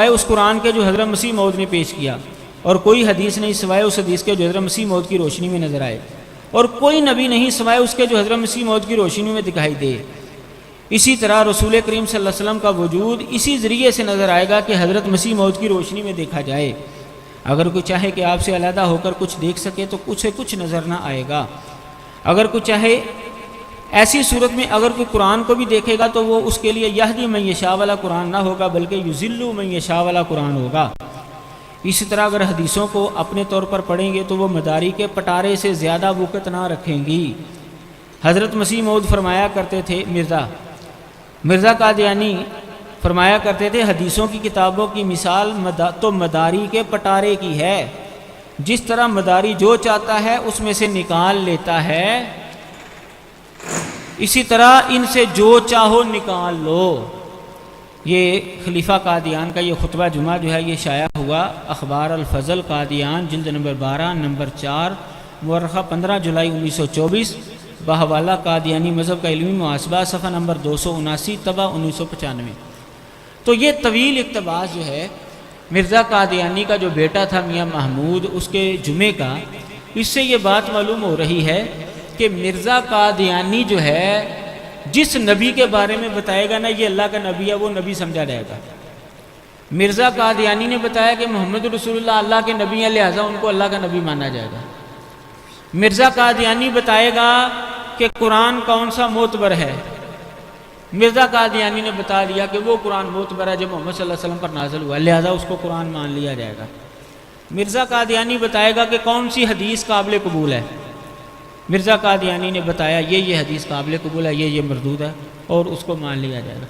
اس قرآن کے جو حضرت مسیح موعود نے پیش کیا، اور کوئی حدیث نہیں سوائے اس حدیث کے جو حضرت مسیح موعود کی روشنی میں نظر آئے، اور کوئی نبی نہیں سوائے اس کے جو حضرت مسیح موعود کی روشنی میں دکھائی دے۔ اسی طرح رسول کریم صلی اللہ علیہ وسلم کا وجود اسی ذریعے سے نظر آئے گا کہ حضرت مسیح موعود کی روشنی میں دیکھا جائے۔ اگر کوئی چاہے کہ آپ سے علیحدہ ہو کر کچھ دیکھ سکے تو کچھ نظر نہ آئے گا۔ اگر کوئی چاہے ایسی صورت میں اگر کوئی قرآن کو بھی دیکھے گا تو وہ اس کے لیے یہدی من یشاء والا قرآن نہ ہوگا بلکہ یضل من یشاء والا قرآن ہوگا۔ اسی طرح اگر حدیثوں کو اپنے طور پر پڑھیں گے تو وہ مداری کے پٹارے سے زیادہ وقت نہ رکھیں گی۔ حضرت مسیح موعود فرمایا کرتے تھے، مرزا قادیانی فرمایا کرتے تھے، حدیثوں کی کتابوں کی مثال تو مداری کے پٹارے کی ہے، جس طرح مداری جو چاہتا ہے اس میں سے نکال لیتا ہے، اسی طرح ان سے جو چاہو نکال لو۔ یہ خلیفہ قادیان کا یہ خطبہ جمعہ جو ہے یہ شائع ہوا اخبار الفضل قادیان جلد نمبر 12 نمبر 4 مورخہ 15 جولائی 1924 بحوالہ قادیانی مذہب کا علمی محاسبہ صفحہ نمبر 279 طبع 1995۔ تو یہ طویل اقتباس جو ہے مرزا قادیانی کا جو بیٹا تھا میاں محمود اس کے جمعے کا، اس سے یہ بات معلوم ہو رہی ہے کہ مرزا قادیانی جو ہے جس نبی کے بارے میں بتائے گا نا یہ اللہ کا نبی ہے، وہ نبی سمجھا جائے گا۔ مرزا قادیانی نے بتایا کہ محمد رسول اللہ اللہ کے نبی ہیں لہٰذا ان کو اللہ کا نبی مانا جائے گا۔ مرزا قادیانی بتائے گا کہ قرآن کون سا معتبر ہے، مرزا قادیانی نے بتا دیا کہ وہ قرآن معتبر ہے جو محمد صلی اللہ علیہ وسلم پر نازل ہوا لہذا اس کو قرآن مان لیا جائے گا۔ مرزا قادیانی بتائے گا کہ کون سی حدیث قابل قبول ہے، مرزا قادیانی نے بتایا یہ حدیث قابل قبول ہے، یہ مردود ہے اور اس کو مان لیا جائے گا۔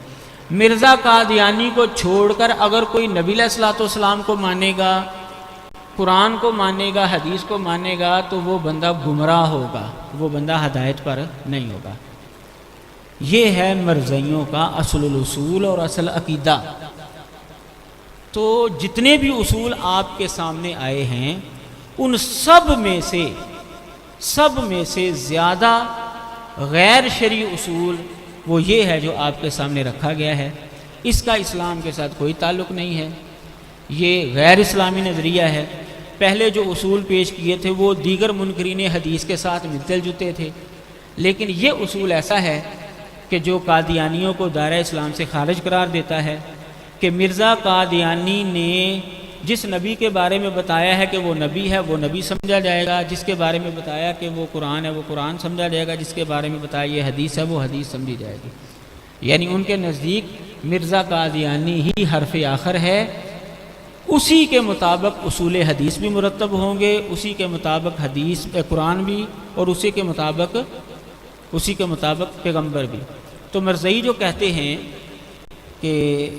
مرزا قادیانی کو چھوڑ کر اگر کوئی نبی علیہ الصلوۃ والسلام کو مانے گا، قرآن کو مانے گا، حدیث کو مانے گا تو وہ بندہ گمراہ ہوگا، وہ بندہ ہدایت پر نہیں ہوگا۔ یہ ہے مرزائیوں کا اصل الاصول اور اصل عقیدہ۔ تو جتنے بھی اصول آپ کے سامنے آئے ہیں ان سب میں سے زیادہ غیر شرعی اصول وہ یہ ہے جو آپ کے سامنے رکھا گیا ہے، اس کا اسلام کے ساتھ کوئی تعلق نہیں ہے، یہ غیر اسلامی نظریہ ہے۔ پہلے جو اصول پیش کیے تھے وہ دیگر منکرین حدیث کے ساتھ ملتے جلتے تھے، لیکن یہ اصول ایسا ہے کہ جو قادیانیوں کو دائرہ اسلام سے خارج قرار دیتا ہے کہ مرزا قادیانی نے جس نبی کے بارے میں بتایا ہے کہ وہ نبی ہے وہ نبی سمجھا جائے گا، جس کے بارے میں بتایا کہ وہ قرآن ہے وہ قرآن سمجھا جائے گا، جس کے بارے میں بتایا یہ حدیث ہے وہ حدیث سمجھی جائے گی۔ یعنی ان کے نزدیک مرزا قادیانی ہی حرف آخر ہے، اسی کے مطابق اصول حدیث بھی مرتب ہوں گے، اسی کے مطابق حدیث قرآن بھی، اور اسی کے مطابق پیغمبر بھی۔ تو مرزائی جو کہتے ہیں کہ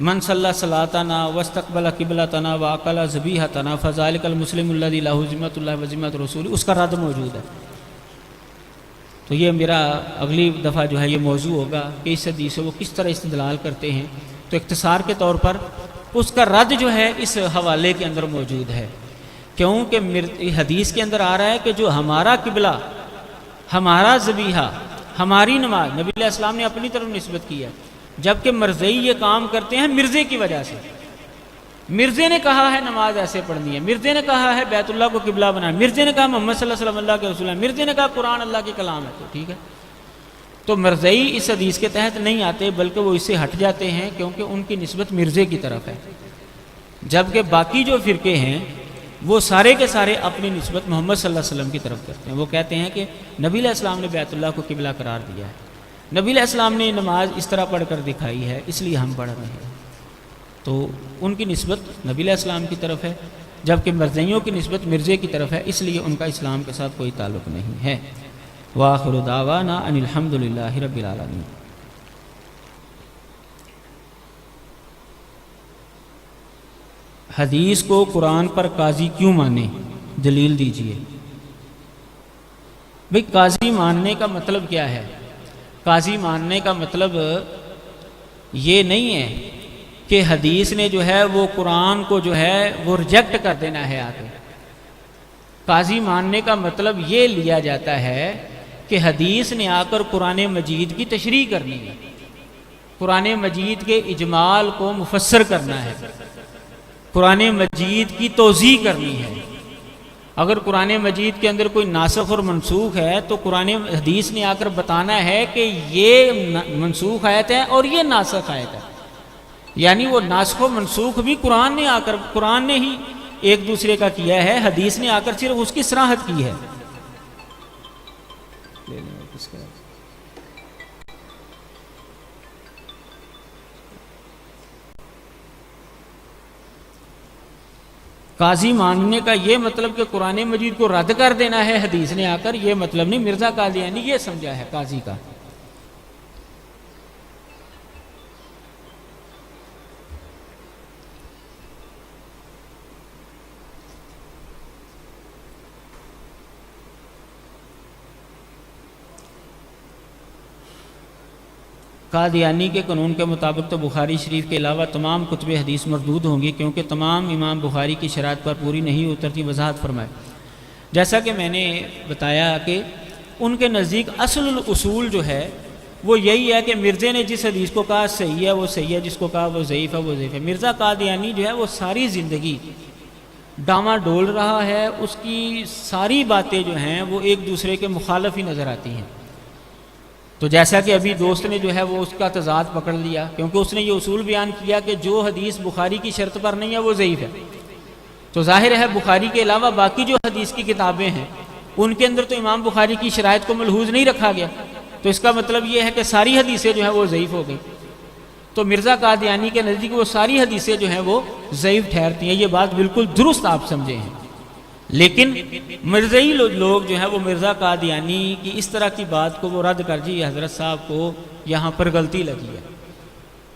من صلی صلاتنا واستقبل قبلتنا واکل ذبیحتنا فذلک المسلم الذی لہ ذمۃ اللہ وذمۃ رسول، اس کا رد موجود ہے۔ تو یہ میرا اگلی دفعہ جو ہے یہ موضوع ہوگا کہ اس حدیث سے وہ کس طرح استدلال کرتے ہیں۔ تو اختصار کے طور پر اس کا رد جو ہے اس حوالے کے اندر موجود ہے، کیونکہ حدیث کے اندر آ رہا ہے کہ جو ہمارا قبلہ، ہمارا ذبیحہ، ہماری نماز نبی علیہ السلام نے اپنی طرف نسبت کی ہے، جبکہ مرزائی یہ کام کرتے ہیں مرزے کی وجہ سے۔ مرزے نے کہا ہے نماز ایسے پڑھنی ہے، مرزے نے کہا ہے بیت اللہ کو قبلہ بنانا، مرزے نے کہا محمد صلی اللہ علیہ وسلم اللہ کے رسول ہیں، مرزے نے کہا قرآن اللہ کے کلام ہے، تو ٹھیک ہے۔ تو مرزائی اس حدیث کے تحت نہیں آتے بلکہ وہ اس سے ہٹ جاتے ہیں کیونکہ ان کی نسبت مرزے کی طرف ہے، جبکہ باقی جو فرقے ہیں وہ سارے کے سارے اپنی نسبت محمد صلی اللہ علیہ وسلم کی طرف کرتے ہیں۔ وہ کہتے ہیں کہ نبی علیہ السلام نے بیت اللہ کو قبلہ قرار دیا ہے، نبی علیہ السلام نے نماز اس طرح پڑھ کر دکھائی ہے اس لیے ہم پڑھ رہے ہیں، تو ان کی نسبت نبی علیہ السلام کی طرف ہے، جبکہ مرزائیوں کی نسبت مرزے کی طرف ہے، اس لیے ان کا اسلام کے ساتھ کوئی تعلق نہیں ہے۔ وآخر دعوانا ان الحمد للہ رب العالمین۔ حدیث کو قرآن پر قاضی کیوں مانے، دلیل دیجیے۔ بھئی قاضی ماننے کا مطلب کیا ہے؟ قاضی ماننے کا مطلب یہ نہیں ہے کہ حدیث نے جو ہے وہ قرآن کو جو ہے وہ ریجیکٹ کر دینا ہے آ کے. قاضی ماننے کا مطلب یہ لیا جاتا ہے کہ حدیث نے آ کر قرآن مجید کی تشریح کرنی ہے، قرآن مجید کے اجمال کو مفسر کرنا ہے، قرآن مجید کی توضیح کرنی ہے. اگر قرآن مجید کے اندر کوئی ناسخ اور منسوخ ہے تو قرآن حدیث نے آ کر بتانا ہے کہ یہ منسوخ آیت ہے اور یہ ناسخ آیت ہے. یعنی وہ ناسخ و منسوخ بھی قرآن نے ہی ایک دوسرے کا کیا ہے، حدیث نے آ کر صرف اس کی صراحت کی ہے. قاضی ماننے کا یہ مطلب کہ قرآن مجید کو رد کر دینا ہے حدیث نے آ کر، یہ مطلب نہیں. مرزا قادیانی یہ سمجھا ہے قاضی کا. قادیانی کے قانون کے مطابق تو بخاری شریف کے علاوہ تمام کتب حدیث مردود ہوں گی، کیونکہ تمام امام بخاری کی شرائط پر پوری نہیں اترتی. وضاحت فرمائے. جیسا کہ میں نے بتایا کہ ان کے نزدیک اصل الاصول جو ہے وہ یہی ہے کہ مرزے نے جس حدیث کو کہا صحیح ہے وہ صحیح ہے، جس کو کہا وہ ضعیف ہے وہ ضعیف ہے. مرزا قادیانی جو ہے وہ ساری زندگی ڈاما ڈول رہا ہے، اس کی ساری باتیں جو ہیں وہ ایک دوسرے کے مخالف ہی نظر آتی ہیں. تو جیسا کہ ابھی دوست نے جو ہے وہ اس کا تضاد پکڑ لیا، کیونکہ اس نے یہ اصول بیان کیا کہ جو حدیث بخاری کی شرط پر نہیں ہے وہ ضعیف ہے. تو ظاہر ہے بخاری کے علاوہ باقی جو حدیث کی کتابیں ہیں ان کے اندر تو امام بخاری کی شرائط کو ملحوظ نہیں رکھا گیا، تو اس کا مطلب یہ ہے کہ ساری حدیثیں جو ہیں وہ ضعیف ہو گئی. تو مرزا قادیانی کے نزدیک وہ ساری حدیثیں جو ہیں وہ ضعیف ٹھہرتی ہیں. یہ بات بالکل درست آپ سمجھے ہیں. لیکن مرزائی لوگ جو ہیں وہ مرزا قادیانی کی اس طرح کی بات کو وہ رد کر جی حضرت صاحب کو یہاں پر غلطی لگی ہے.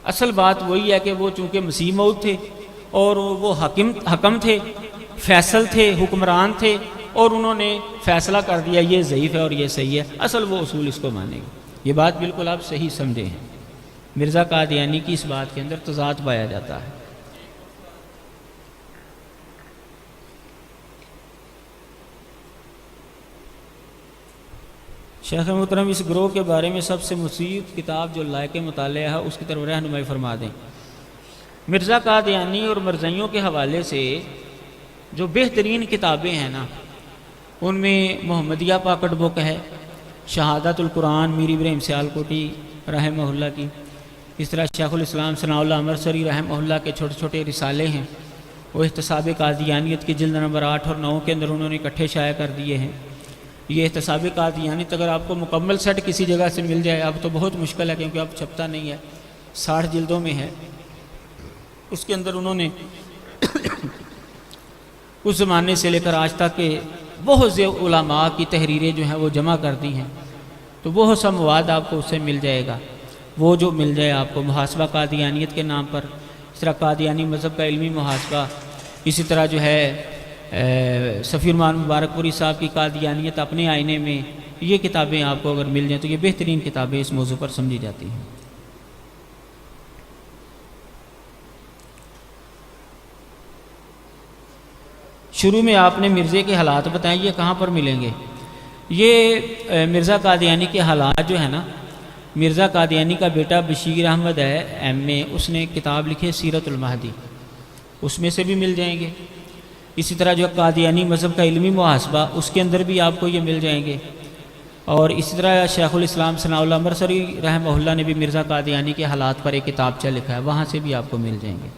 اصل بات وہی ہے کہ وہ چونکہ مسیح موعود تھے اور وہ حکم تھے، فیصل تھے، حکمران تھے، اور انہوں نے فیصلہ کر دیا یہ ضعیف ہے اور یہ صحیح ہے. اصل وہ اصول اس کو مانیں گے. یہ بات بالکل آپ صحیح سمجھے ہیں. مرزا قادیانی کی اس بات کے اندر تضاد پایا جاتا ہے. شیخ محترم اس گروہ کے بارے میں سب سے مفید کتاب جو لائق مطالعہ ہے اس کی طرف رہنمائی فرما دیں. مرزا قادیانی اور مرزائیوں کے حوالے سے جو بہترین کتابیں ہیں نا، ان میں محمدیہ پاکٹ بک ہے، شہادت القرآن میر ابراہیم سیالکوٹی رحمہ اللہ کی. اس طرح شیخ الاسلام ثناء اللہ امرسری رحمہ اللہ کے چھوٹے چھوٹے رسالے ہیں، وہ احتساب قادیانیت کی جلد نمبر 8 اور 9 کے اندر انہوں نے اکٹھے شائع کر دیے ہیں. یہ احتساب قادیانیت اگر آپ کو مکمل سیٹ کسی جگہ سے مل جائے، اب تو بہت مشکل ہے کیونکہ اب چھپتا نہیں ہے، 60 جلدوں میں ہے. اس کے اندر انہوں نے اس زمانے سے لے کر آج تک کے بہت سے علماء کی تحریریں جو ہیں وہ جمع کر دی ہیں. تو بہت سا مواد آپ کو اس سے مل جائے گا. وہ جو مل جائے آپ کو محاسبہ قادیانیت کے نام پر، اس طرح قادیانی مذہب کا علمی محاسبہ، اسی طرح جو ہے سفیر مان مبارک پوری صاحب کی قادیانیت اپنے آئینے میں، یہ کتابیں آپ کو اگر مل جائیں تو یہ بہترین کتابیں اس موضوع پر سمجھی جاتی ہیں. شروع میں آپ نے مرزے کے حالات بتائیں، یہ کہاں پر ملیں گے؟ یہ مرزا قادیانی کے حالات جو ہے نا، مرزا قادیانی کا بیٹا بشیر احمد ہے ایم اے، اس نے کتاب لکھی سیرت المہدی، اس میں سے بھی مل جائیں گے. اسی طرح جو قادیانی مذہب کا علمی محاسبہ، اس کے اندر بھی آپ کو یہ مل جائیں گے. اور اسی طرح شیخ الاسلام ثناء اللہ امرسری رحمہ اللہ نے بھی مرزا قادیانی کے حالات پر ایک کتابچہ لکھا ہے، وہاں سے بھی آپ کو مل جائیں گے.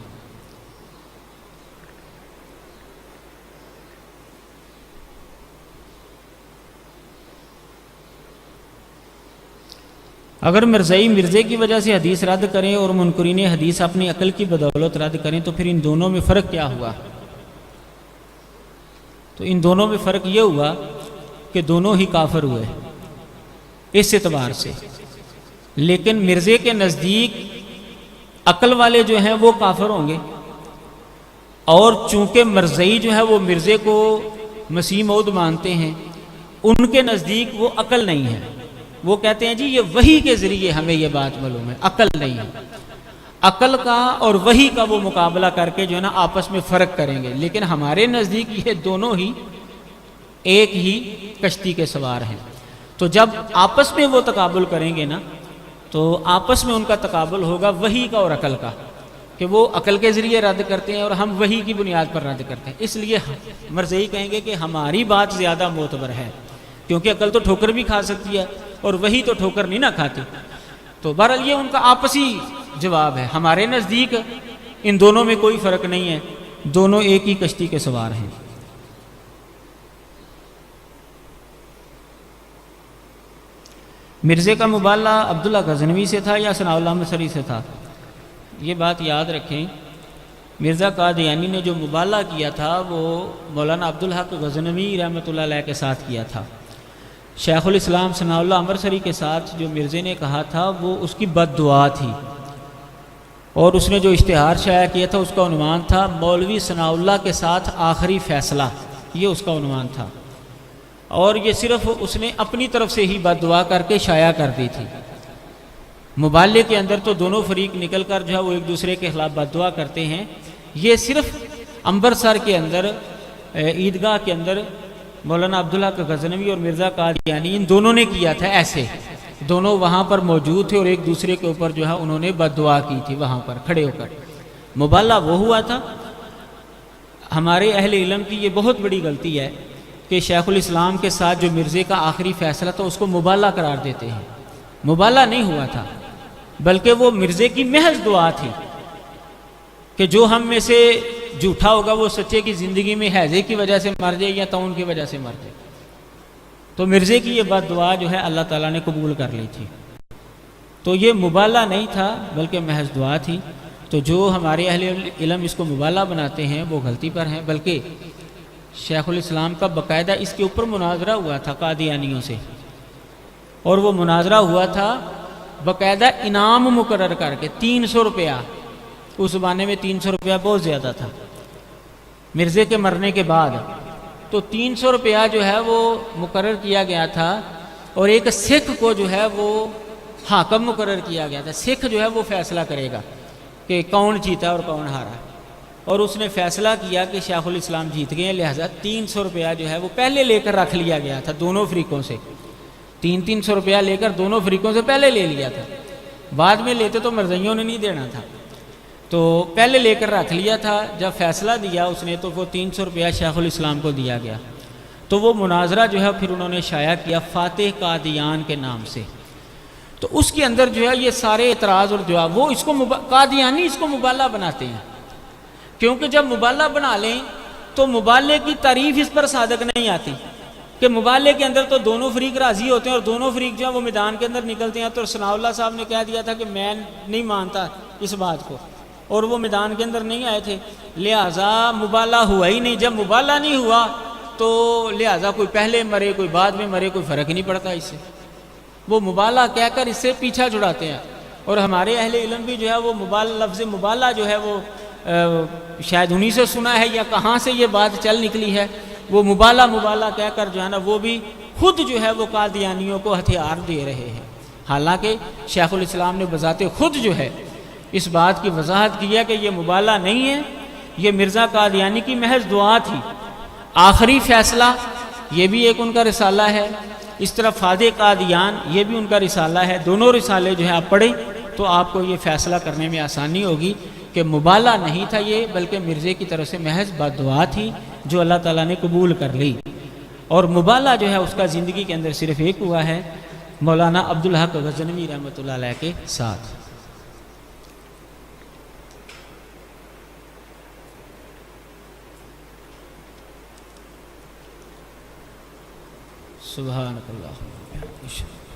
اگر مرزائی مرزے کی وجہ سے حدیث رد کریں اور منکرین حدیث اپنی عقل کی بدولت رد کریں تو پھر ان دونوں میں فرق کیا ہوا؟ تو ان دونوں میں فرق یہ ہوا کہ دونوں ہی کافر ہوئے اس اعتبار سے. لیکن مرزے کے نزدیک عقل والے جو ہیں وہ کافر ہوں گے، اور چونکہ مرزائی جو ہے وہ مرزے کو مسیح موعود مانتے ہیں، ان کے نزدیک وہ عقل نہیں ہے. وہ کہتے ہیں جی یہ وحی کے ذریعے ہمیں یہ بات معلوم ہے، عقل نہیں ہے. عقل کا اور وحی کا وہ مقابلہ کر کے جو ہے نا آپس میں فرق کریں گے، لیکن ہمارے نزدیک یہ دونوں ہی ایک ہی کشتی کے سوار ہیں۔ تو جب آپس میں وہ تقابل کریں گے نا تو آپس میں ان کا تقابل ہوگا وحی کا اور عقل کا، کہ وہ عقل کے ذریعے رد کرتے ہیں اور ہم وحی کی بنیاد پر رد کرتے ہیں۔ اس لیے مرزئی کہیں گے کہ ہماری بات زیادہ معتبر ہے، کیونکہ عقل تو ٹھوکر بھی کھا سکتی ہے اور وحی تو ٹھوکر نہیں نہ کھاتی۔ تو بہرحال یہ ان کا آپسی جواب ہے۔ ہمارے نزدیک ان دونوں میں کوئی فرق نہیں ہے، دونوں ایک ہی کشتی کے سوار ہیں۔ مرزے کا مبالغہ عبداللہ غزنوی سے تھا یا ثناء اللہ امرتسری سے تھا؟ یہ بات یاد رکھیں، مرزا قادیانی نے جو مبالغہ کیا تھا وہ مولانا عبدالحق غزنوی رحمۃ اللہ علیہ کے ساتھ کیا تھا۔ شیخ الاسلام ثناء اللہ امرتسری کے ساتھ جو مرزے نے کہا تھا وہ اس کی بد دعا تھی، اور اس نے جو اشتہار شائع کیا تھا اس کا عنوان تھا مولوی ثناء اللہ کے ساتھ آخری فیصلہ، یہ اس کا عنوان تھا، اور یہ صرف اس نے اپنی طرف سے ہی بد دعا کر کے شائع کر دی تھی۔ مبالغے کے اندر تو دونوں فریق نکل کر جو ہے وہ ایک دوسرے کے خلاف بد دعا کرتے ہیں، یہ صرف امبرسر کے اندر عیدگاہ کے اندر مولانا عبدالحق غزنوی اور مرزا قادیانی ان دونوں نے کیا تھا، ایسے دونوں وہاں پر موجود تھے اور ایک دوسرے کے اوپر جو ہے انہوں نے بد دعا کی تھی وہاں پر کھڑے ہو کر۔ مبالغہ وہ ہوا تھا۔ ہمارے اہل علم کی یہ بہت بڑی غلطی ہے کہ شیخ الاسلام کے ساتھ جو مرزے کا آخری فیصلہ تھا اس کو مبالغہ قرار دیتے ہیں۔ مبالغہ نہیں ہوا تھا، بلکہ وہ مرزے کی محض دعا تھی کہ جو ہم میں سے جھوٹا ہوگا وہ سچے کی زندگی میں حیضے کی وجہ سے مر جائے یا طاعون کی وجہ سے مر جائے۔ تو مرزے کی یہ بد دعا جو ہے اللہ تعالیٰ نے قبول کر لی تھی۔ تو یہ مبالغہ نہیں تھا بلکہ محض دعا تھی۔ تو جو ہمارے اہل علم اس کو مبالغہ بناتے ہیں وہ غلطی پر ہیں، بلکہ شیخ الاسلام کا باقاعدہ اس کے اوپر مناظرہ ہوا تھا قادیانیوں سے، اور وہ مناظرہ ہوا تھا باقاعدہ انعام مقرر کر کے 300 روپیہ۔ اس زمانے میں 300 روپیہ بہت زیادہ تھا مرزے کے مرنے کے بعد، تو 300 روپیہ جو ہے وہ مقرر کیا گیا تھا، اور ایک سکھ کو جو ہے وہ حاکم مقرر کیا گیا تھا۔ سکھ جو ہے وہ فیصلہ کرے گا کہ کون جیتا اور کون ہارا، اور اس نے فیصلہ کیا کہ شیخ الاسلام جیت گئے، لہذا 300 روپیہ جو ہے وہ پہلے لے کر رکھ لیا گیا تھا دونوں فریقوں سے۔ 300 روپیہ لے کر دونوں فریقوں سے پہلے لے لیا تھا، بعد میں لیتے تو مرزائیوں نے نہیں دینا تھا، تو پہلے لے کر رکھ لیا تھا۔ جب فیصلہ دیا اس نے تو وہ 300 روپیہ شیخ الاسلام کو دیا گیا۔ تو وہ مناظرہ جو ہے پھر انہوں نے شائع کیا فاتح قادیان کے نام سے۔ تو اس کے اندر جو ہے یہ سارے اعتراض اور جواب، وہ اس کو قادیانی اس کو مبالغہ بناتے ہیں، کیونکہ جب مبالغہ بنا لیں تو مبالغے کی تعریف اس پر صادق نہیں آتی کہ مبالغے کے اندر تو دونوں فریق راضی ہوتے ہیں اور دونوں فریق جو ہے وہ میدان کے اندر نکلتے ہیں۔ تو ثناء اللہ صاحب نے کہہ دیا تھا کہ میں نہیں مانتا اس بات کو، اور وہ میدان کے اندر نہیں آئے تھے، لہٰذا مبالغہ ہوا ہی نہیں۔ جب مبالغہ نہیں ہوا تو لہٰذا کوئی پہلے مرے کوئی بعد میں مرے کوئی فرق نہیں پڑتا اس سے، وہ مبالغہ کہہ کر اس سے پیچھا چھڑاتے ہیں۔ اور ہمارے اہل علم بھی جو ہے وہ لفظ مبالغہ جو ہے وہ شاید انہی سے سنا ہے یا کہاں سے یہ بات چل نکلی ہے، وہ مبالغہ کہہ کر جو ہے نا وہ بھی خود جو ہے وہ قادیانیوں کو ہتھیار دے رہے ہیں، حالانکہ شیخ الاسلام نے بذات خود جو ہے اس بات کی وضاحت کی ہے کہ یہ مبالغہ نہیں ہے، یہ مرزا قادیانی کی محض دعا تھی۔ آخری فیصلہ یہ بھی ایک ان کا رسالہ ہے، اس طرح فاتح قادیان یہ بھی ان کا رسالہ ہے۔ دونوں رسالے جو ہیں آپ پڑھیں تو آپ کو یہ فیصلہ کرنے میں آسانی ہوگی کہ مبالغہ نہیں تھا یہ، بلکہ مرزے کی طرف سے محض بد دعا تھی جو اللہ تعالیٰ نے قبول کر لی۔ اور مبالغہ جو ہے اس کا زندگی کے اندر صرف ایک ہوا ہے، مولانا عبدالحق غزنوی رحمۃ اللہ علیہ کے ساتھ۔ سبحانک اللہم و بحمدک۔